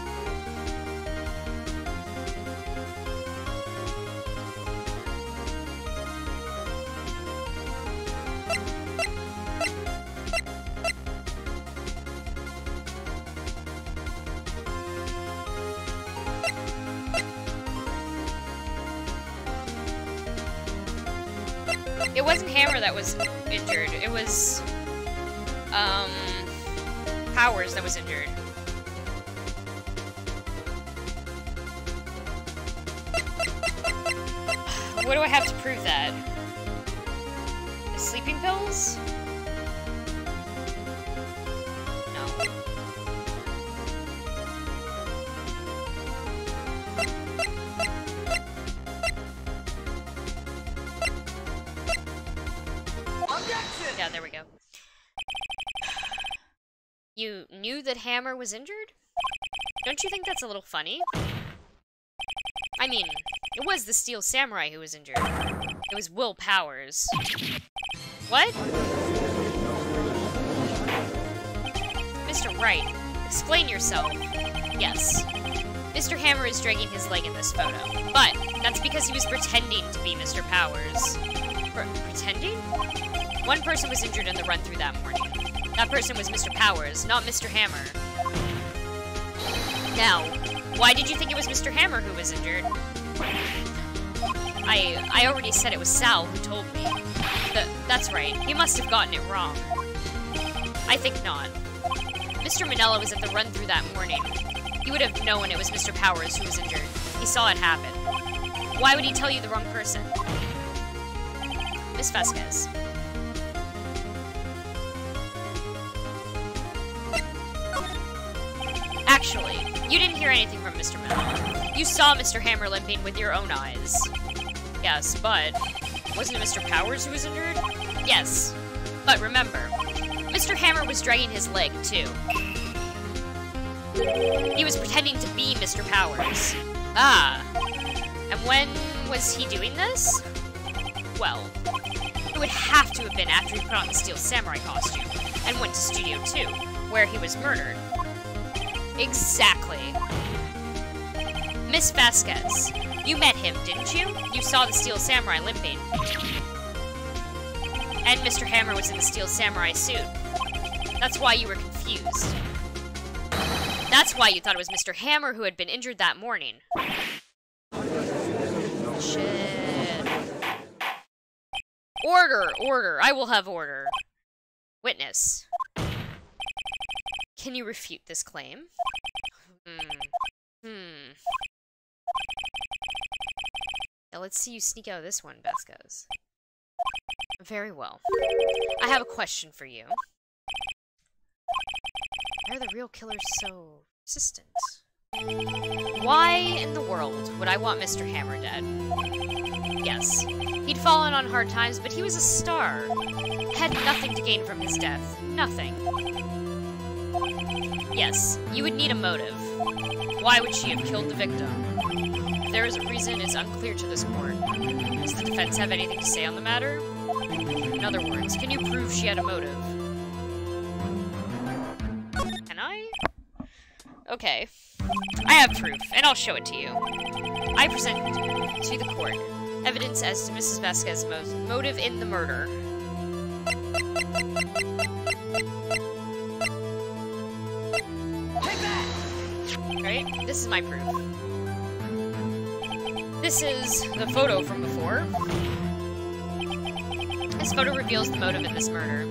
It wasn't Hammer that was injured. It was, Powers that was injured. What do I have to prove that? The sleeping pills? No. Objection! Yeah, there we go. You knew that Hammer was injured? Don't you think that's a little funny? I mean, it was the Steel Samurai who was injured. It was Will Powers. What? Mr. Wright, explain yourself. Yes. Mr. Hammer is dragging his leg in this photo, but that's because he was pretending to be Mr. Powers. Pretending? One person was injured in the run-through that morning. That person was Mr. Powers, not Mr. Hammer. Now, why did you think it was Mr. Hammer who was injured? I already said it was Sal who told me. That's right. He must have gotten it wrong. I think not. Mr. Manella was at the run-through that morning. He would have known it was Mr. Powers who was injured. He saw it happen. Why would he tell you the wrong person? Miss Vasquez. Actually, you didn't hear anything from Mr. Manella. You saw Mr. Hammer limping with your own eyes. Yes, but wasn't it Mr. Powers who was injured? Yes, but remember, Mr. Hammer was dragging his leg, too. He was pretending to be Mr. Powers. Ah, and when was he doing this? Well, it would have to have been after he put on the Steel Samurai costume and went to Studio 2, where he was murdered. Exactly. Miss Vasquez, you met him, didn't you? You saw the Steel Samurai limping. And Mr. Hammer was in the Steel Samurai suit. That's why you were confused. That's why you thought it was Mr. Hammer who had been injured that morning. Shit. Order! Order! I will have order. Witness. Can you refute this claim? Now let's see you sneak out of this one, Vasquez. Very well. I have a question for you. Why are the real killers so persistent? Why in the world would I want Mr. Hammer dead? Yes, he'd fallen on hard times, but he was a star. Had nothing to gain from his death. Nothing. Yes, you would need a motive. Why would she have killed the victim? If there is a reason, it's unclear to this court. Does the defense have anything to say on the matter? In other words, can you prove she had a motive? Okay. I have proof, and I'll show it to you. I present to the court evidence as to Mrs. Vasquez's motive in the murder. Take that! Right? This is my proof. This is the photo from before. This photo reveals the motive in this murder.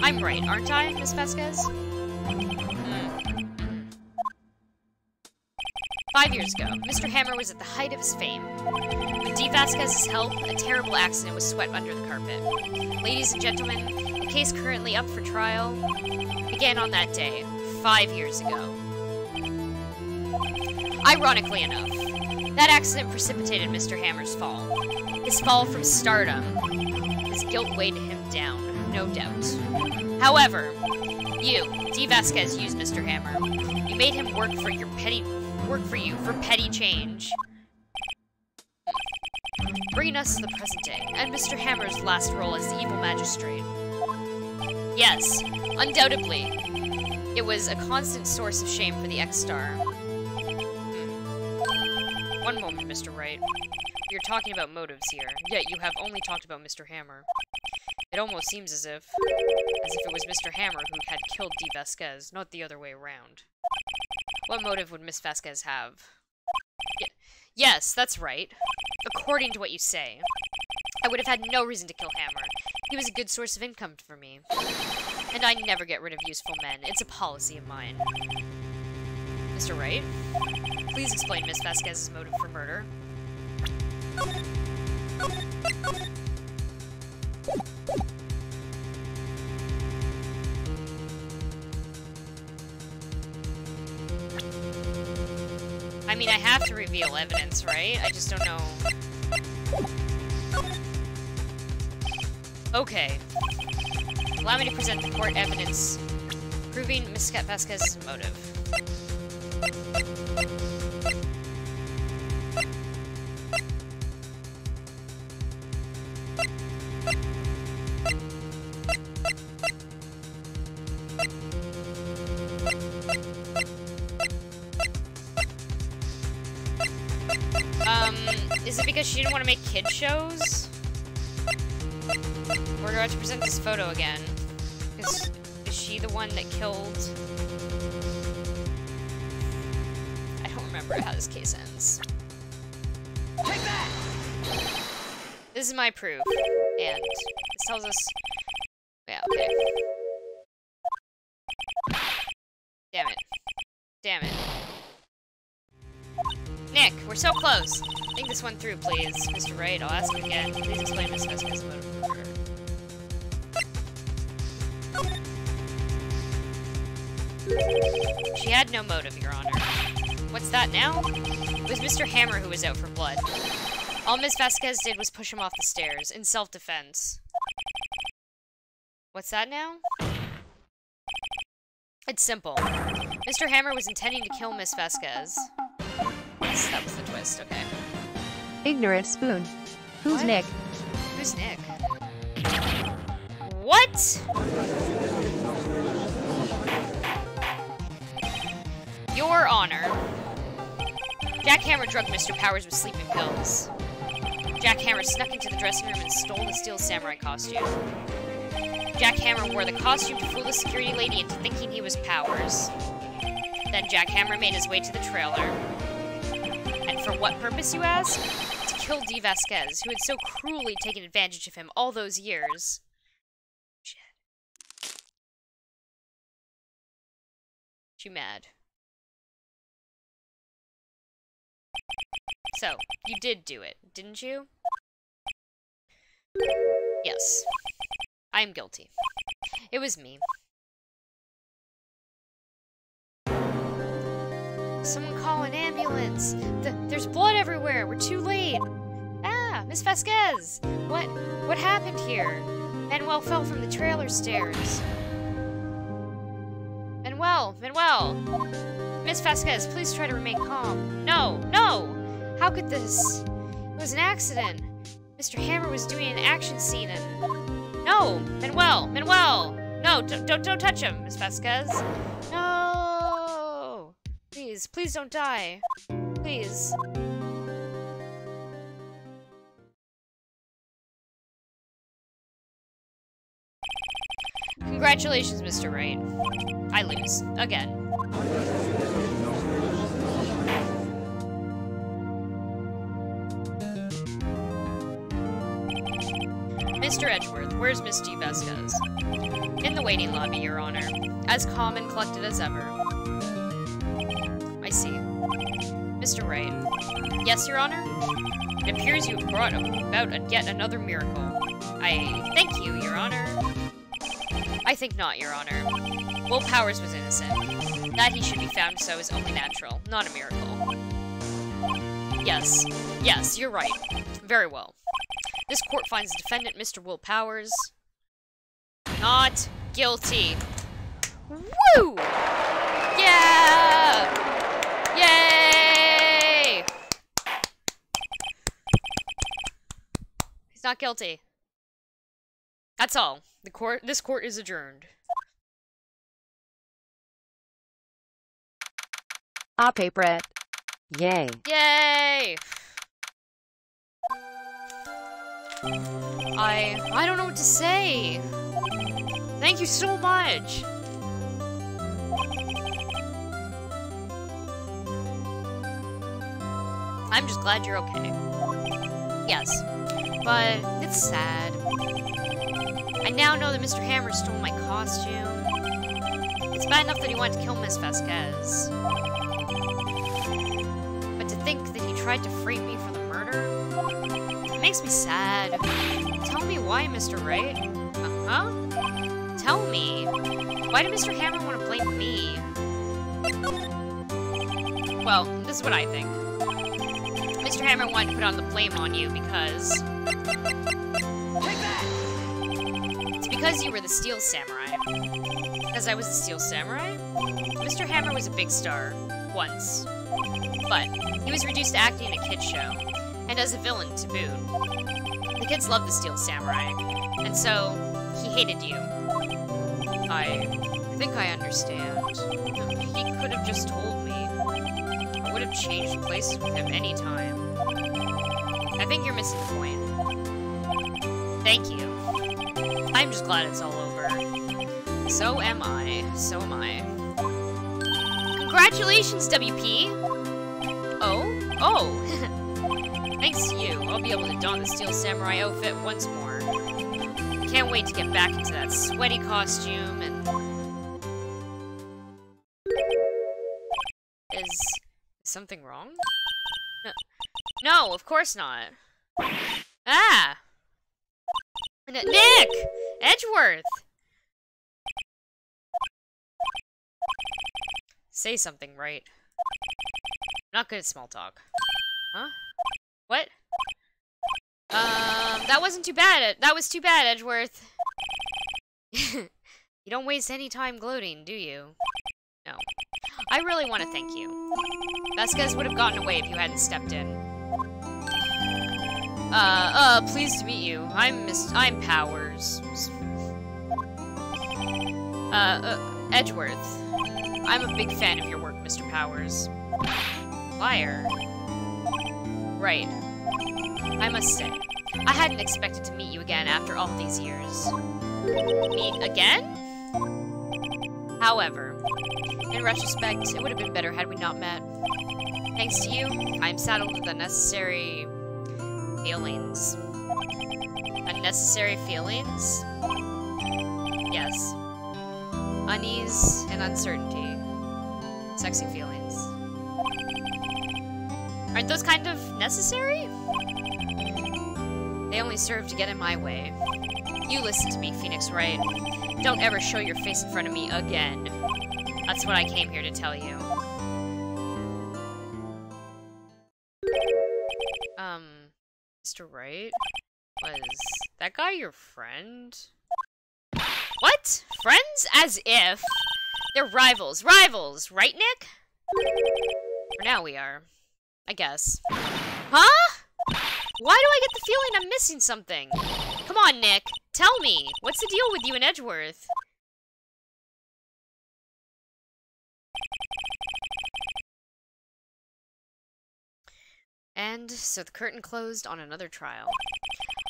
I'm right, aren't I, Miss Vasquez? 5 years ago, Mr. Hammer was at the height of his fame. With D. Vasquez's help, a terrible accident was swept under the carpet. Ladies and gentlemen, the case currently up for trial began on that day, 5 years ago. Ironically enough, that accident precipitated Mr. Hammer's fall. His fall from stardom. His guilt weighed him down, no doubt. However, you, D. Vasquez, used Mr. Hammer. You made him work for you for petty change. Bringing us to the present day, and Mr. Hammer's last role as the evil magistrate. Yes, undoubtedly, it was a constant source of shame for the ex-star. One moment, Mr. Wright. You're talking about motives here, yet you have only talked about Mr. Hammer. It almost seems as if it was Mr. Hammer who had killed D. Vasquez, not the other way around. What motive would Miss Vasquez have? Yes, that's right. According to what you say. I would have had no reason to kill Hammer. He was a good source of income for me. And I never get rid of useful men. It's a policy of mine. Mr. Wright? Please explain Miss Vasquez's motive for murder. I mean, I have to reveal evidence, right? I just don't know. Okay. Allow me to present the court evidence proving Miss Vasquez's motive. Is it because she didn't want to make kid shows? Or do I have to present this photo again? Is she the one that killed... I don't remember how this case ends. Take that! This is my proof. And this tells us... Yeah, okay. Damn it. Damn it. Nick, we're so close. Think this one through, please. Mr. Wright, I'll ask you again. Please explain Miss Vasquez's motive for murder. She had no motive, Your Honor. What's that now? It was Mr. Hammer who was out for blood. All Miss Vasquez did was push him off the stairs, in self-defense. What's that now? It's simple. Mr. Hammer was intending to kill Miss Vasquez. That was the twist, okay. Ignorant spoon. Who's What? Nick? Who's Nick? What? Your Honor. Jack Hammer drugged Mr. Powers with sleeping pills. Jack Hammer snuck into the dressing room and stole the steel samurai costume. Jack Hammer wore the costume to fool the security lady into thinking he was Powers. Then Jack Hammer made his way to the trailer. And for what purpose, you ask? To kill D. Vasquez, who had so cruelly taken advantage of him all those years. Shit. She mad. So, you did do it, didn't you? Yes. I am guilty. It was me. Someone call an ambulance. There's blood everywhere. We're too late. Ah, Miss Vasquez. What happened here? Manuel fell from the trailer stairs. Manuel. Miss Vasquez, please try to remain calm. No. How could this? It was an accident. Mr. Hammer was doing an action scene and... No, Manuel. No. No, don't touch him, Miss Vasquez. No! Please, please don't die. Please. Congratulations, Mr. Wright. I lose. Again. Mr. Edgeworth, where's Miss G. Vasquez? In the waiting lobby, Your Honor. As calm and collected as ever. I see. Mr. Wright. Yes, Your Honor? It appears you have brought about yet another miracle. I thank you, Your Honor. I think not, Your Honor. Will Powers was innocent. That he should be found so is only natural, not a miracle. Yes. Yes, you're right. Very well. This court finds the defendant, Mr. Will Powers, not guilty. Woo! Yeah! Yay! He's not guilty. That's all. This court is adjourned. Okay, Brett. Yay. Yay! I don't know what to say. Thank you so much. I'm just glad you're okay. Yes, but it's sad. I now know that Mr. Hammer stole my costume. It's bad enough that he wanted to kill Miss Vasquez. But to think that he tried to frame me for the murder? It makes me sad. Tell me why, Mr. Wright. Uh-huh? Tell me. Why did Mr. Hammer want to blame me? Well, this is what I think. Mr. Hammer wanted to put on the blame on you because... Take that! It's because you were the Steel Samurai. Because I was the Steel Samurai? Mr. Hammer was a big star. Once. But he was reduced to acting in a kid's show. And as a villain, to boot. The kids loved the Steel Samurai. And so, he hated you. I think I understand. He could have just told me. I would have changed places with him any time. I think you're missing the point. Thank you. I'm just glad it's all over. So am I. So am I. Congratulations, WP! Oh? Oh! Thanks to you, I'll be able to don the Steel Samurai outfit once more. Can't wait to get back into that sweaty costume and... Is something wrong? No, of course not. Ah! Nick! Edgeworth! Say something, right? Not good at small talk. Huh? What? That wasn't too bad. That was too bad, Edgeworth. You don't waste any time gloating, do you? No. I really want to thank you. Vasquez would have gotten away if you hadn't stepped in. Pleased to meet you. I'm Powers. Edgeworth. I'm a big fan of your work, Mr. Powers. Liar. Right. I must say, I hadn't expected to meet you again after all these years. Meet again? However, in retrospect, it would have been better had we not met. Thanks to you, I'm saddled with unnecessary... feelings. Unnecessary feelings? Yes. Unease and uncertainty. Sexy feelings. Aren't those kind of necessary? They only serve to get in my way. You listen to me, Phoenix Wright. Don't ever show your face in front of me again. That's what I came here to tell you. Mr. Wright? Was that guy your friend? What? Friends? As if. They're rivals. Rivals! Right, Nick? For now we are. I guess. Huh? Why do I get the feeling I'm missing something? Come on, Nick. Tell me. What's the deal with you and Edgeworth? And so the curtain closed on another trial.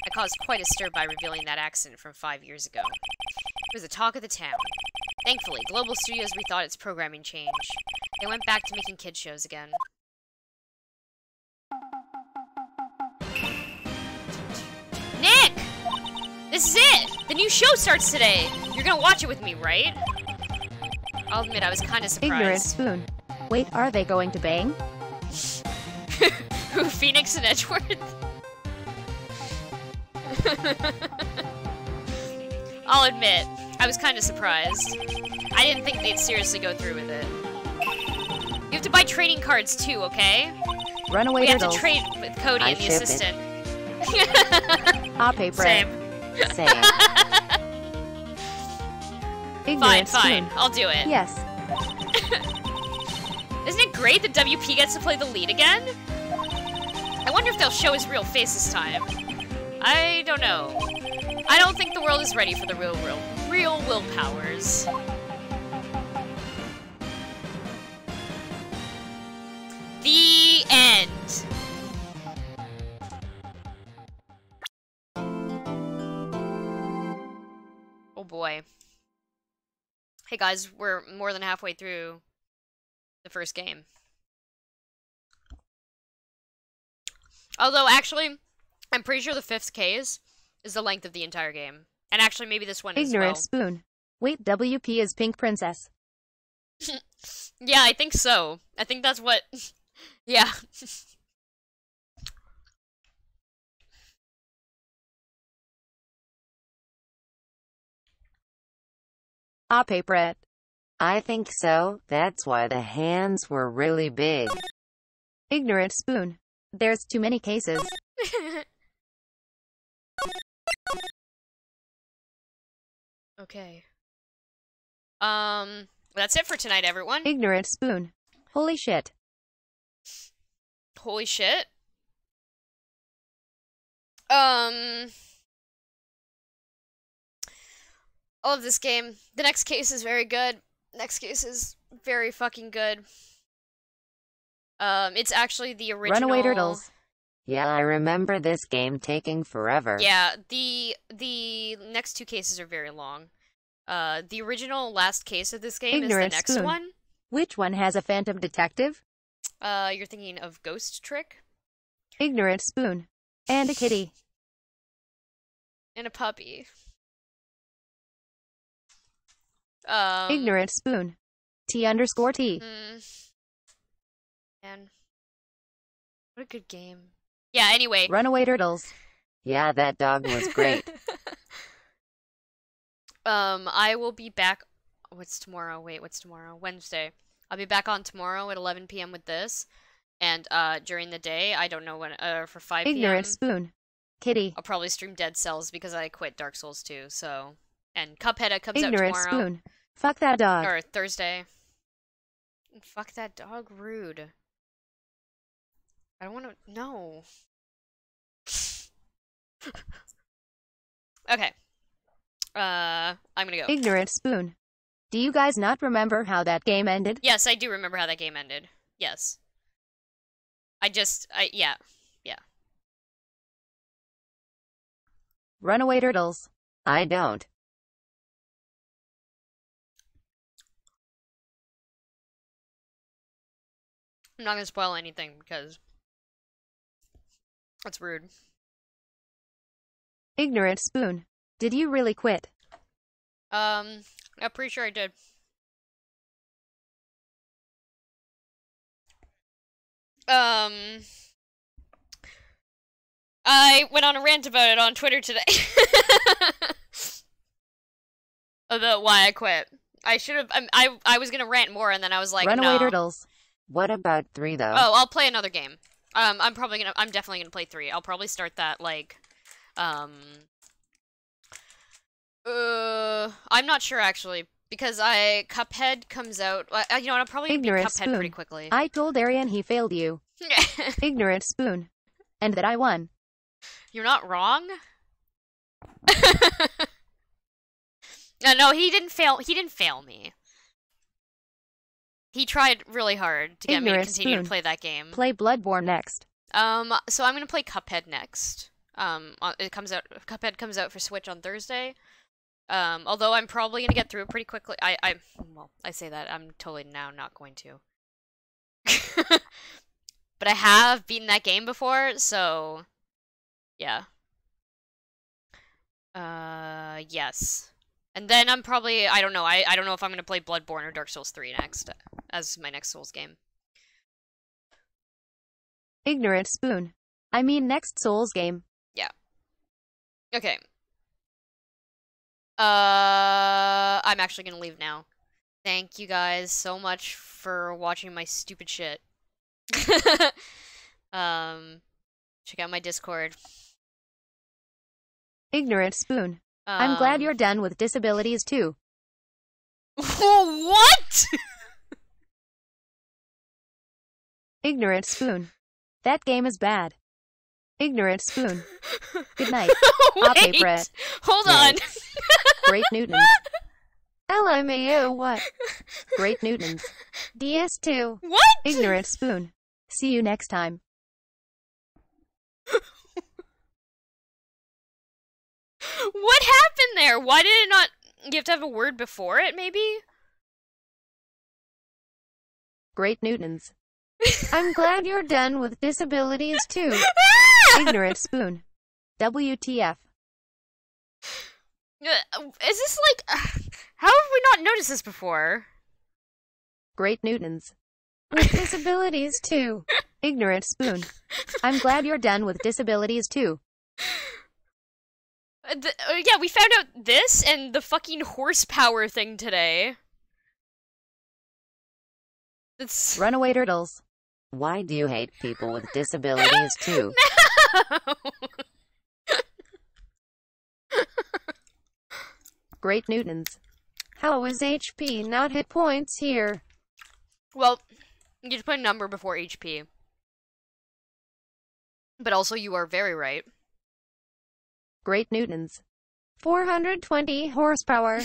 I caused quite a stir by revealing that accident from 5 years ago. It was the talk of the town. Thankfully, Global Studios rethought its programming change. They went back to making kids shows again. Nick! This is it! The new show starts today! You're gonna watch it with me, right? I'll admit I was kinda surprised. Ignorant spoon. Wait, are they going to bang? Who, Phoenix and Edgeworth? I'll admit, I was kinda surprised. I didn't think they'd seriously go through with it. You have to buy trading cards too, okay? Runaway We have turtles. to trade with Cody and the ship it. assistant. Ah, paper. Same. Same. Fine, Ignorant spoon. fine. I'll do it. Yes. Isn't it great that WP gets to play the lead again? I wonder if they'll show his real face this time. I don't know. I don't think the world is ready for the real Will Powers. The end. Oh boy. Hey guys, we're more than halfway through the first game. Although, actually, I'm pretty sure the 5th case is the length of the entire game. And actually, maybe this one Ignorant as spoon. Wait, WP is Pink Princess. well. Yeah, I think so. I think that's what... Yeah. Ah, paperette. I think so. That's why the hands were really big. Ignorant spoon. There's too many cases. Okay. That's it for tonight, everyone. Ignorant spoon. Holy shit. Holy shit. I love this game. The next case is very good. Next case is very fucking good. It's actually the original... Runaway turtles. Yeah, I remember this game taking forever. Yeah, the next 2 cases are very long. The original last case of this game Ignorant is the next spoon. one. Which one has a phantom detective? You're thinking of Ghost Trick? Ignorant spoon. And a kitty. And a puppy. Ignorant spoon. T_T. Man. What a good game. Yeah, anyway. Runaway turtles. Yeah, that dog was great. I will be back. What's tomorrow? Wait, what's tomorrow? Wednesday. I'll be back on tomorrow at 11 p.m. with this. And during the day, I don't know when, for 5 p.m. Ignorant spoon. Kitty. I'll probably stream Dead Cells because I quit Dark Souls 2, so. And Cuphead comes Ignorant out tomorrow. spoon. Fuck that dog. Or Thursday. Fuck that dog, rude. I don't want to. No. Okay. I'm gonna go. Ignorant spoon. Do you guys not remember how that game ended? Yes, I do remember how that game ended. Yes. Yeah. Runaway turtles. I don't. I'm not gonna spoil anything because that's rude. Ignorant spoon. Did you really quit? I'm pretty sure I did. I went on a rant about it on Twitter today. About why I quit. I should have. I was gonna rant more, and then I was like, Runaway no. turtles. What about 3 though? Oh, I'll play another game. I'm definitely gonna play 3. I'll probably start that like, I'm not sure actually because Cuphead comes out. You know what? I'll probably beat Ignorant Cuphead spoon. pretty quickly. I told Arian he failed you. Ignorant spoon. And that I won. You're not wrong. No, he didn't fail. He didn't fail me. He tried really hard to get me to Ignorant continue spoon. to play that game. Play Bloodborne next. So I'm gonna play Cuphead next. Cuphead comes out for Switch on Thursday. Although I'm probably gonna get through it pretty quickly. Well, I say that, I'm totally now not going to. But I have beaten that game before, so yeah. Yes. And then I'm probably, I don't know, I don't know if I'm gonna play Bloodborne or Dark Souls 3 next, as my next Souls game. Ignorant spoon. I mean next Souls game. Yeah. Okay. I'm actually gonna leave now. Thank you guys so much for watching my stupid shit. Check out my Discord. Ignorant spoon. I'm glad you're done with disabilities too. What? Ignorant spoon. That game is bad. Ignorant spoon. Good night. Wait, Brett. hold on. Great Newtons. LMAO what? Great Newtons. DS2. What? Ignorant spoon. See you next time. What happened there? Why did it not... You have to have a word before it, maybe? Great Newtons. I'm glad you're done with disabilities too. Ignorant spoon. WTF. Is this like... How have we not noticed this before? Great Newtons. With disabilities too. Ignorant spoon. I'm glad you're done with disabilities too. Yeah, we found out this and the fucking horsepower thing today. It's... Runaway turtles. Why do you hate people with disabilities too? No! Great Newtons. How is HP not hit points here? Well, you just put a number before HP. But also, you are very right. Great Newtons. 420 horsepower.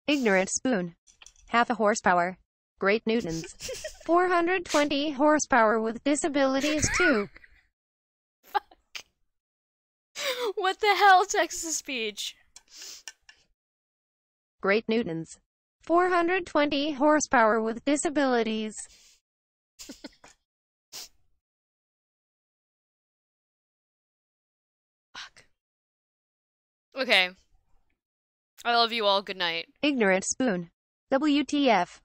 Ignorant spoon. Half a horsepower. Great Newtons. 420 horsepower with disabilities too. Fuck. What the hell, text-to-speech? Great Newtons. 420 horsepower with disabilities. Fuck. Okay. I love you all. Good night. Ignorant spoon. WTF.